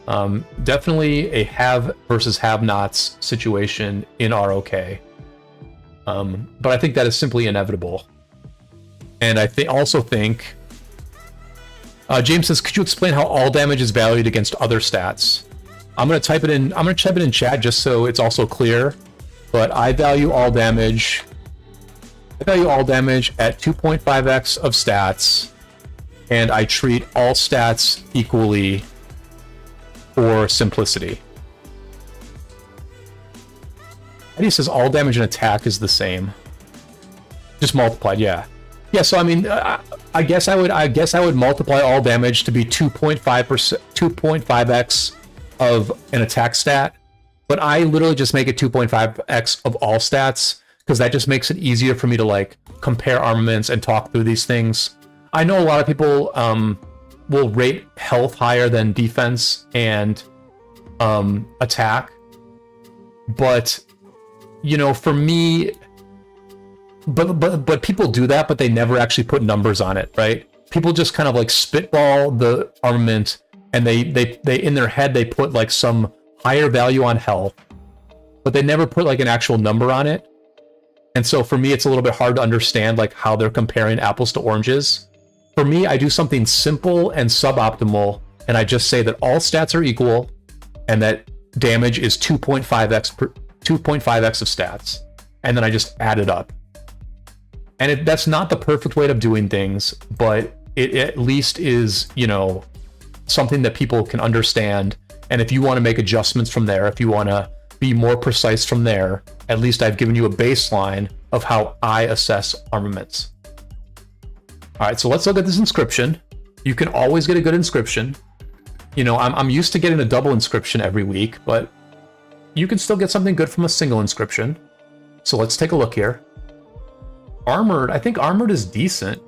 Definitely a have versus have-nots situation in ROK. But I think that is simply inevitable. And I also think... James says, could you explain how all damage is valued against other stats? I'm going to type it in chat just so it's also clear. But I value all damage... at 2.5x of stats. And I treat all stats equally for simplicity. He says all damage and attack is the same, just multiplied. Yeah, yeah. So I mean, I guess I would multiply all damage to be 2.5x of an attack stat, but I literally just make it 2.5x of all stats because that just makes it easier for me to like compare armaments and talk through these things. I know a lot of people will rate health higher than defense and attack, but you know, for me, but people do that, but they never actually put numbers on it, right? People just kind of like spitball the armament, and they in their head they put like some higher value on health, but they never put like an actual number on it. And so for me, it's a little bit hard to understand like how they're comparing apples to oranges. For me, I do something simple and suboptimal, and I just say that all stats are equal, and that damage is 2.5x of stats, and then I just add it up. And that's not the perfect way of doing things, but it at least is, you know, something that people can understand. And if you want to make adjustments from there, if you want to be more precise from there, at least I've given you a baseline of how I assess armaments. All right, so let's look at this inscription. You can always get a good inscription. You know, I'm used to getting a double inscription every week, but you can still get something good from a single inscription. So let's take a look here. Armored, I think armored is decent.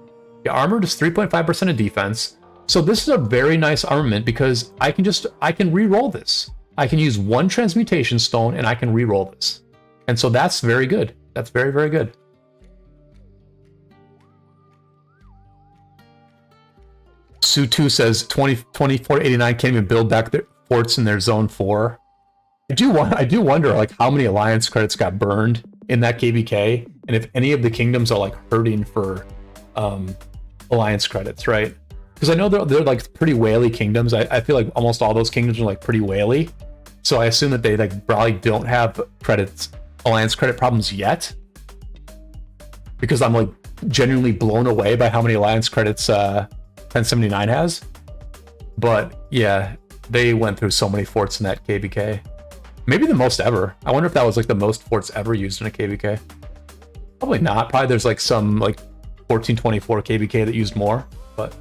Yeah, armored is 3.5% of defense. So this is a very nice armament because I can re-roll this. I can use one transmutation stone and I can re-roll this. And so that's very good. That's very, very good. Sue2 says 2489 can't even build back their forts in their zone 4. I do wonder like how many alliance credits got burned in that KvK, and if any of the kingdoms are like hurting for alliance credits, right? Because I know they're like pretty whaley kingdoms. I feel like almost all those kingdoms are like pretty whaley, so I assume that they like probably don't have alliance credit problems yet, because I'm like genuinely blown away by how many alliance credits 1079 has. But yeah, they went through so many forts in that KvK. Maybe the most ever. I wonder if that was like the most forts ever used in a KvK. Probably not. Probably there's like some like 1424 KvK that used more, but...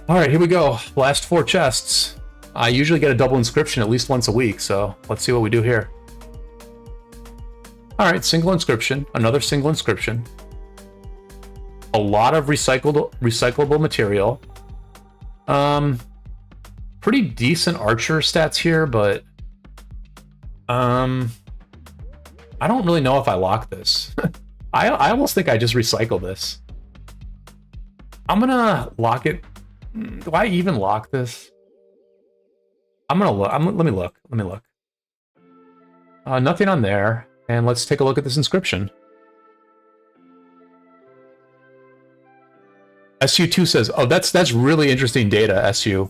Alright, here we go. Last 4 chests. I usually get a double inscription at least once a week, so let's see what we do here. Alright, single inscription. Another single inscription. A lot of recyclable material. Pretty decent archer stats here, but I don't really know if I lock this. I almost think I just recycle this. I'm gonna lock it. Do I even lock this? I'm gonna look. Let me look. Let me look. Nothing on there. And let's take a look at this inscription. SU2 says, oh, that's really interesting data, SU.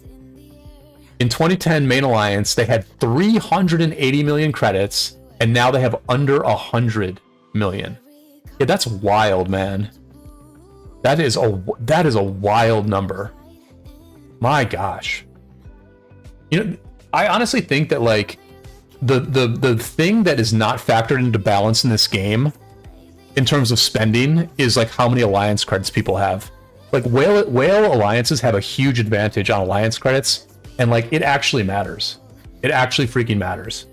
In 2010 Main Alliance, they had 380 million credits, and now they have under 100 million. Yeah, that's wild, man. That is a wild number. My gosh. You know, I honestly think that like the thing that is not factored into balance in this game in terms of spending is like how many alliance credits people have. Like whale alliances have a huge advantage on alliance credits, and like it actually matters. It actually freaking matters.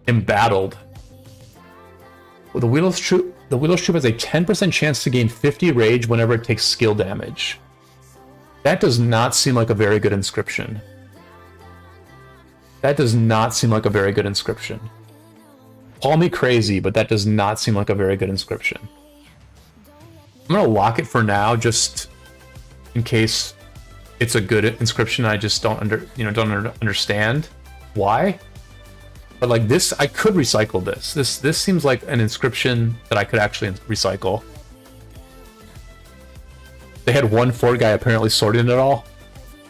Embattled. Well, the Wheeler's Troop has a 10% chance to gain 50 rage whenever it takes skill damage. That does not seem like a very good inscription. That does not seem like a very good inscription. Call me crazy, but that does not seem like a very good inscription. I'm gonna lock it for now, just in case it's a good inscription. I just don't understand why. But like this, I could recycle this. This seems like an inscription that I could actually recycle. They had one fort guy apparently sorting it all.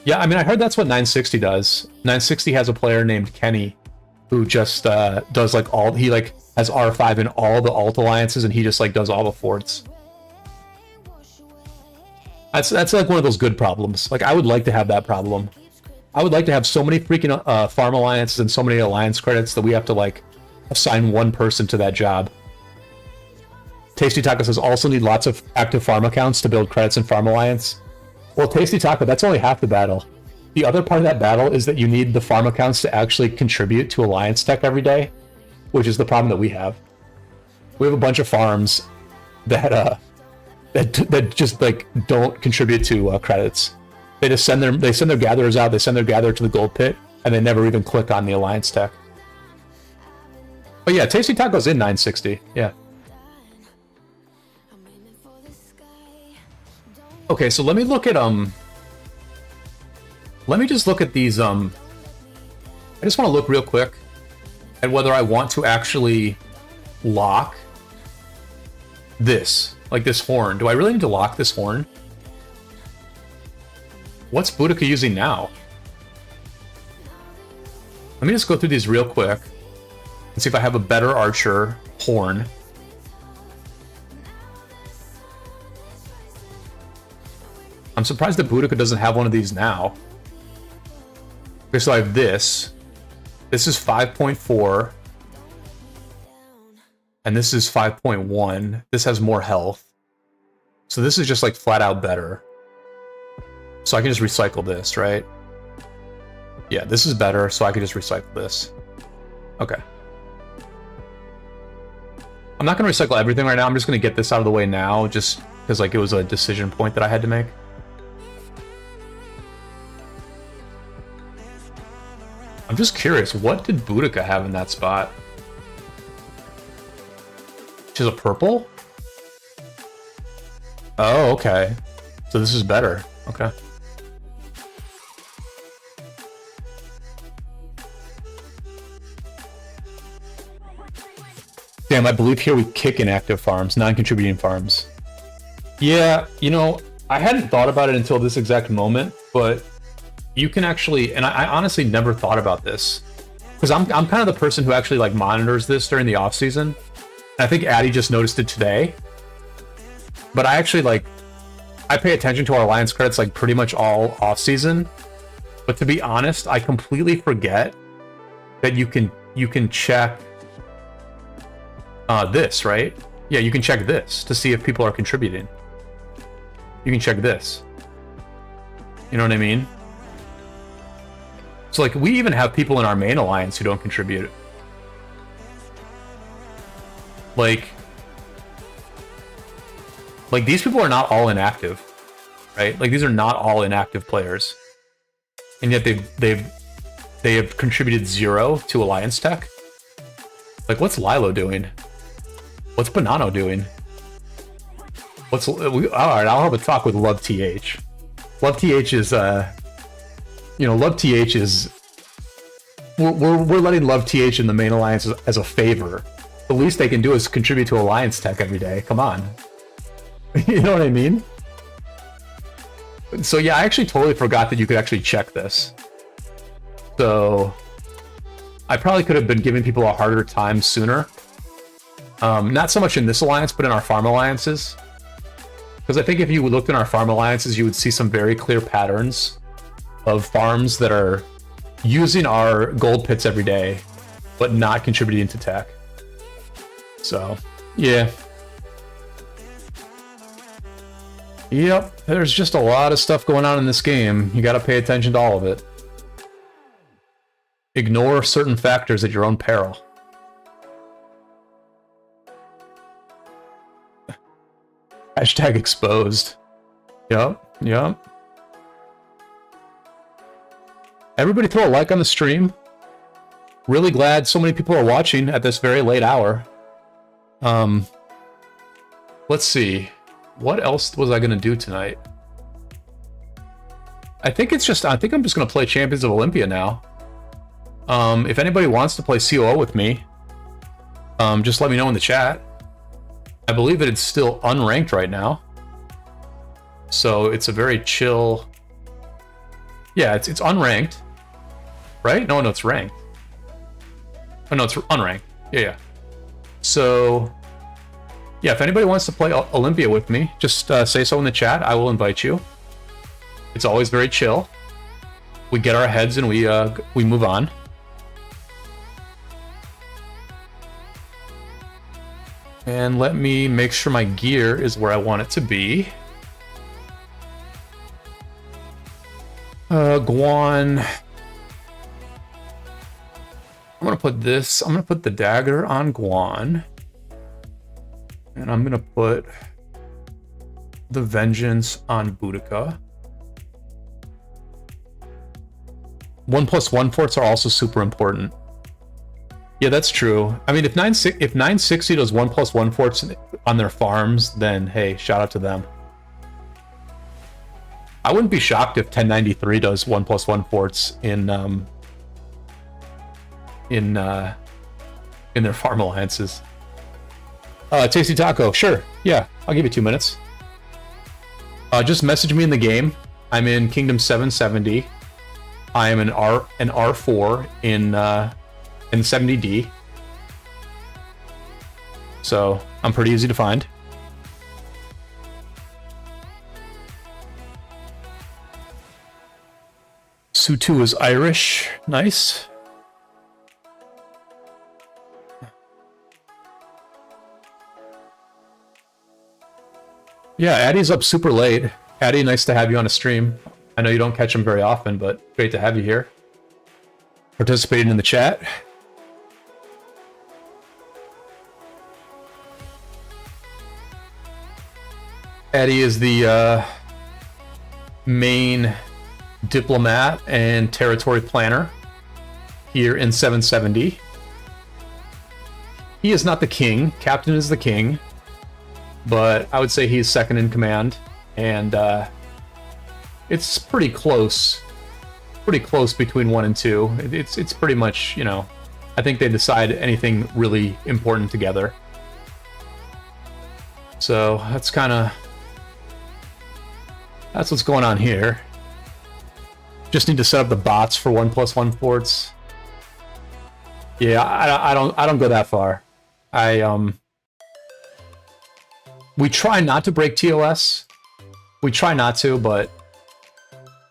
Yeah, I mean, I heard that's what 960 does. 960 has a player named Kenny who just does like all, he like has R5 in all the alt alliances, and he just like does all the forts. That's like one of those good problems. Like I would like to have that problem. I would like to have so many freaking farm alliances and so many alliance credits that we have to like assign one person to that job. Tasty Taco says also need lots of active farm accounts to build credits in Farm Alliance. Well, Tasty Taco, that's only half the battle. The other part of that battle is that you need the farm accounts to actually contribute to Alliance Tech every day, which is the problem that we have. We have a bunch of farms that that just like don't contribute to credits. They just send their gatherers out, they send their gatherer to the gold pit, and they never even click on the Alliance Tech. But yeah, Tasty Taco's in 960. Yeah. Okay, so let me look at let me just look at these I just want to look real quick at whether I want to actually lock this, like this horn. Do I really need to lock this horn? What's Boudica using now? Let me just go through these real quick and see if I have a better archer horn. I'm surprised that Boudica doesn't have one of these now. Okay, so I have this. This is 5.4. And this is 5.1. This has more health. So this is just like flat out better. So I can just recycle this, right? Yeah, this is better, so I can just recycle this. Okay. I'm not going to recycle everything right now. I'm just going to get this out of the way now, just because like it was a decision point that I had to make. I'm just curious, what did Boudica have in that spot? She's a purple? Oh, okay. So this is better. Okay. Damn, I believe here we kick inactive farms, non-contributing farms. Yeah, you know, I hadn't thought about it until this exact moment, but you can actually, and I honestly never thought about this, because I'm kind of the person who actually like monitors this during the off season. And I think Addy just noticed it today. But I actually like, I pay attention to our alliance credits like pretty much all off season. But to be honest, I completely forget that you can check this, right? Yeah, you can check this to see if people are contributing. You can check this. You know what I mean? So like we even have people in our main alliance who don't contribute. Like these people are not all inactive, right? Like these are not all inactive players, and yet they have contributed 0 to Alliance Tech. Like what's Lilo doing? What's Banano doing? All right, I'll have a talk with Love TH. Love TH is you know, Love TH is we're letting Love TH in the main alliance as a favor. The least they can do is contribute to Alliance Tech every day. Come on. You know what I mean? So yeah, I actually totally forgot that you could actually check this. So I probably could have been giving people a harder time sooner. Not so much in this alliance, but in our farm alliances. Because I think if you looked in our farm alliances, you would see some very clear patterns of farms that are using our gold pits every day, but not contributing to tech. So, yeah. Yep, there's just a lot of stuff going on in this game. You gotta pay attention to all of it. Ignore certain factors at your own peril. Hashtag exposed. Yep, yep. Everybody throw a like on the stream. Really glad so many people are watching at this very late hour. Let's see. What else was I gonna do tonight? I think I'm just gonna play Champions of Olympia now. If anybody wants to play COO with me, just let me know in the chat. I believe that it's still unranked right now. So it's a very chill. Yeah, it's unranked. Right? No, it's ranked. Oh no, it's unranked. Yeah. So yeah, if anybody wants to play Olympia with me, just say so in the chat. I will invite you. It's always very chill. we get our heads and we move on. And let me make sure my gear is where I want it to be. Guan. I'm gonna put this. I'm gonna put the dagger on Guan, and I'm gonna put the vengeance on Boudica. 1+1 forts are also super important. Yeah, that's true. I mean, if 960 does 1+1 forts on their farms, then hey, shout out to them. I wouldn't be shocked if 1093 does 1+1 forts in their farm alliances. Tasty Taco, sure. Yeah, I'll give you 2 minutes. Just message me in the game. I'm in Kingdom 770. I am an R4 in 70D. So I'm pretty easy to find. Sutu is Irish. Nice. Yeah, Addy's up super late. Addy, nice to have you on a stream. I know you don't catch him very often, but great to have you here. Participating in the chat. Addy is the main diplomat and territory planner here in 770. He is not the king. Captain is the king. But I would say he's second in command, and it's pretty close between 1 and 2. It's pretty much, you know, I think they decide anything really important together. So that's what's going on here. Just need to set up the bots for 1+1 forts. Yeah, I don't go that far. We try not to break TOS. We try not to, but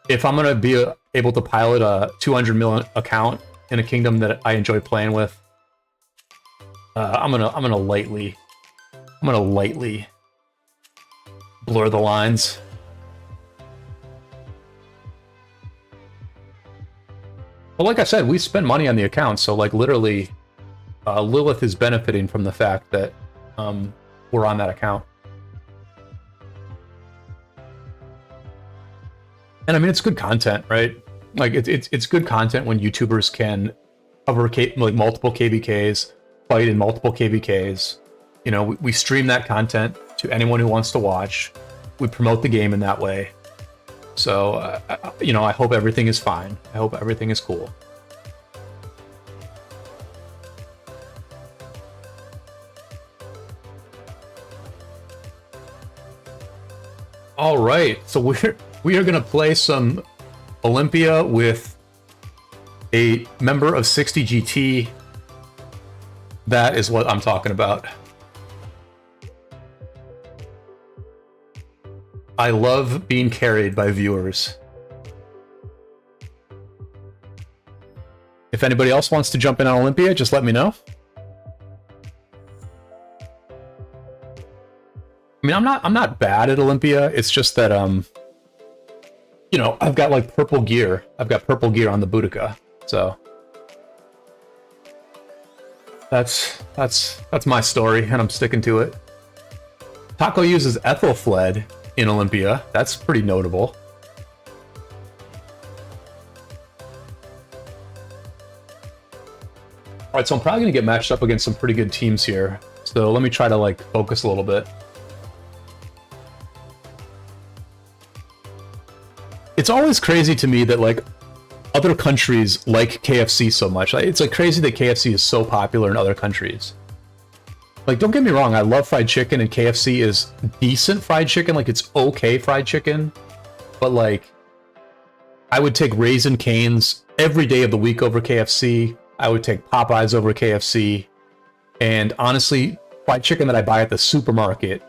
if I'm gonna be able to pilot a 200 million account in a kingdom that I enjoy playing with, I'm gonna lightly blur the lines. But like I said, we spend money on the account, so like literally, Lilith is benefiting from the fact that we're on that account. And I mean, it's good content, right? Like it's good content when YouTubers can cover like multiple KvKs, fight in multiple KvKs. You know, we stream that content to anyone who wants to watch. We promote the game in that way. So, you know, I hope everything is fine. I hope everything is cool. All right, so we are gonna play some Olympia with a member of 60 GT. That is what I'm talking about. I love being carried by viewers. If anybody else wants to jump in on Olympia, just let me know. I mean, I'm not bad at Olympia. It's just that you know, I've got like purple gear. I've got purple gear on the Boudica, so that's my story, and I'm sticking to it. Taco uses Ethelfled in Olympia. That's pretty notable. All right, so I'm probably gonna get matched up against some pretty good teams here. So let me try to like focus a little bit. It's always crazy to me that like other countries like KFC so much. It's like crazy that KFC is so popular in other countries. Like, don't get me wrong, I love fried chicken, and KFC is decent fried chicken. Like, it's okay fried chicken, but like, I would take Raising Cane's every day of the week over KFC. I would take Popeyes over KFC, and honestly, fried chicken that I buy at the supermarket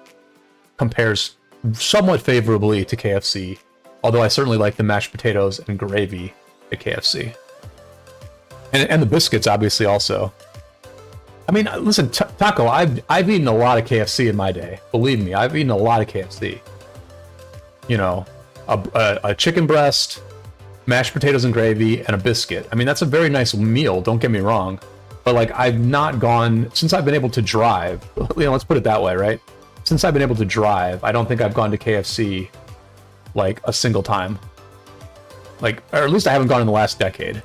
compares somewhat favorably to KFC. Although I certainly like the mashed potatoes and gravy at KFC. And the biscuits, obviously, also. I mean, listen, Taco, I've eaten a lot of KFC in my day. Believe me, I've eaten a lot of KFC. You know, a chicken breast, mashed potatoes and gravy, and a biscuit. I mean, that's a very nice meal, don't get me wrong. But, like, I've not gone... Since I've been able to drive... You know, let's put it that way, right? Since I've been able to drive, I don't think I've gone to KFC, like, a single time. Like, or at least I haven't gone in the last decade.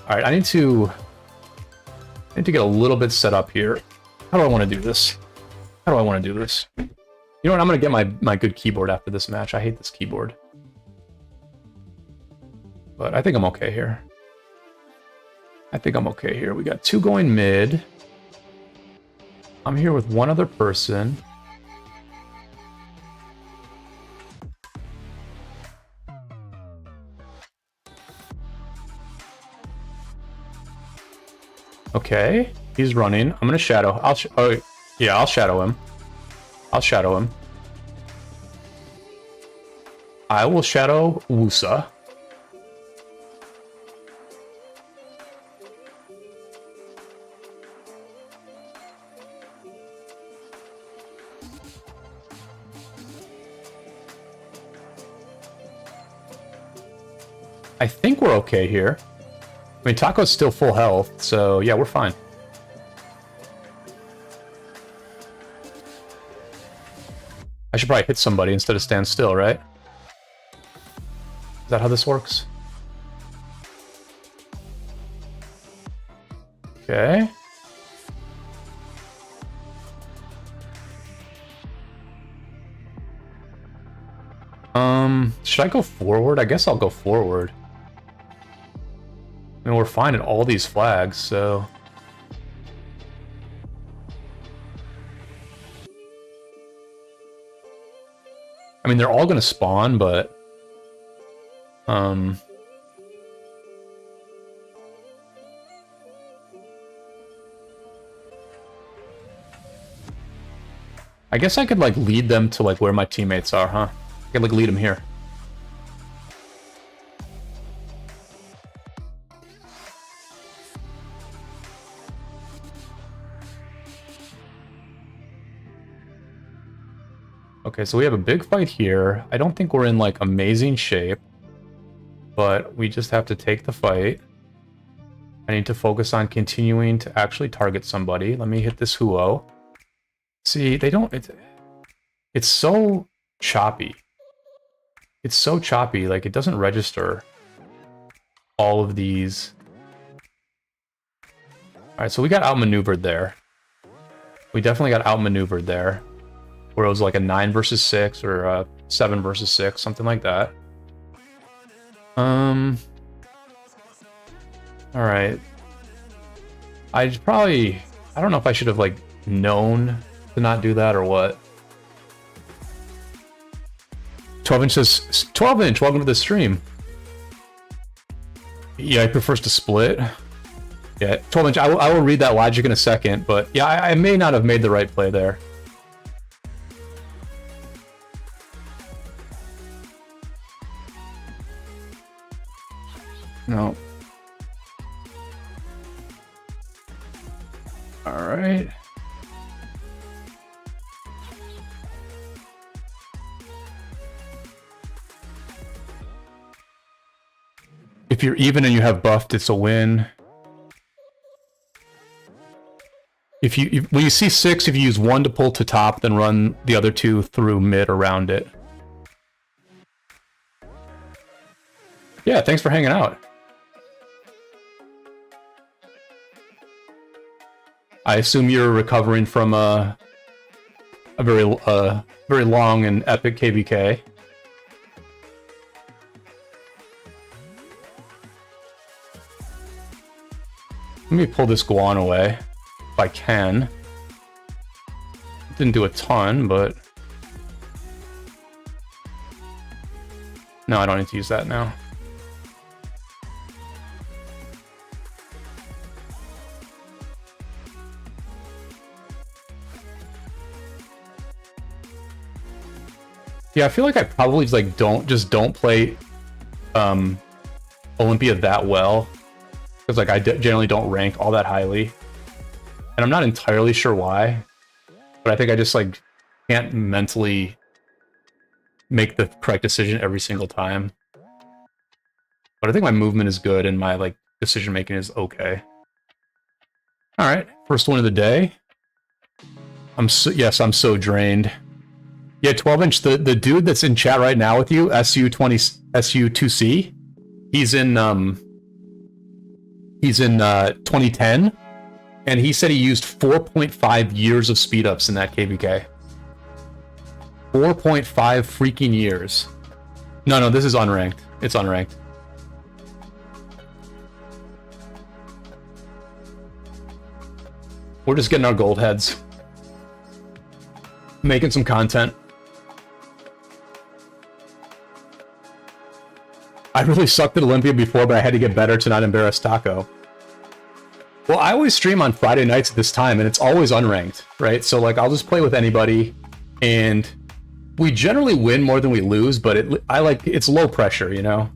Alright, I need to get a little bit set up here. How do I want to do this? How do I want to do this? You know what? I'm going to get my good keyboard after this match. I hate this keyboard. But I think I'm okay here. I think I'm okay here. We got 2 going mid. I'm here with 1 other person. Okay, he's running. I'm gonna shadow. Oh, yeah, I'll shadow him. I'll shadow him. I will shadow Wusa. I think we're okay here. I mean, Taco's still full health, so yeah, we're fine. I should probably hit somebody instead of stand still, right? Is that how this works? Okay. Should I go forward? I guess I'll go forward. I mean, we're fine at all these flags, so... I mean, they're all gonna spawn, but... I guess I could, like, lead them to, like, where my teammates are, huh? I could, like, lead them here. Okay, so we have a big fight here. I don't think we're in, like, amazing shape. But we just have to take the fight. I need to focus on continuing to actually target somebody. Let me hit this Huo. See, they don't... It's so choppy. It's so choppy, like, it doesn't register all of these. Alright, so we got outmaneuvered there. We definitely got outmaneuvered there. Where it was like a 9 versus 6 or a 7 versus 6, something like that. Alright. I don't know if I should have, like, known to not do that or what. 12-inch says, 12-inch, welcome to the stream. Yeah, he prefers to split. Yeah, 12-inch, I will read that logic in a second, but yeah, I may not have made the right play there. No. Alright. If you're even and you have buffed, it's a win. When you see 6, if you use 1 to pull to top, then run the other 2 through mid around it. Yeah, thanks for hanging out. I assume you're recovering from a very long and epic KvK. Let me pull this Guan away, if I can. Didn't do a ton, but... No, I don't need to use that now. Yeah, I feel like I probably like don't play Olympia that well, because like I generally don't rank all that highly, and I'm not entirely sure why, but I think I just like can't mentally make the correct decision every single time. But I think my movement is good and my like decision making is okay. All right, first one of the day. I'm so drained. Yeah, 12-inch. The dude that's in chat right now with you, SU2C. He's in 2010, and he said he used 4.5 years of speed ups in that KvK. 4.5 freaking years. No, this is unranked. It's unranked. We're just getting our gold heads. Making some content. I really sucked at Olympia before, but I had to get better to not embarrass Taco. Well, I always stream on Friday nights at this time, and it's always unranked, right? So, like, I'll just play with anybody, and we generally win more than we lose, but it's low pressure, you know?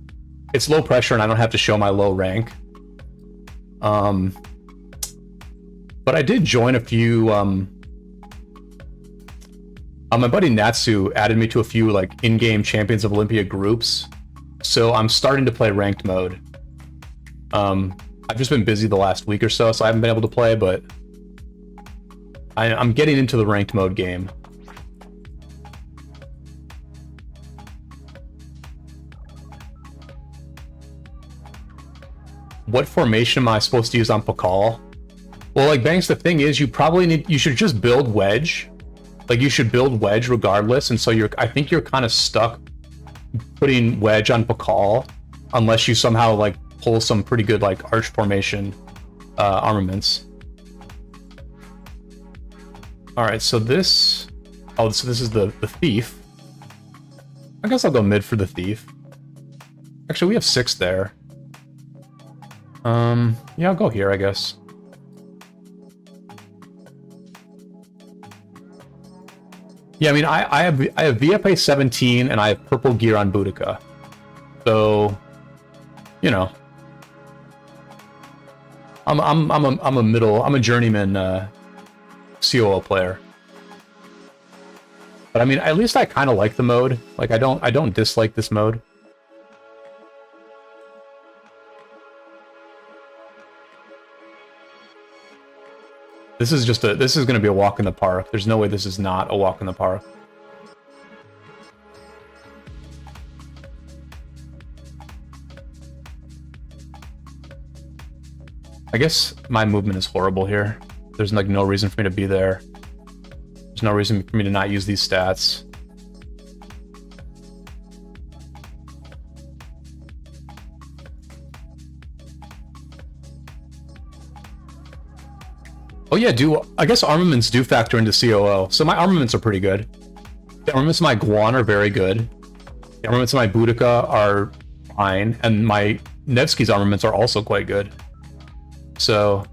It's low pressure, and I don't have to show my low rank. But I did join a few, my buddy Natsu added me to a few, like, in-game Champions of Olympia groups, so I'm starting to play ranked mode. I've just been busy the last week or so I haven't been able to play, but I'm getting into the ranked mode game. What formation am I supposed to use on Pakal? Well, like, Banks, the thing is, you should just build wedge. Like, you should build wedge regardless, and so I think you're kind of stuck putting wedge on Pakal unless you somehow, like, pull some pretty good, like, arch formation armaments. Alright, so this... Oh, so this is the thief. I guess I'll go mid for the thief. Actually, we have 6 there. Yeah, I'll go here, I guess. Yeah, I mean, I have VFA 17 and I have purple gear on Boudica. So, you know, I'm a journeyman COO player. But I mean, at least I kind of like the mode. Like, I don't dislike this mode. This is going to be a walk in the park. There's no way this is not a walk in the park. I guess my movement is horrible here. There's like no reason for me to be there. There's no reason for me to not use these stats. Oh yeah, I guess armaments do factor into COO. So my armaments are pretty good. The armaments of my Guan are very good. The armaments of my Boudica are fine, and my Nevsky's armaments are also quite good. So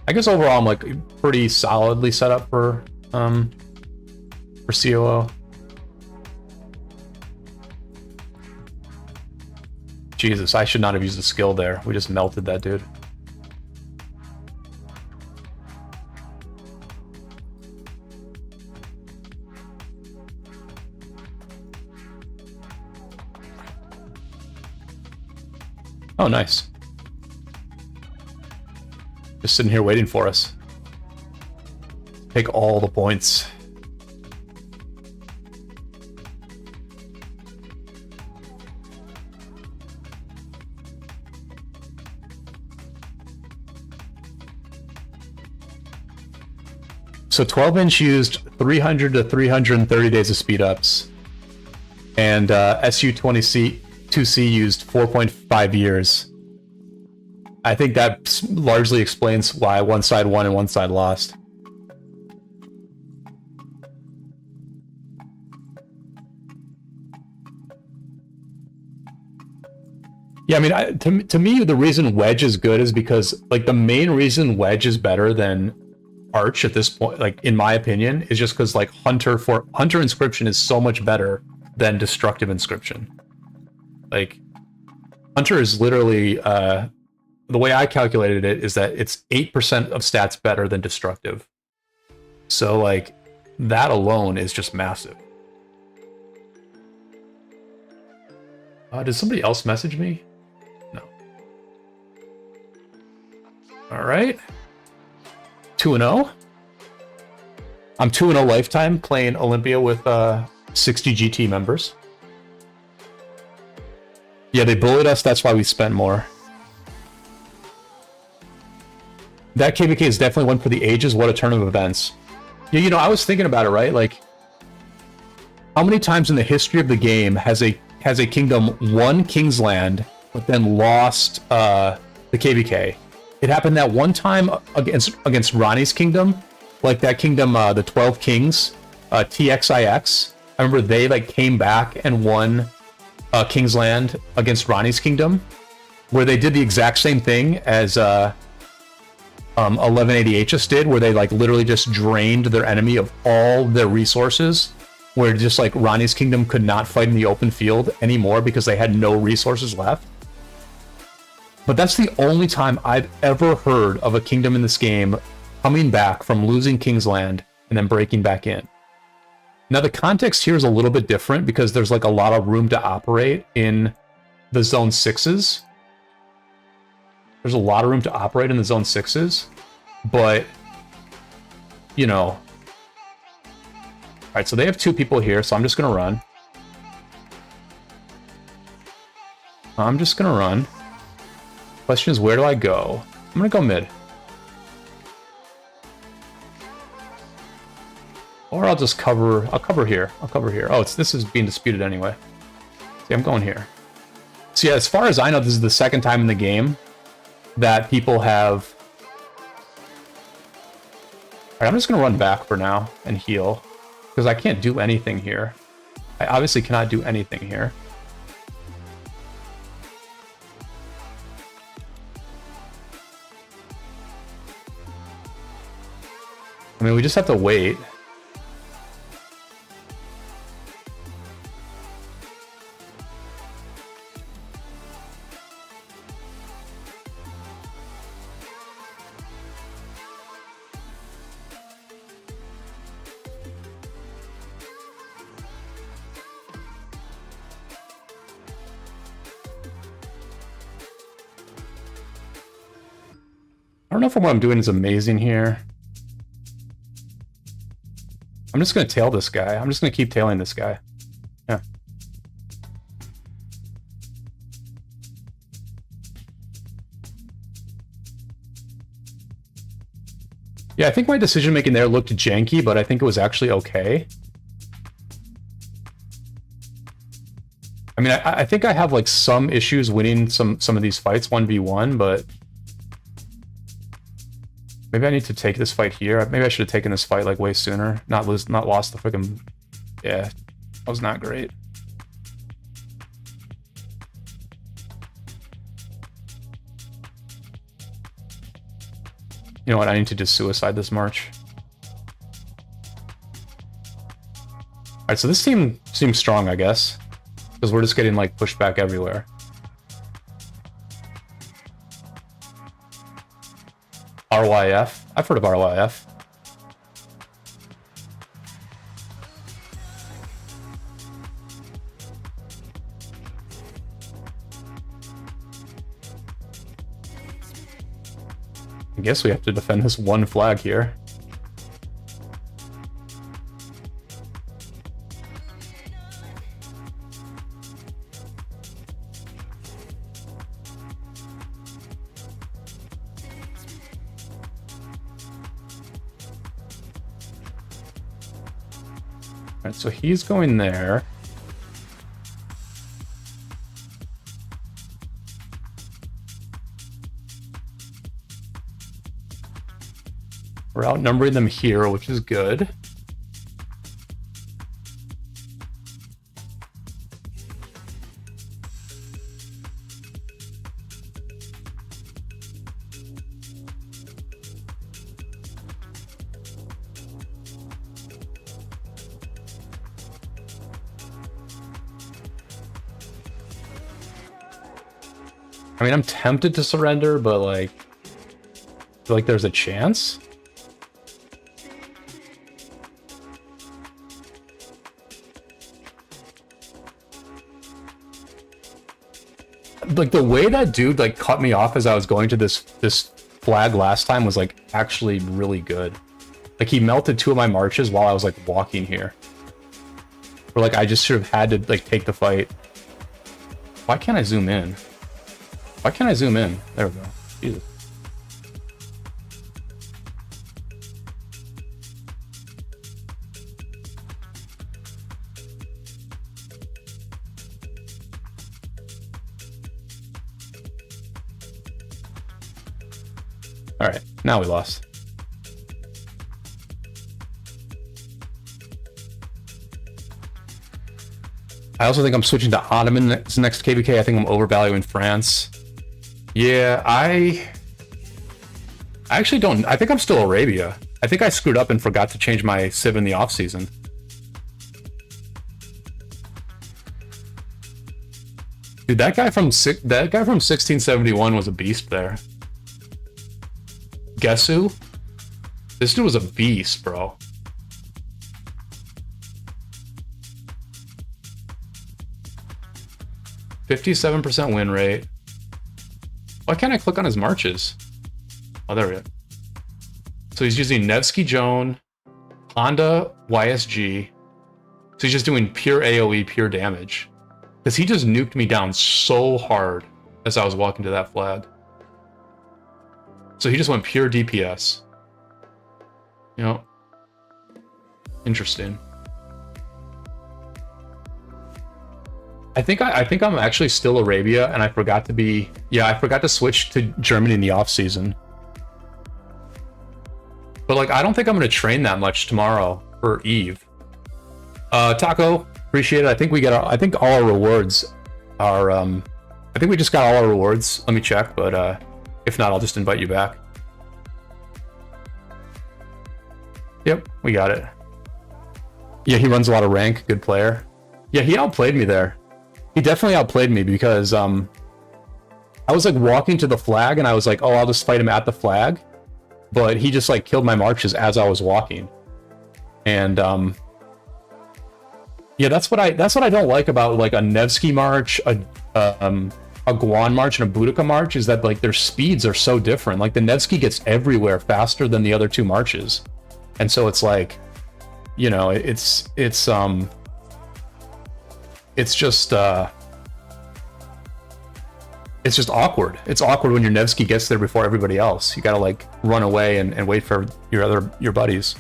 I guess overall I'm like pretty solidly set up for COO. Jesus, I should not have used the skill there. We just melted that dude. Oh, nice. Just sitting here waiting for us. Take all the points. So 12-inch used 300 to 330 days of speed ups, and SU2C used 4.5 years. I think that largely explains why one side won and one side lost. Yeah, I mean, to me, the reason Wedge is good is because, like, the main reason Wedge is better than Arch at this point, like, in my opinion, is just because, like, Hunter Inscription is so much better than Destructive Inscription. Like, Hunter is literally, the way I calculated it is that it's 8% of stats better than destructive. So like that alone is just massive. Did somebody else message me? No. All right. 2-0. I'm 2-0 lifetime playing Olympia with 60 GT members. Yeah, they bullied us. That's why we spent more. That KvK is definitely one for the ages. What a turn of events. Yeah, you know, I was thinking about it, right? Like, how many times in the history of the game has a kingdom won Kingsland but then lost the KvK? It happened that one time against Ronnie's kingdom, like that kingdom, the 12 Kings, TXIX. I remember they like came back and won Kingsland against Ronnie's kingdom, where they did the exact same thing as 1180 just did, where they like literally just drained their enemy of all their resources, where just like Ronnie's kingdom could not fight in the open field anymore because they had no resources left. But that's the only time I've ever heard of a kingdom in this game coming back from losing Kingsland and then breaking back in. Now the context here is a little bit different because there's like a lot of room to operate in the zone 6s. There's a lot of room to operate in the zone 6s, but you know. All right, so they have 2 people here, so I'm just gonna run. Question is, where do I go? I'm gonna go mid. Or I'll just cover, I'll cover here. Oh, this is being disputed anyway. See, I'm going here. So yeah, as far as I know, this is the second time in the game that people have... Alright, I'm just gonna run back for now and heal, because I can't do anything here. I obviously cannot do anything here. I mean, we just have to wait. I don't know if what I'm doing is amazing here. I'm just going to tail this guy. I'm just going to keep tailing this guy. Yeah. Yeah, I think my decision making there looked janky, but I think it was actually okay. I mean, I think I have like some issues winning some of these fights 1v1, but maybe I need to take this fight here. Maybe I should have taken this fight like way sooner. Not lost the freaking... Yeah, that was not great. You know what? I need to just suicide this march. Alright, so this team seems strong, I guess. Because we're just getting like pushed back everywhere. RYF. I've heard of RYF. I guess we have to defend this one flag here. Alright, so he's going there. We're outnumbering them here, which is good. I mean, I'm tempted to surrender, but like, I feel like there's a chance. Like the way that dude like cut me off as I was going to this flag last time was like actually really good. Like he melted 2 of my marches while I was like walking here. Or like I just sort of had to like take the fight. Why can't I zoom in? Why can't I zoom in? There we go. Jesus. All right, now we lost. I also think I'm switching to Ottoman next KvK. I think I'm overvaluing France. Yeah, I actually don't. I think I'm still Arabia. I think I screwed up and forgot to change my civ in the off season. Dude, that guy from 1671 was a beast there. Guess who? This dude was a beast, bro. %57% win rate. Why can't I click on his marches? Oh, there we go. So he's using Nevsky Joan, Honda YSG. So he's just doing pure AoE, pure damage. Because he just nuked me down so hard as I was walking to that flag. So he just went pure DPS. You know, interesting. I think I'm actually still Arabia, and I forgot to be. Yeah, I forgot to switch to Germany in the off season. But like, I don't think I'm going to train that much tomorrow for Eve. Taco, appreciate it. I think we get. I think all our rewards are. I think we just got all our rewards. Let me check, but if not, I'll just invite you back. Yep, we got it. Yeah, he runs a lot of rank. Good player. Yeah, he outplayed me there. He definitely outplayed me because I was like walking to the flag and I was like, oh, I'll just fight him at the flag. But he just like killed my marches as I was walking. And yeah, that's what I don't like about like a Nevsky march, a Guan march, and a Boudica march is that like their speeds are so different. Like the Nevsky gets everywhere faster than the other 2 marches. And so it's like, you know, it's just awkward. It's awkward when your Nevsky gets there before everybody else. You gotta like run away and wait for your buddies.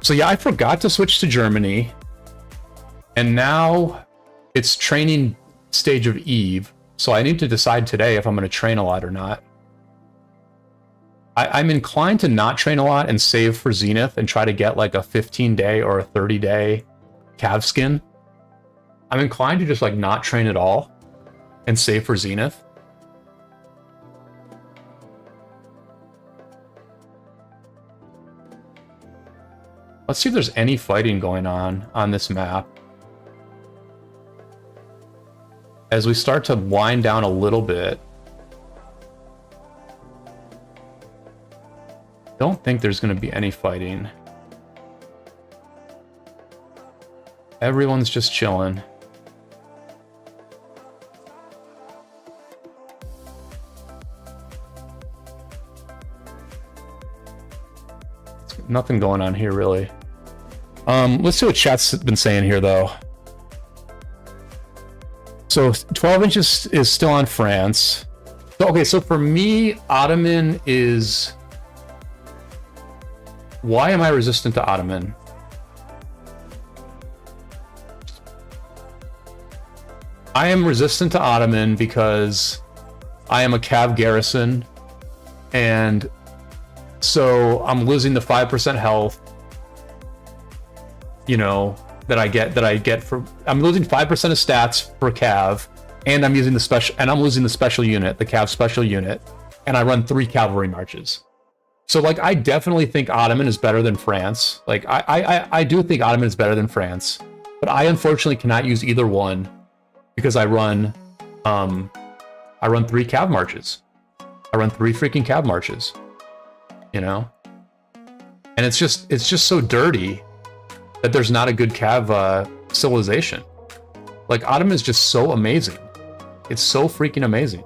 So yeah, I forgot to switch to Germany, and now it's training stage of Eve. So I need to decide today if I'm going to train a lot or not. I'm inclined to not train a lot and save for Zenith and try to get like a 15-day or a 30-day Cav skin. I'm inclined to just like not train at all and save for Zenith. Let's see if there's any fighting going on this map. As we start to wind down a little bit, don't think there's going to be any fighting. Everyone's just chilling. Nothing going on here, really. Let's see what chat's been saying here, though. So 12 inches is still on France. So, okay, so for me, Ottoman is... Why am I resistant to Ottoman? I am resistant to Ottoman because I am a Cav garrison, and so I'm losing the 5% health, you know, that I get for... I'm losing 5% of stats for Cav, and I'm using the special... And I'm losing the special unit, the Cav special unit, and I run 3 cavalry marches. So, like, I definitely think Ottoman is better than France. Like, I do think Ottoman is better than France, but I unfortunately cannot use either one because I run I run 3 cav marches. I run 3 freaking cav marches. You know? And it's just so dirty that there's not a good cav civilization. Like, Autumn is just so amazing. It's so freaking amazing.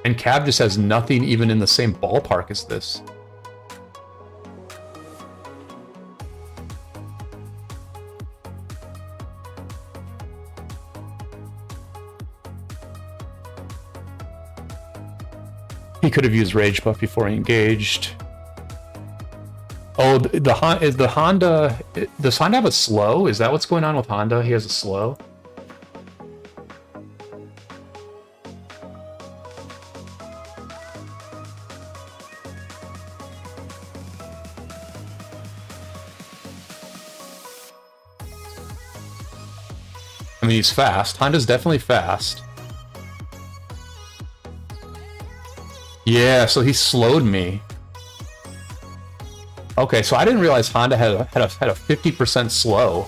And cav just has nothing even in the same ballpark as this. He could have used Rage Buff before he engaged. Oh, does Honda have a slow? Is that what's going on with Honda? He has a slow? I mean, he's fast. Honda's definitely fast. Yeah, so he slowed me. Okay, so I didn't realize Honda had a 50% slow.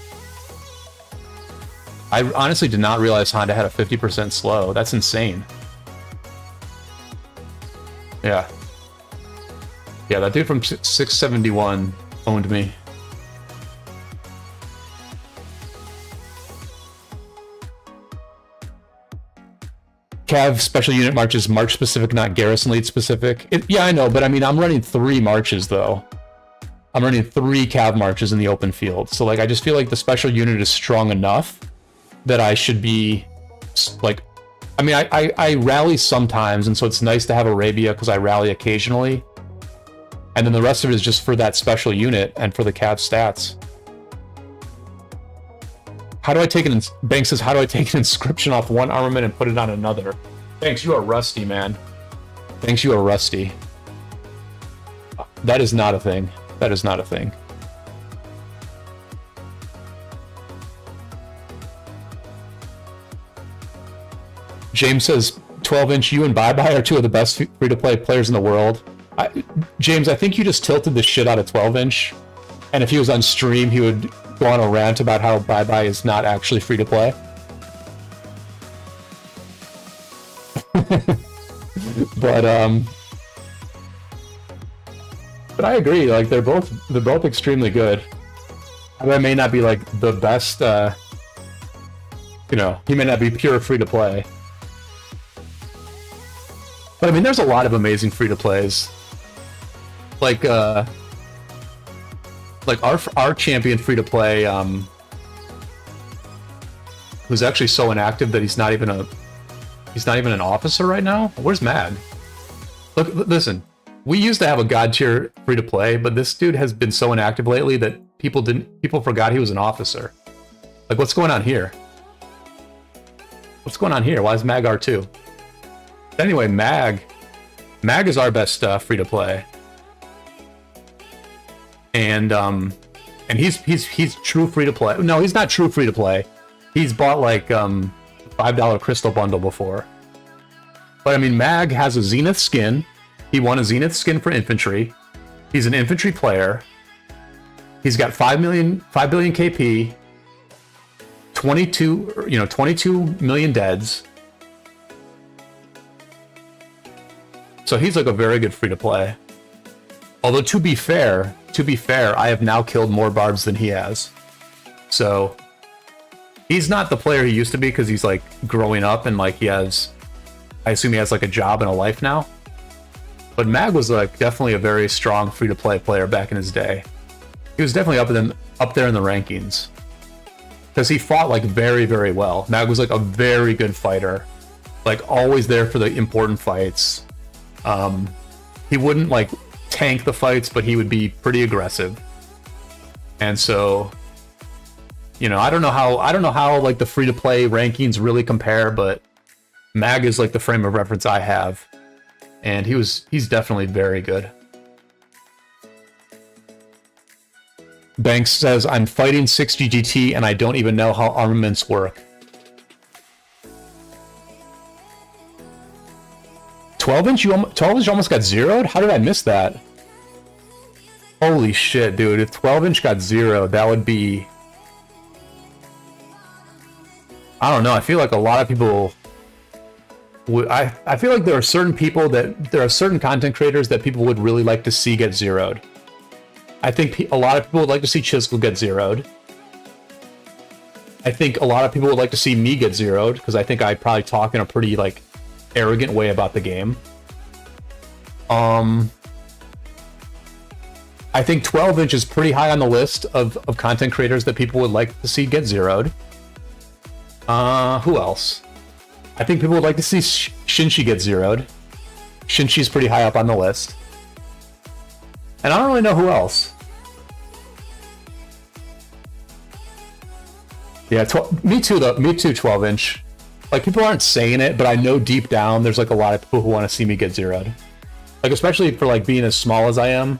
I honestly did not realize Honda had a 50% slow. That's insane. Yeah. Yeah, that dude from 671 owned me. Cav special unit marches march specific, not garrison lead specific. Yeah, I know, but I mean, I'm running 3 marches though. I'm running 3 cav marches in the open field. So like, I just feel like the special unit is strong enough that I should be like, I mean, I rally sometimes, and so it's nice to have Arabia because I rally occasionally. And then the rest of it is just for that special unit and for the cav stats. How do I take an... Banks says, how do I take an inscription off one armament and put it on another? Banks, you are rusty, man. Banks, you are rusty. That is not a thing. That is not a thing. James says, 12-inch, you and Bye Bye are 2 of the best free-to-play players in the world. James, I think you just tilted the shit out of 12-inch. And if he was on stream, he would go on a rant about how Bye Bye is not actually free-to-play. But I agree, like they're both extremely good. I may not be like the best, you know, he may not be pure free-to-play. But I mean, there's a lot of amazing free-to-plays. Like our champion free-to-play, who's actually so inactive that he's not even an officer right now. Where's Mag? Look, listen. We used to have a god tier free to play, but this dude has been so inactive lately that people forgot he was an officer. Like, what's going on here? What's going on here? Why is Mag R2? Anyway, Mag is our best free to play, and he's true free to play. No, he's not true free to play. He's bought like $5 crystal bundle before. But I mean, Mag has a Zenith skin. He won a Zenith skin for infantry. He's an infantry player. He's got 5 billion KP, 22 million deads. So he's like a very good free to play. Although to be fair, I have now killed more barbs than he has. So he's not the player he used to be because he's like growing up and like I assume he has like a job and a life now. But Mag was like definitely a very strong free-to-play player back in his day. He was definitely up there in the rankings because he fought like very, very well. Mag was like a very good fighter, like always there for the important fights. He wouldn't like tank the fights, but he would be pretty aggressive. And so, you know, I don't know how like the free-to-play rankings really compare, but Mag is like the frame of reference I have. And he's definitely very good. Banks says, I'm fighting 6GGT and I don't even know how armaments work. 12-inch? 12-inch almost got zeroed? How did I miss that? Holy shit, dude. If 12-inch got zeroed, that would be... I don't know. I feel like a lot of people I feel like there are certain content creators that people would really like to see get zeroed. I think a lot of people would like to see Chisel get zeroed. I think a lot of people would like to see me get zeroed, because I think I probably talk in a pretty, like, arrogant way about the game. I think 12-inch is pretty high on the list of content creators that people would like to see get zeroed. Who else? I think people would like to see Shinshi get zeroed. Shinshi's pretty high up on the list. And I don't really know who else. Yeah, me too, though. Me too, 12-inch. Like, people aren't saying it, but I know deep down there's, like, a lot of people who want to see me get zeroed. Like, especially for, like, being as small as I am.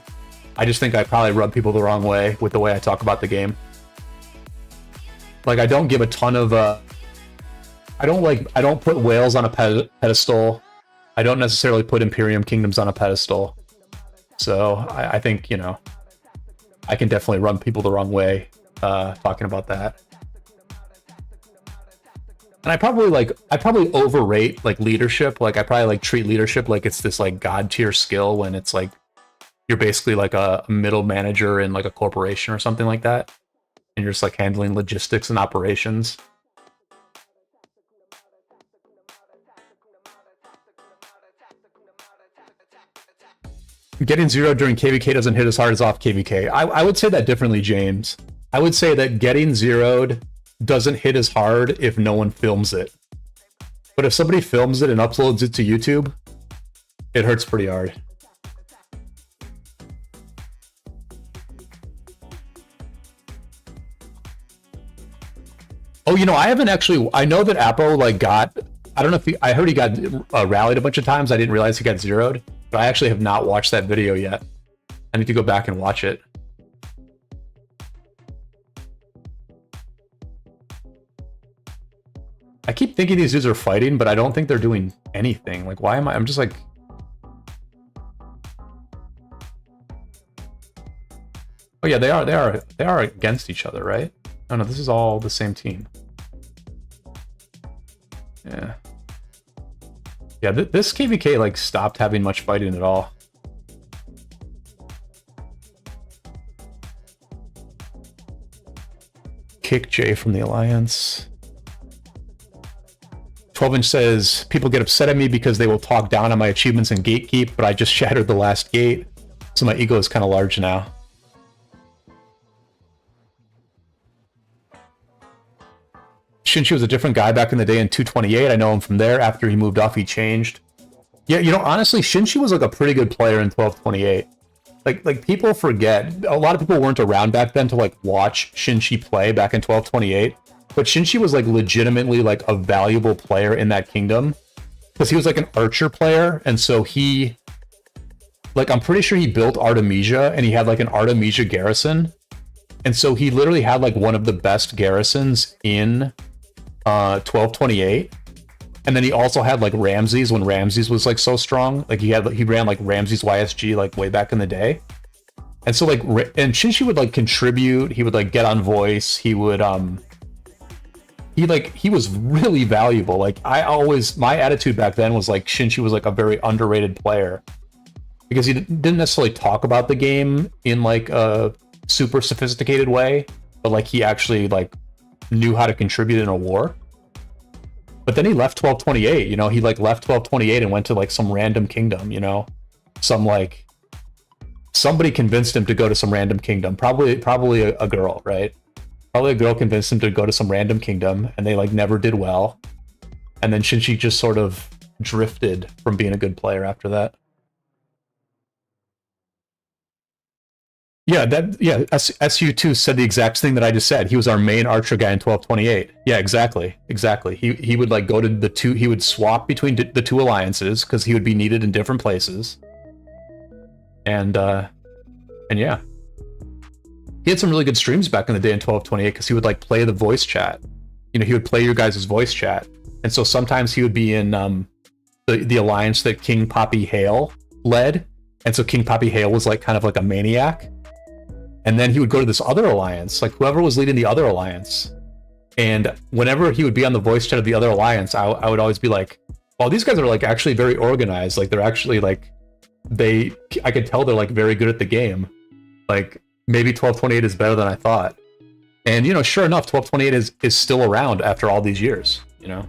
I just think I probably rub people the wrong way with the way I talk about the game. Like, I don't give a ton of, I don't put whales on a pedestal. I don't necessarily put Imperium Kingdoms on a pedestal. So, I think, you know, I can definitely run people the wrong way, talking about that. And I probably overrate, like, leadership. Like, I probably, like, treat leadership like it's this, like, god tier skill, when it's, like, you're basically, like, a middle manager in, like, a corporation or something like that. And you're just, like, handling logistics and operations. Getting zero during KvK doesn't hit as hard as off KvK. I would say that differently, James. I would say that getting zeroed doesn't hit as hard if no one films it. But if somebody films it and uploads it to YouTube, it hurts pretty hard. Oh, you know, I haven't actually... I know that Apo, like, got... I don't know if I heard he got rallied a bunch of times. I didn't realize he got zeroed. But I actually have not watched that video yet. I need to go back and watch it. I keep thinking these dudes are fighting, but I don't think they're doing anything. Like, why am I... I'm just like... Oh yeah, they are against each other, right? Oh no, this is all the same team. Yeah. Yeah, this KvK, like, stopped having much fighting at all. Kick J from the Alliance. 12-inch says, people get upset at me because they will talk down on my achievements and gatekeep, but I just shattered the last gate, so my ego is kind of large now. Shinshi was a different guy back in the day in 228. I know him from there. After he moved off, he changed. Yeah, you know, honestly, Shinshi was, like, a pretty good player in 1228. Like people forget. A lot of people weren't around back then to, like, watch Shinshi play back in 1228. But Shinshi was, like, legitimately, like, a valuable player in that kingdom. Because he was, like, an archer player. And so he... Like, I'm pretty sure he built Artemisia, and he had, like, an Artemisia garrison. And so he literally had, like, one of the best garrisons in... 1228, and then he also had, like, Ramses when Ramses was, like, so strong. Like, he ran, like, Ramses YSG, like, way back in the day. And so, like, and Shinshi would, like, contribute. He would, like, get on voice. He would he was really valuable. Like, my attitude back then was, like, Shinshi was, like, a very underrated player because he didn't necessarily talk about the game in, like, a super sophisticated way, but, like, he actually, like, knew how to contribute in a war. But then he left 1228, you know, he, like, left 1228 and went to, like, some random kingdom, you know, some, like, somebody convinced him to go to some random kingdom, probably a girl, right? Probably a girl convinced him to go to some random kingdom, and they, like, never did well. And then Shinshi just sort of drifted from being a good player after that. Yeah, SU2 said the exact thing that I just said. He was our main archer guy in 1228. Yeah, exactly. He would, like, go to the two... He would swap between the two alliances because he would be needed in different places. And yeah. He had some really good streams back in the day in 1228 because he would, like, play the voice chat. You know, he would play your guys' voice chat. And so sometimes he would be in the alliance that King Poppy Hale led. And so King Poppy Hale was, like, kind of like a maniac. And then he would go to this other alliance, like, whoever was leading the other alliance. And whenever he would be on the voice chat of the other alliance, I would always be like, Well, these guys are like actually very organized. Like they're actually like I could tell they're like very good at the game. Like maybe 1228 is better than I thought. And you know, sure enough, 1228 is still around after all these years, you know.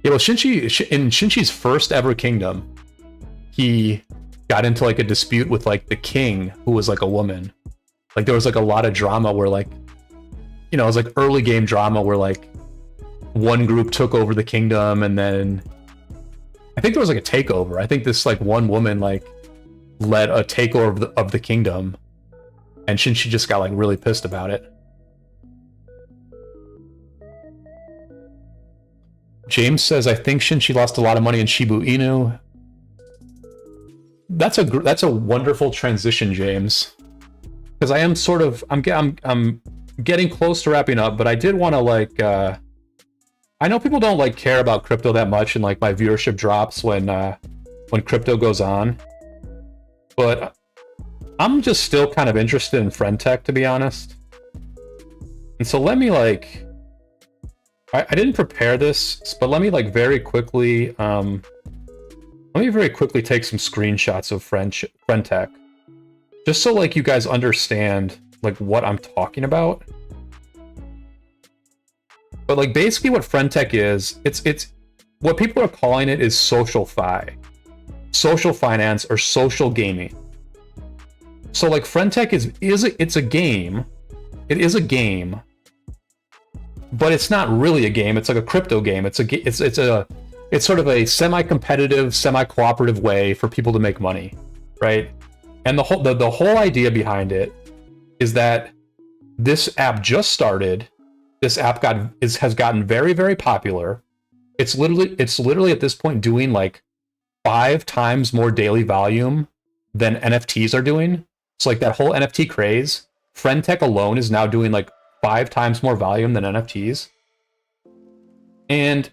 Yeah, well, in Shinchi's first ever kingdom, he got into like a dispute with like the king, who was like a woman. Like there was like a lot of drama where like, you know, it was like early game drama where like one group took over the kingdom, and then I think there was like a takeover. I think this like one woman like led a takeover of the kingdom, and Shinchi just got like really pissed about it. James says, I think Shinchi lost a lot of money in Shibu Inu. That's a wonderful transition, James. Because I am sort of I'm getting close to wrapping up, but I did want to like I know people don't like care about crypto that much, and like my viewership drops when crypto goes on, but I'm just still kind of interested in Friend.tech, to be honest. And so let me like I didn't prepare this, but let me like very quickly take some screenshots of Friend.tech. Just so like you guys understand like what I'm talking about. But like basically what Friend.tech is, it's what people are calling it is social finance or social gaming. So like Friend.tech it's a game. It is a game, but it's not really a game. It's like a crypto game. It's sort of a semi-competitive, semi-cooperative way for people to make money, right? And the whole idea behind it is that this app just started. This app has gotten very, very popular. It's literally at this point doing like 5 times more daily volume than NFTs are doing. So like that whole NFT craze, Friend.tech alone is now doing like 5 times more volume than NFTs. And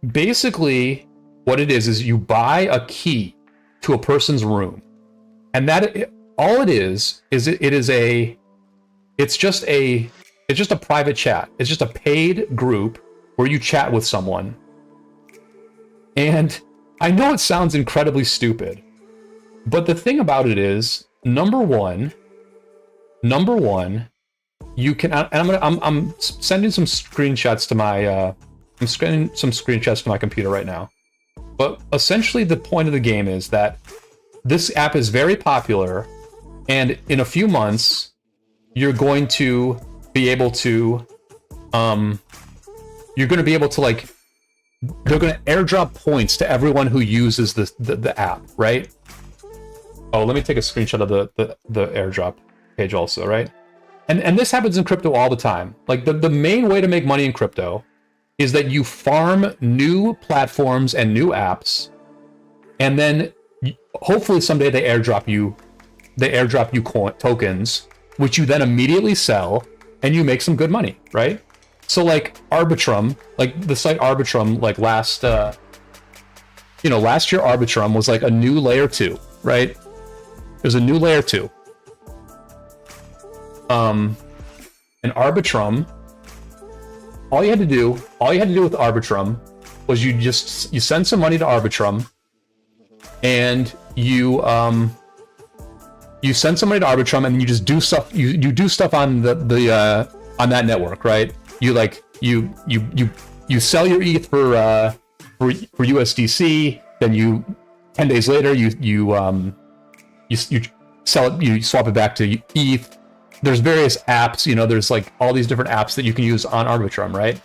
basically what it is you buy a key to a person's room. And all it is it's just a private chat. It's just a paid group where you chat with someone. And I know it sounds incredibly stupid, but the thing about it is, number one, you can. And I'm sending some screenshots to my computer right now. But essentially, the point of the game is that this app is very popular, and in a few months, you're going to be able to like, they're going to airdrop points to everyone who uses the app, right? Oh, let me take a screenshot of the airdrop page also, right? And this happens in crypto all the time. Like the main way to make money in crypto is that you farm new platforms and new apps, and then hopefully someday they airdrop you tokens, which you then immediately sell, and you make some good money, right? So like Arbitrum, like the site Arbitrum, like last year Arbitrum was like a new layer 2, right? There's a new layer 2. And Arbitrum, all you had to do with Arbitrum was you send some money to Arbitrum, and you send some money to Arbitrum, and you just do stuff. You do stuff on the on that network, right? You sell your ETH for USDC. Then 10 days later you sell it. You swap it back to ETH. There's various apps. There's like all these different apps that you can use on Arbitrum, right?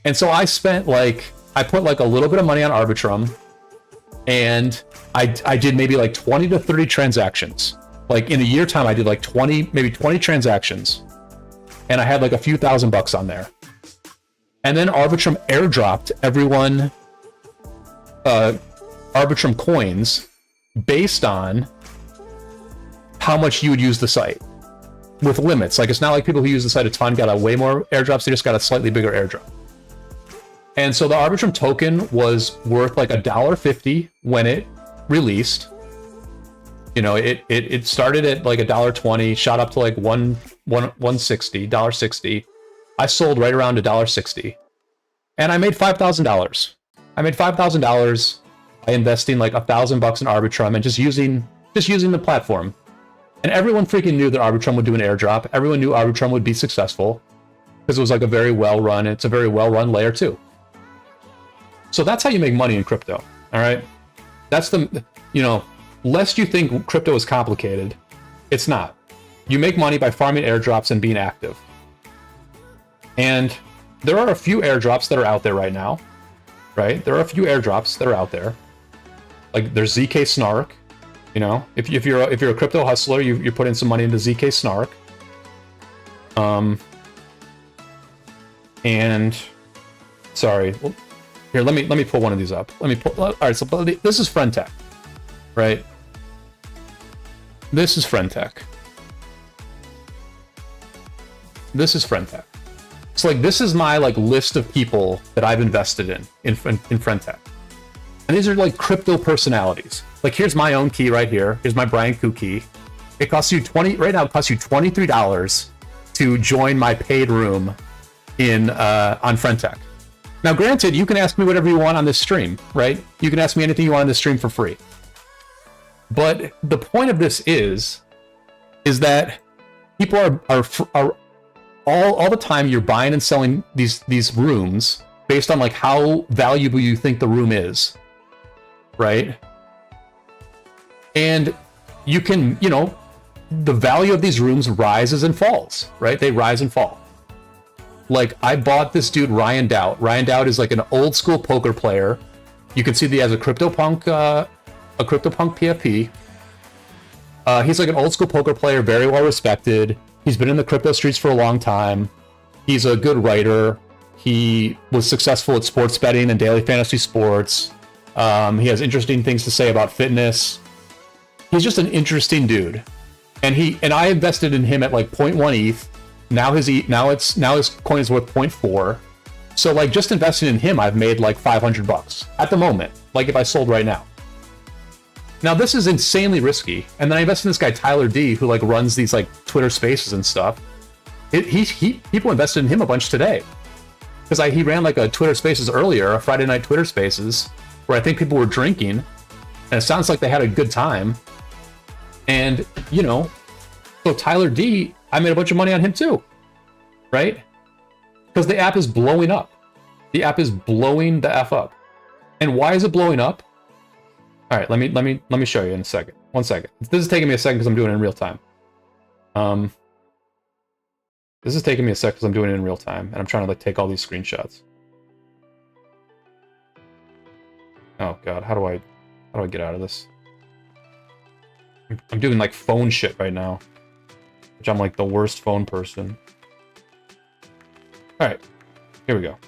And so I put like a little bit of money on Arbitrum, and I did maybe like 20 to 30 transactions. Like in a year time, I did like 20 transactions, and I had like a few $1,000 on there. And then Arbitrum airdropped everyone Arbitrum coins based on how much you would use the site, with limits. Like, it's not like people who use the site a ton got a way more airdrops, they just got a slightly bigger airdrop. And so the Arbitrum token was worth like $1.50 when it released. You know, it started at like $1.20, shot up to like 160, $1.60. I sold right around $1.60, and I made $5,000. I made $5,000 by investing like $1,000 in Arbitrum and just using the platform. And everyone freaking knew that Arbitrum would do an airdrop. Everyone knew Arbitrum would be successful because it was like a very well run. It's a very well run layer 2. So that's how you make money in crypto. All right. That's the, you know, lest you think crypto is complicated, it's not. You make money by farming airdrops and being active. And there are a few airdrops that are out there right now, right? There are a few airdrops that are out there. Like there's ZK Snark. You know, if you're a crypto hustler, you put in some money into ZK Snark. And sorry, well, here let me pull one of these up. Let me pull. All right, so this is Friend.tech, right? This is Friend.tech. This is Friend.tech. So like this is my like list of people that I've invested in Friend.tech. And these are like crypto personalities. Like here's my own key right here. Here's my Brian Kuh key. It costs you right now it costs you $23 to join my paid room in on Friend.tech. Now granted, you can ask me whatever you want on this stream, right? You can ask me anything you want on this stream for free. But the point of this is that people are all the time you're buying and selling these rooms based on like how valuable you think the room is, right? And you can, you know, the value of these rooms rises and falls, right? They rise and fall. Like I bought this dude Ryan Dowd. Ryan Dowd is like an old school poker player. You can see that he has a CryptoPunk PFP. He's like an old school poker player, very well respected. He's been in the crypto streets for a long time. He's a good writer. He was successful at sports betting and daily fantasy sports. He has interesting things to say about fitness. He's just an interesting dude. And I invested in him at like 0.1 ETH. Now his coin is worth 0.4. So like just investing in him, I've made like $500 at the moment. Like if I sold right now. Now this is insanely risky. And then I invested in this guy Tyler D, who like runs these like Twitter Spaces and stuff. People invested in him a bunch today because he ran like a Twitter Spaces earlier, a Friday night Twitter Spaces, where I think people were drinking, and it sounds like they had a good time. And you know, so Tyler D, I made a bunch of money on him too, right? Because the app is blowing up. The app is blowing the F up. And why is it blowing up? All right, let me show you in a second. 1 second. This is taking me a second because I'm doing it in real time. This is taking me a second because I'm doing it in real time, and I'm trying to like take all these screenshots. Oh god, how do I get out of this? I'm doing like phone shit right now, which I'm like the worst phone person. All right, here we go.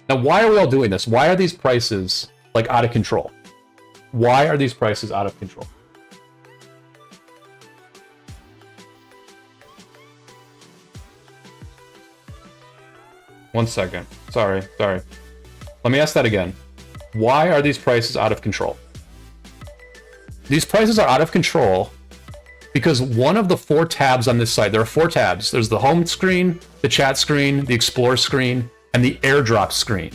Now, why are we all doing this? Why are these prices like out of control? Why are these prices out of control? One second. Sorry. Let me ask that again. Why are these prices out of control? These prices are out of control because one of the 4 tabs on this site, there are 4 tabs. There's the home screen, the chat screen, the explore screen, and the airdrop screen.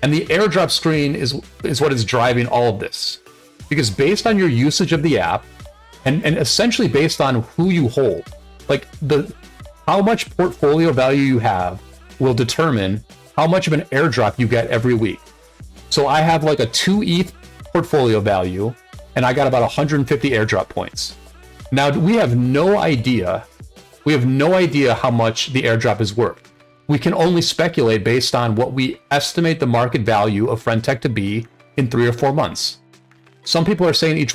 And the airdrop screen is what is driving all of this. Because based on your usage of the app, and essentially based on who you hold, like how much portfolio value you have will determine how much of an airdrop you get every week. So I have like a 2 ETH portfolio value, and I got about 150 airdrop points. Now we have no idea how much the airdrop is worth. We can only speculate based on what we estimate the market value of Friend.tech to be in 3 or 4 months. Some people are saying each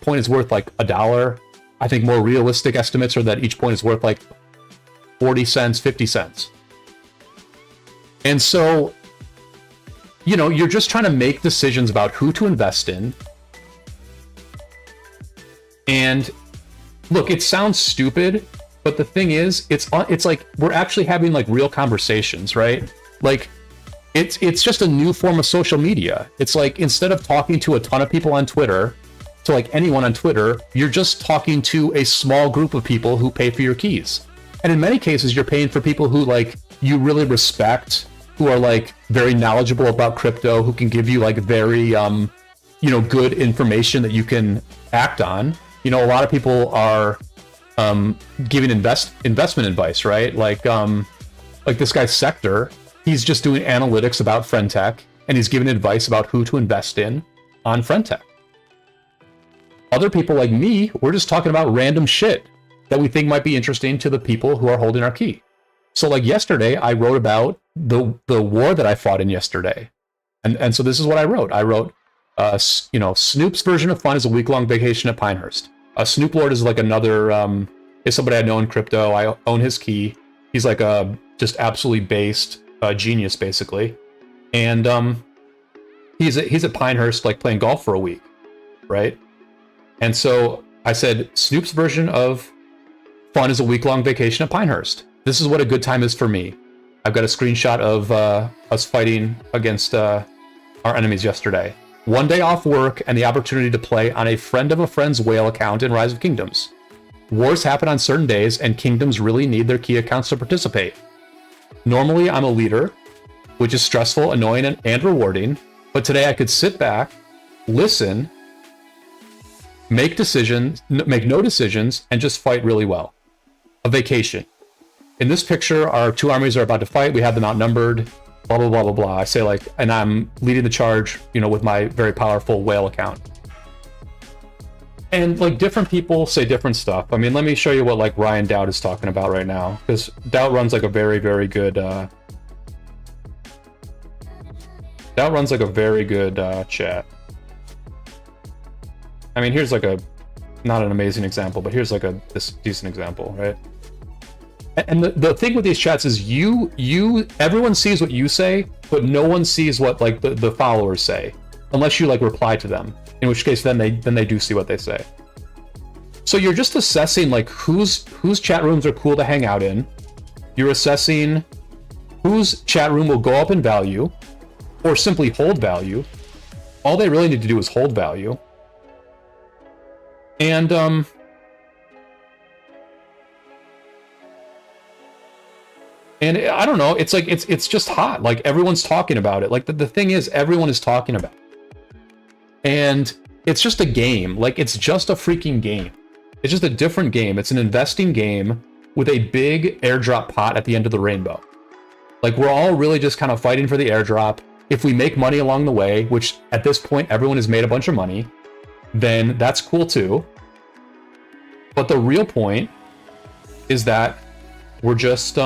point is worth like $1. I think more realistic estimates are that each point is worth like 40 cents, 50 cents. And so, you know, you're just trying to make decisions about who to invest in. And look, it sounds stupid, but the thing is, it's like we're actually having like real conversations, right? Like it's just a new form of social media. It's like instead of talking to a ton of people on Twitter to like anyone on Twitter, you're just talking to a small group of people who pay for your keys. And in many cases, you're paying for people who like you really respect, who are like very knowledgeable about crypto, who can give you like very, you know, good information that you can act on. You know, a lot of people are giving investment advice, right? Like this guy Sector, he's just doing analytics about Friend.tech, and he's giving advice about who to invest in on Friend.tech. Other people like me, we're just talking about random shit that we think might be interesting to the people who are holding our key. So like yesterday, I wrote about the war that I fought in yesterday. And so this is what I wrote. I wrote, you know, Snoop's version of fun is a week-long vacation at Pinehurst. Snoop Lord is like another, is somebody I know in crypto. I own his key. He's like a just absolutely based genius, basically. And he's at Pinehurst, like playing golf for a week, right? And so I said, Snoop's version of fun is a week-long vacation at Pinehurst. This is what a good time is for me. I've got a screenshot of us fighting against our enemies yesterday. One day off work and the opportunity to play on a friend of a friend's whale account in Rise of Kingdoms. Wars happen on certain days and kingdoms really need their key accounts to participate. Normally I'm a leader, which is stressful, annoying, and rewarding, but today I could sit back, listen, make no decisions, and just fight really well. A vacation. In this picture, our two armies are about to fight. We have them outnumbered, blah, blah, blah, blah, blah. I say like, and I'm leading the charge, you know, with my very powerful whale account. And like different people say different stuff. I mean, let me show you what like Ryan Dowd is talking about right now, because Dowd runs like a very, very good, chat. I mean, here's like not an amazing example, but here's like this decent example, right? And the thing with these chats is everyone sees what you say, but no one sees what like the followers say, unless you like reply to them, in which case then they do see what they say. So you're just assessing like whose chat rooms are cool to hang out in. You're assessing whose chat room will go up in value or simply hold value. All they really need to do is hold value. And I don't know, it's like it's just hot. Like everyone's talking about it. Like the thing is, everyone is talking about it. And it's just a game. Like it's just a freaking game. It's just a different game. It's an investing game with a big airdrop pot at the end of the rainbow. Like we're all really just kind of fighting for the airdrop. If we make money along the way, which at this point everyone has made a bunch of money, then that's cool too. But the real point is that we're just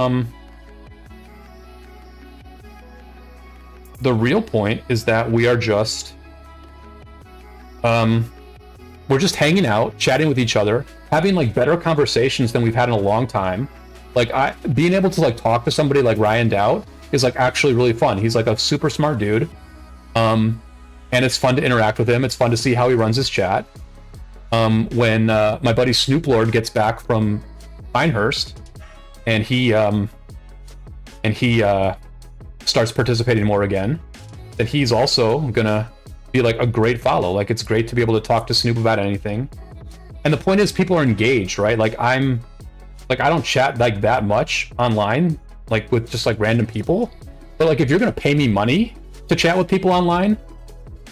we're just hanging out, chatting with each other, having like better conversations than we've had in a long time. Like being able to like talk to somebody like Ryan Dowd is like actually really fun. He's like a super smart dude. And it's fun to interact with him. It's fun to see how he runs his chat. When my buddy Snoop Lord gets back from Pinehurst and he starts participating more again, then he's also gonna be like a great follow. Like it's great to be able to talk to Snoop about anything. And the point is people are engaged, right? Like I don't chat like that much online, like with just like random people. But like if you're gonna pay me money to chat with people online,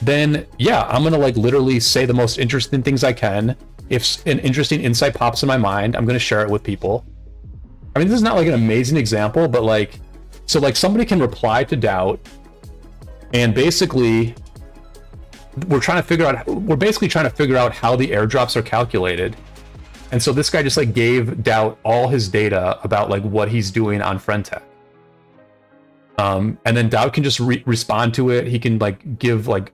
then yeah, I'm gonna like literally say the most interesting things I can. If an interesting insight pops in my mind, I'm gonna share it with people. I mean, this is not like an amazing example, but like, so like somebody can reply to Doubt, and basically we're basically trying to figure out how the airdrops are calculated. And so this guy just like gave Doubt all his data about like what he's doing on Friend.tech. And then Doubt can just respond to it. He can like give like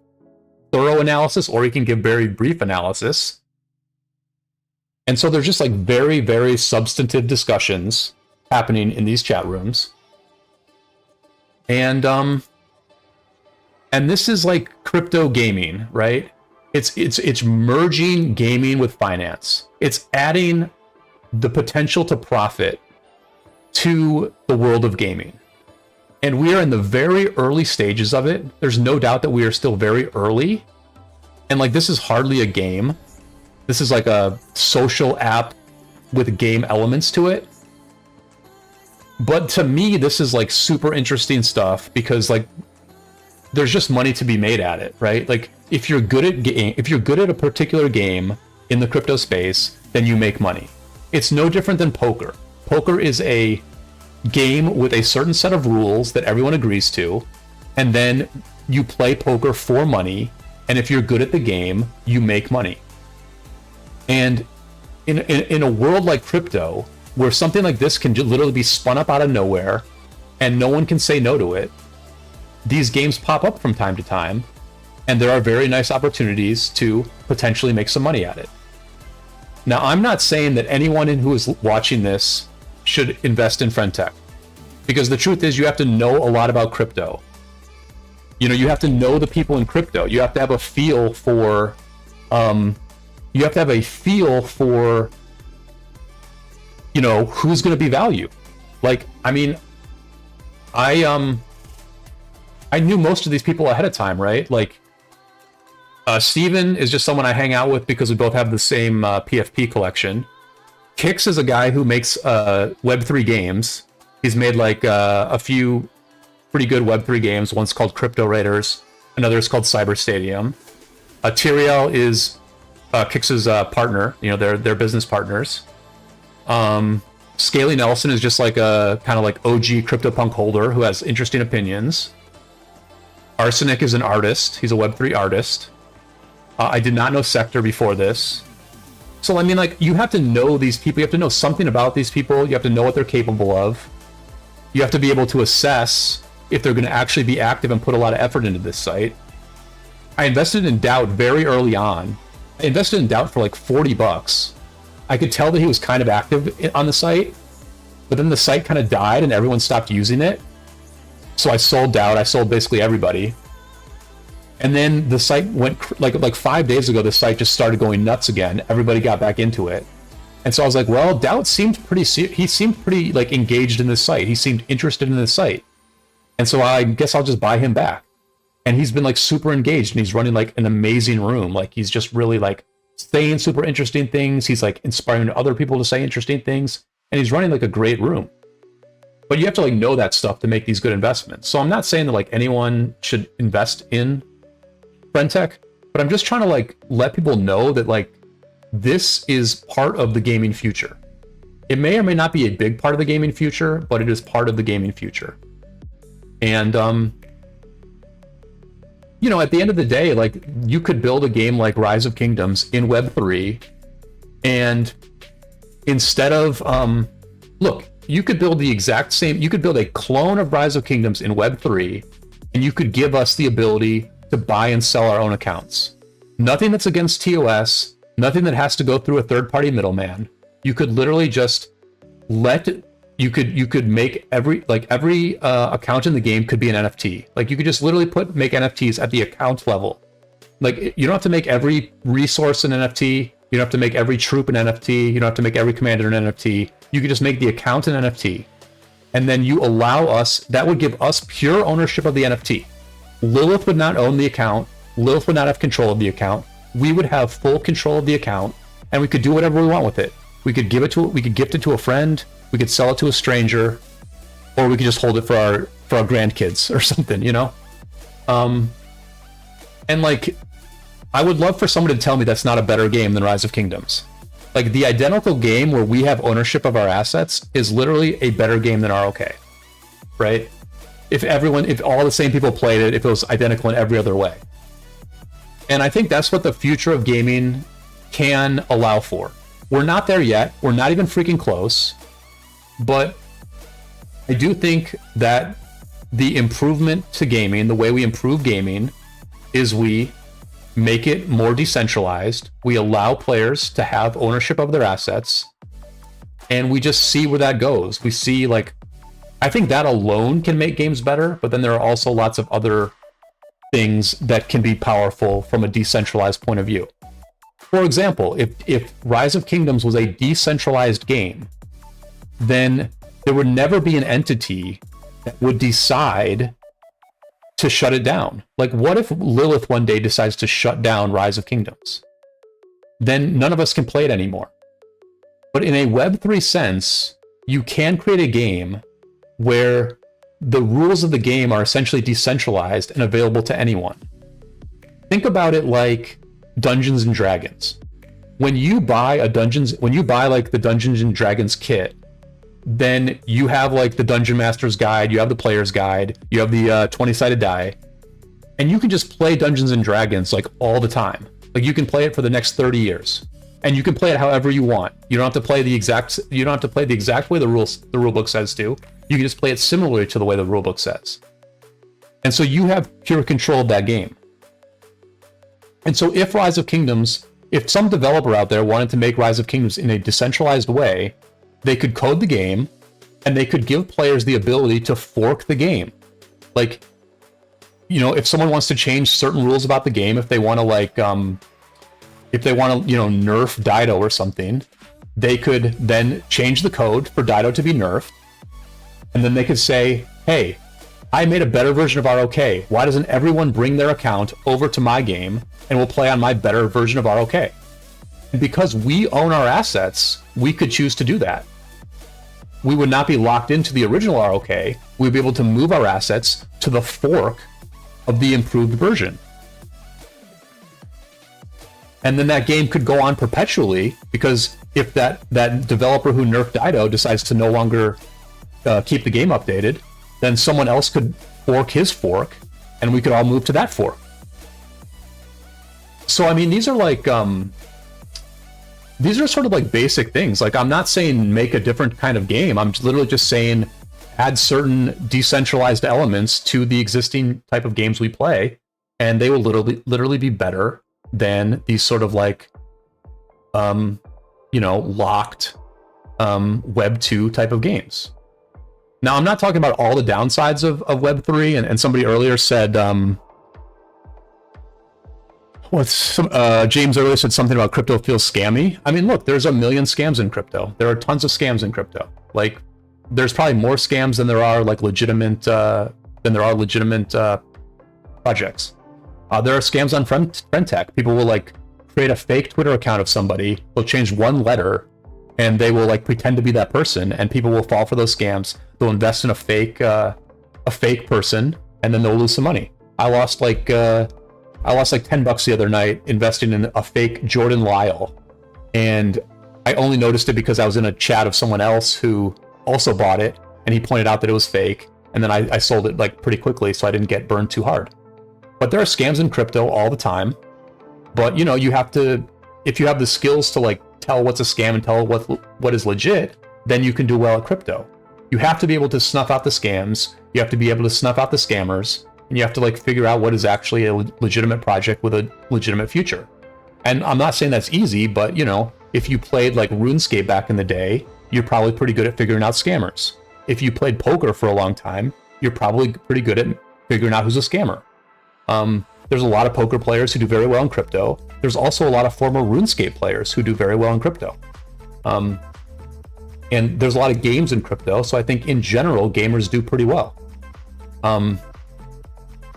thorough analysis, or he can give very brief analysis. And so there's just like very, very substantive discussions happening in these chat rooms. And this is like crypto gaming, right? It's merging gaming with finance. It's adding the potential to profit to the world of gaming. And we are in the very early stages of it. There's no doubt that we are still very early. And like, this is hardly a game. This is like a social app with game elements to it. But to me, this is like super interesting stuff because like there's just money to be made at it, right? Like if you're good at a particular game in the crypto space, then you make money. It's no different than poker. Poker is a game with a certain set of rules that everyone agrees to, and then you play poker for money, and if you're good at the game, you make money. And in a world like crypto, where something like this can literally be spun up out of nowhere and no one can say no to it, these games pop up from time to time, and there are very nice opportunities to potentially make some money at it. Now, I'm not saying that anyone who is watching this should invest in Friend.tech, because the truth is you have to know a lot about crypto. You know, you have to know the people in crypto. You have to have a feel for, you know, who's going to be value. Like, I mean, I knew most of these people ahead of time, right? Like, Steven is just someone I hang out with because we both have the same PFP collection. Kix is a guy who makes Web3 games. He's made like a few pretty good Web3 games. One's called Crypto Raiders. Another is called Cyber Stadium. Tyriel is Kix's partner. You know, they're business partners. Scaly Nelson is just like a kind of like OG CryptoPunk holder who has interesting opinions. Arsenic is an artist. He's a Web3 artist. I did not know Sector before this. So, I mean, like, you have to know these people. You have to know something about these people. You have to know what they're capable of. You have to be able to assess if they're going to actually be active and put a lot of effort into this site. I invested in Doubt very early on. I invested in Doubt for like $40. I could tell that he was kind of active on the site, but then the site kind of died and everyone stopped using it. So I sold Doubt. I sold basically everybody. And then the site went like 5 days ago, the site just started going nuts again. Everybody got back into it. And so I was like, well, Doubt seemed pretty like engaged in this site. He seemed interested in this site. And so I guess I'll just buy him back. And he's been like super engaged and he's running like an amazing room. Like he's just really like saying super interesting things. He's like inspiring other people to say interesting things. And he's running like a great room. But you have to like know that stuff to make these good investments. So I'm not saying that like anyone should invest in Friend.tech, but I'm just trying to like let people know that like this is part of the gaming future. It may or may not be a big part of the gaming future, but it is part of the gaming future. And you know, at the end of the day, like you could build a game like Rise of Kingdoms in Web3, and instead of look, you could build the exact same, you could build a clone of Rise of Kingdoms in Web3, and you could give us the ability to buy and sell our own accounts. Nothing that's against TOS, nothing that has to go through a third-party middleman. You could literally just you could make every account in the game could be an NFT. Like you could just literally make NFTs at the account level. Like you don't have to make every resource an NFT. You don't have to make every troop an NFT. You don't have to make every commander an NFT. You could just make the account an NFT. And then you allow us, that would give us pure ownership of the NFT. Lilith would not own the account. Lilith would not have control of the account. We would have full control of the account, and we could do whatever we want with it. We could gift it to a friend. We could sell it to a stranger, or we could just hold it for our grandkids or something, you know? And like, I would love for someone to tell me that's not a better game than Rise of Kingdoms. Like the identical game where we have ownership of our assets is literally a better game than ROK, right? If all the same people played it, if it was identical in every other way. And I think that's what the future of gaming can allow for. We're not there yet. We're not even freaking close. But I do think that the improvement to gaming, the way we improve gaming, is we make it more decentralized. We allow players to have ownership of their assets. And we just see where that goes. We see like, I think that alone can make games better, but then there are also lots of other things that can be powerful from a decentralized point of view. For example, if Rise of Kingdoms was a decentralized game, then there would never be an entity that would decide to shut it down. Like, what if Lilith one day decides to shut down Rise of Kingdoms? Then none of us can play it anymore. But in a Web3 sense, you can create a game where the rules of the game are essentially decentralized and available to anyone. Think about it like Dungeons and Dragons. When you buy like the Dungeons and Dragons kit, then you have like the Dungeon Master's Guide, you have the Player's Guide, you have the 20-sided die, and you can just play Dungeons and Dragons like all the time. Like you can play it for the next 30 years, and you can play it however you want. You don't have to play the exact way the rule book says to. You can just play it similarly to the way the rule book says. And so you have pure control of that game. And so if if some developer out there wanted to make Rise of Kingdoms in a decentralized way, they could code the game and they could give players the ability to fork the game. Like, you know, if someone wants to change certain rules about the game, if they want to nerf Dido or something, they could then change the code for Dido to be nerfed. And then they could say, hey, I made a better version of ROK. Why doesn't everyone bring their account over to my game and we'll play on my better version of ROK? And because we own our assets, we could choose to do that. We would not be locked into the original ROK. We'd be able to move our assets to the fork of the improved version. And then that game could go on perpetually, because if that developer who nerfed Dido decides to no longer keep the game updated, then someone else could fork his fork, and we could all move to that fork. So, I mean, these are sort of like basic things. Like, I'm not saying make a different kind of game. I'm literally just saying add certain decentralized elements to the existing type of games we play, and they will literally be better than these sort of like, locked Web 2 type of games. Now, I'm not talking about all the downsides of Web 3, and somebody earlier said, James earlier said something about crypto feels scammy. I mean, look, there's a million scams in crypto. There are tons of scams in crypto. Like, there's probably more scams than there are like legitimate projects. There are scams on Friend.tech. People will like create a fake Twitter account of somebody. They'll change one letter, and they will like pretend to be that person, and people will fall for those scams. They'll invest in a fake person, and then they'll lose some money. I lost like $10 the other night investing in a fake Jordan Lyle, and I only noticed it because I was in a chat of someone else who also bought it, and he pointed out that it was fake, and then I sold it like pretty quickly, so I didn't get burned too hard. But there are scams in crypto all the time. But you know, you have to, if you have the skills to like tell what's a scam and tell what is legit, then you can do well at crypto. You have to be able to snuff out the scams. You have to be able to snuff out the scammers, and you have to like figure out what is actually a legitimate project with a legitimate future. And I'm not saying that's easy, but you know, if you played like RuneScape back in the day, you're probably pretty good at figuring out scammers. If you played poker for a long time, you're probably pretty good at figuring out who's a scammer. There's a lot of poker players who do very well in crypto. There's also a lot of former RuneScape players who do very well in crypto. And there's a lot of games in crypto, so I think in general, gamers do pretty well.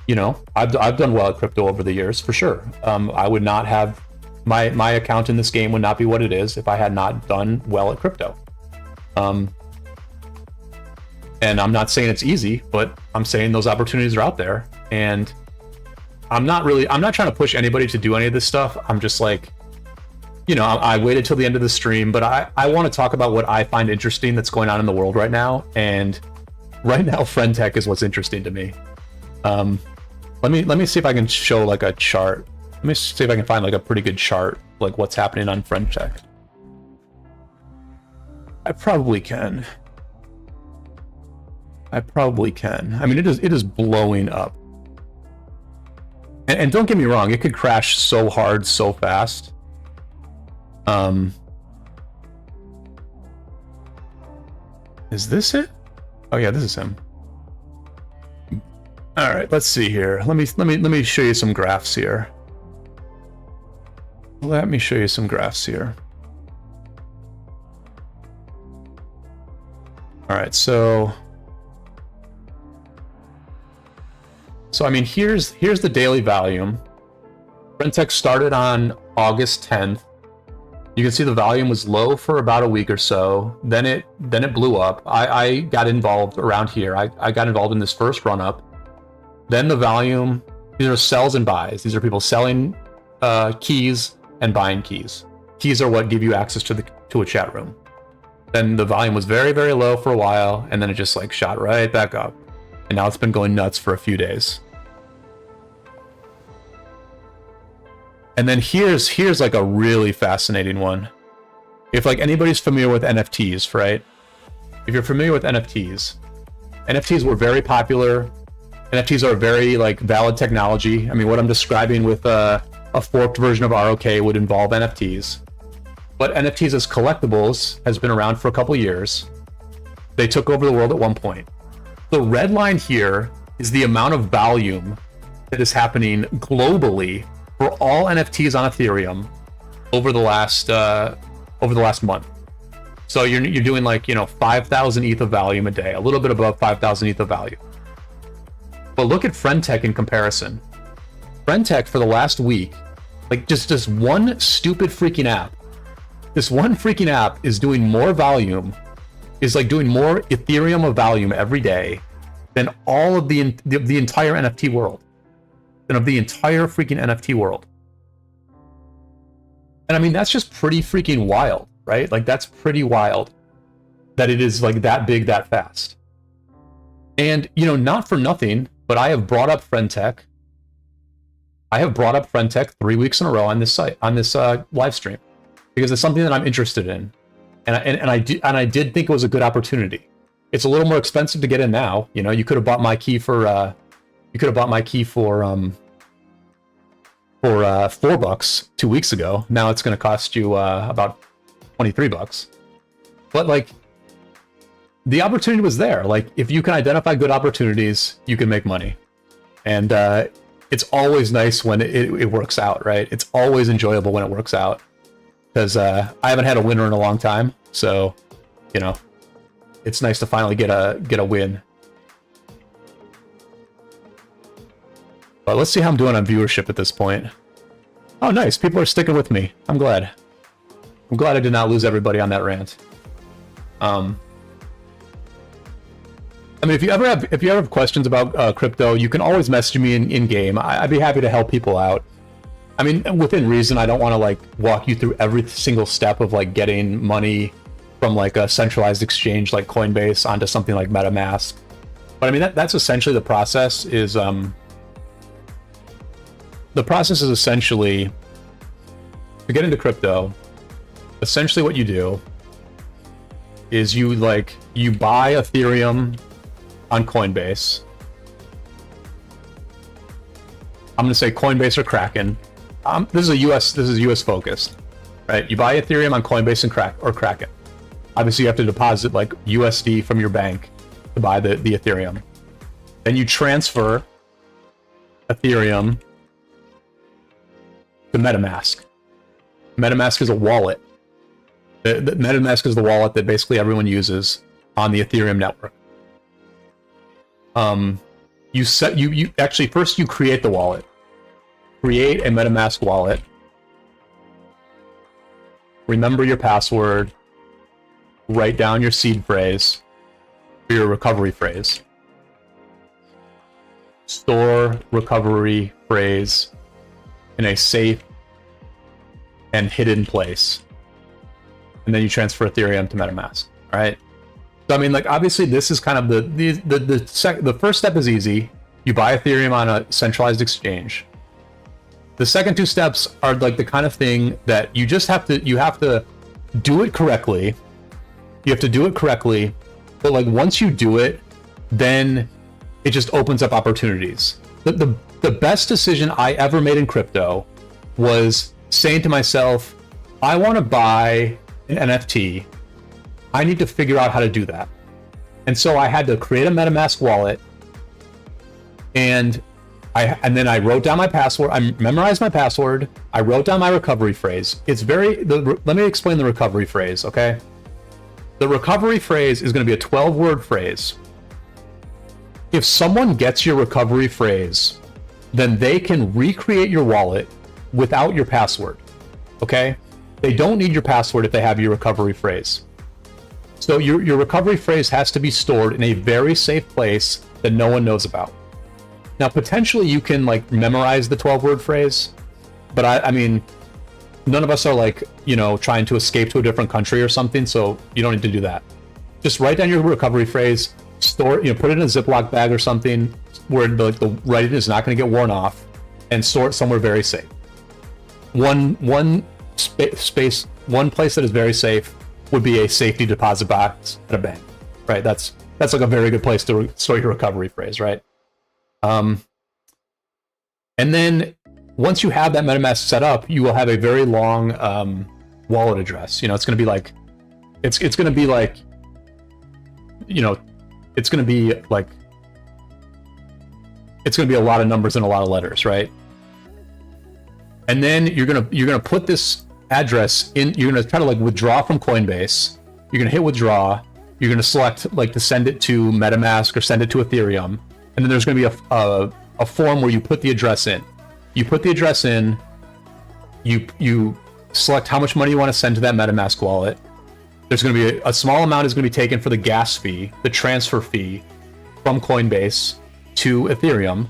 You know, I've done well at crypto over the years, for sure. I would not have, my account in this game would not be what it is if I had not done well at crypto. And I'm not saying it's easy, but I'm saying those opportunities are out there. And I'm not trying to push anybody to do any of this stuff. I'm just like, you know, I waited till the end of the stream, but I want to talk about what I find interesting that's going on in the world right now. And right now, Friend.tech is what's interesting to me. Let me see if I can show like a chart. Let me see if I can find like a pretty good chart, like what's happening on Friend.tech. I probably can. I mean, it is blowing up. And don't get me wrong, it could crash so hard, so fast. Is this it? Oh yeah, this is him. All right, let's see here. Let me show you some graphs here. Let me show you some graphs here. All right, so So I mean, here's the daily volume. Friend.tech started on August 10th. You can see the volume was low for about a week or so. Then it blew up. I got involved around here. I got involved in this first run up. Then the volume, these are sells and buys. These are people selling keys and buying keys. Keys are what give you access to a chat room. Then the volume was very, very low for a while, and then it just like shot right back up. And now it's been going nuts for a few days. And then here's like a really fascinating one. If like anybody's familiar with NFTs, right? If you're familiar with NFTs, NFTs were very popular. NFTs are a very like valid technology. I mean, what I'm describing with a forked version of ROK would involve NFTs. But NFTs as collectibles has been around for a couple years. They took over the world at one point. The red line here is the amount of volume that is happening globally for all NFTs on Ethereum over the last month. So you're doing like 5,000 ETH of volume a day, a little bit above 5,000 ETH of value. But look at Friend.tech in comparison. Friend.tech for the last week, like just one stupid freaking app. This one freaking app is doing more volume, is like doing more Ethereum of volume every day than all of the entire NFT world. Than of the entire freaking NFT world. And I mean, that's just pretty freaking wild, right? Like that's pretty wild that it is like that big, that fast. And not for nothing, but I have brought up Friend.tech. I have brought up Friend.tech 3 weeks in a row on this site, on this live stream, because it's something that I'm interested in, and I did think it was a good opportunity. It's a little more expensive to get in now. You could have bought my key for $4 2 weeks ago. Now it's going to cost you about $23. But like, the opportunity was there. Like, if you can identify good opportunities, you can make money. And it's always nice when it works out, right? It's always enjoyable when it works out. Because I haven't had a winner in a long time, so it's nice to finally get a win. But let's see how I'm doing on viewership at this point. Oh, nice. People are sticking with me. I'm glad. I'm glad I did not lose everybody on that rant. I mean, if you ever have questions about crypto, you can always message me in game. I'd be happy to help people out. I mean, within reason. I don't want to like walk you through every single step of like getting money from like a centralized exchange like Coinbase onto something like MetaMask. But I mean, that's essentially the process. The process is essentially, to get into crypto, essentially what you do is you buy Ethereum on Coinbase. I'm going to say Coinbase or Kraken. This is US focused, right? You buy Ethereum on Coinbase and Kraken. Obviously, you have to deposit like USD from your bank to buy the Ethereum. Then you transfer Ethereum to MetaMask. MetaMask is a wallet. The MetaMask is the wallet that basically everyone uses on the Ethereum network. You actually first you create the wallet. Create a MetaMask wallet. Remember your password. Write down your seed phrase for your recovery phrase. Store recovery phrase in a safe and hidden place. And then you transfer Ethereum to MetaMask. All right. So I mean, like, obviously this is kind of the first step is easy. You buy Ethereum on a centralized exchange. The second two steps are like the kind of thing that you have to do it correctly. You have to do it correctly, but like once you do it, then it just opens up opportunities. The best decision I ever made in crypto was saying to myself, I want to buy an NFT. I need to figure out how to do that. And so I had to create a MetaMask wallet, and then I wrote down my password. I memorized my password. I wrote down my recovery phrase. Let me explain the recovery phrase, okay? The recovery phrase is going to be a 12-word phrase. if someone gets your recovery phrase, then they can recreate your wallet without your password. Okay? They don't need your password if they have your recovery phrase. So your recovery phrase has to be stored in a very safe place that no one knows about. Now, potentially you can like memorize the 12-word phrase, but I mean, none of us are like, you know, trying to escape to a different country or something, so you don't need to do that. Just write down your recovery phrase, store it, you know, put it in a Ziploc bag or something where the writing is not going to get worn off, and store it somewhere very safe. One place that is very safe would be a safety deposit box at a bank, right? That's like a very good place to store your recovery phrase, right? And then once you have that MetaMask set up, you will have a very long wallet address. You know, it's going to be like, it's going to be like, you know, it's going to be like, it's going to be a lot of numbers and a lot of letters, right? And then you're gonna put this address in. You're gonna try to like withdraw from Coinbase. You're gonna hit withdraw. You're gonna select like to send it to MetaMask or send it to Ethereum. And then there's gonna be a form where you put the address in. You put the address in. You select how much money you want to send to that MetaMask wallet. There's going to be a small amount is going to be taken for the gas fee, the transfer fee from Coinbase to Ethereum,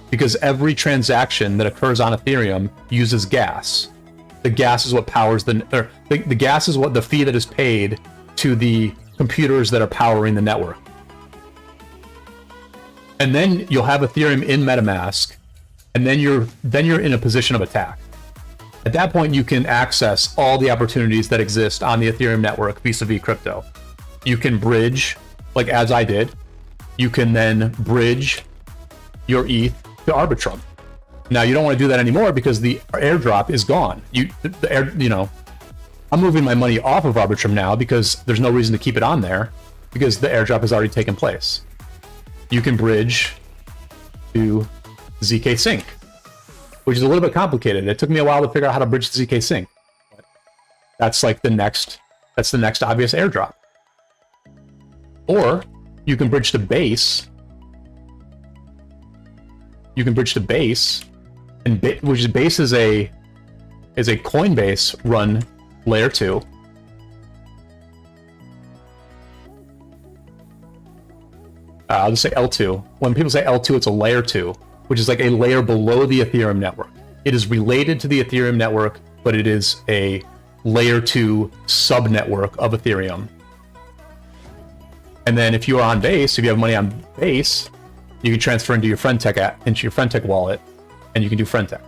because every transaction that occurs on Ethereum uses gas. The gas is what powers the gas is what the fee that is paid to the computers that are powering the network. And then you'll have Ethereum in MetaMask, and then you're in a position of attack. At that point, you can access all the opportunities that exist on the Ethereum network vis-a-vis crypto. You can bridge, like as I did. You can then bridge your ETH to Arbitrum. Now, you don't want to do that anymore because the airdrop is gone. I'm moving my money off of Arbitrum now because there's no reason to keep it on there because the airdrop has already taken place. You can bridge to ZK Sync, which is a little bit complicated. It took me a while to figure out how to bridge to ZK Sync. But that's like the next obvious airdrop. Or you can bridge to Base. You can bridge to Base, which is Base is a Coinbase run layer 2. I'll just say L2. When people say L2, it's a layer 2, which is like a layer below the Ethereum network. It is related to the Ethereum network, but it is a layer 2 subnetwork of Ethereum. And then if you are on Base, if you have money on Base, you can transfer into your Friend.tech wallet, and you can do Friend.tech.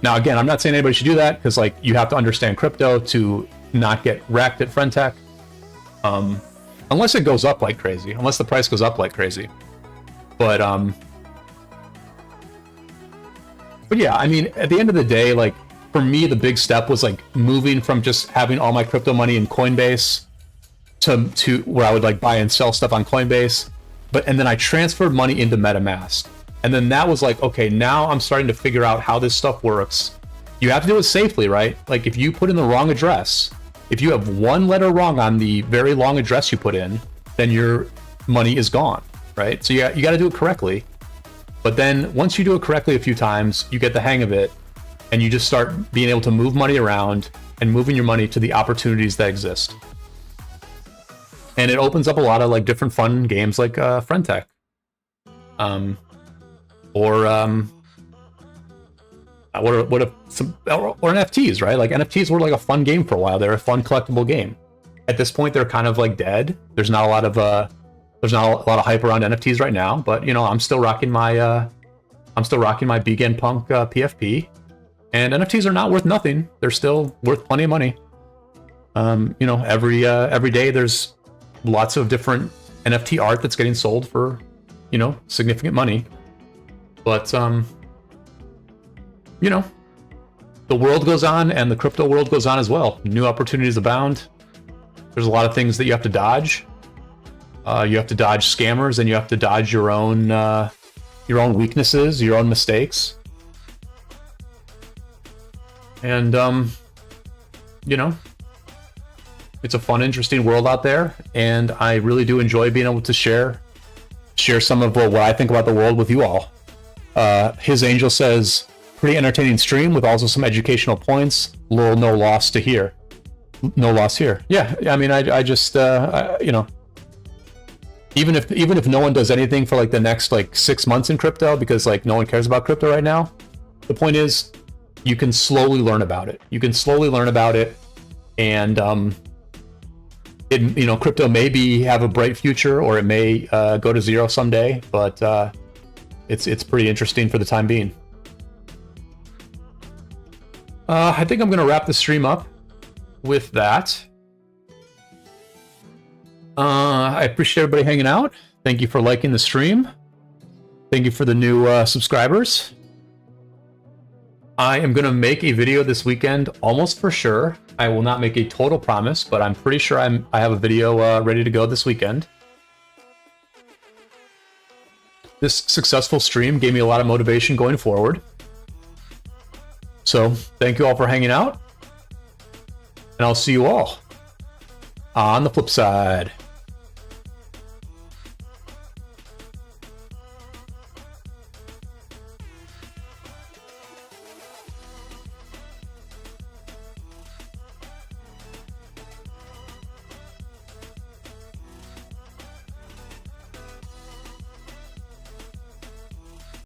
Now, again, I'm not saying anybody should do that because like you have to understand crypto to not get wrecked at Friend.tech. Unless it goes up like crazy, unless the price goes up like crazy. But yeah, I mean, at the end of the day, like for me, the big step was like moving from just having all my crypto money in Coinbase to where I would like buy and sell stuff on Coinbase. And then I transferred money into MetaMask. And then that was like, okay, now I'm starting to figure out how this stuff works. You have to do it safely, right? Like if you put in the wrong address, if you have one letter wrong on the very long address you put in, then your money is gone, right? So you got to do it correctly. But then once you do it correctly a few times, you get the hang of it, and you just start being able to move money around and moving your money to the opportunities that exist. And it opens up a lot of like different fun games like Friend.tech, or NFTs, right? Like NFTs were like a fun game for a while. They're a fun collectible game. At this point, they're kind of like dead. There's not a lot of hype around NFTs right now. But you know, I'm still rocking my BGN Punk PFP, and NFTs are not worth nothing. They're still worth plenty of money. You know, every day there's lots of different NFT art that's getting sold for, you know, significant money. But you know, the world goes on and the crypto world goes on as well. New opportunities abound. There's a lot of things that you have to dodge. You have to dodge scammers, and you have to dodge your own weaknesses, your own mistakes. And you know, it's a fun, interesting world out there, and I really do enjoy being able to share share some of what I think about the world with you all. His Angel says, pretty entertaining stream with also some educational points. Lol, no loss to here. No loss here. Yeah, I mean, I just, you know, even if no one does anything for like the next like 6 months in crypto, because like no one cares about crypto right now, the point is you can slowly learn about it. You can slowly learn about it, and you know, crypto may have a bright future, or it may go to zero someday, but it's pretty interesting for the time being. I think I'm gonna wrap the stream up with that. I appreciate everybody hanging out. Thank you for liking the stream. Thank you for the new subscribers. I am going to make a video this weekend, almost for sure. I will not make a total promise, but I'm pretty sure I have a video ready to go this weekend. This successful stream gave me a lot of motivation going forward. So thank you all for hanging out, and I'll see you all on the flip side.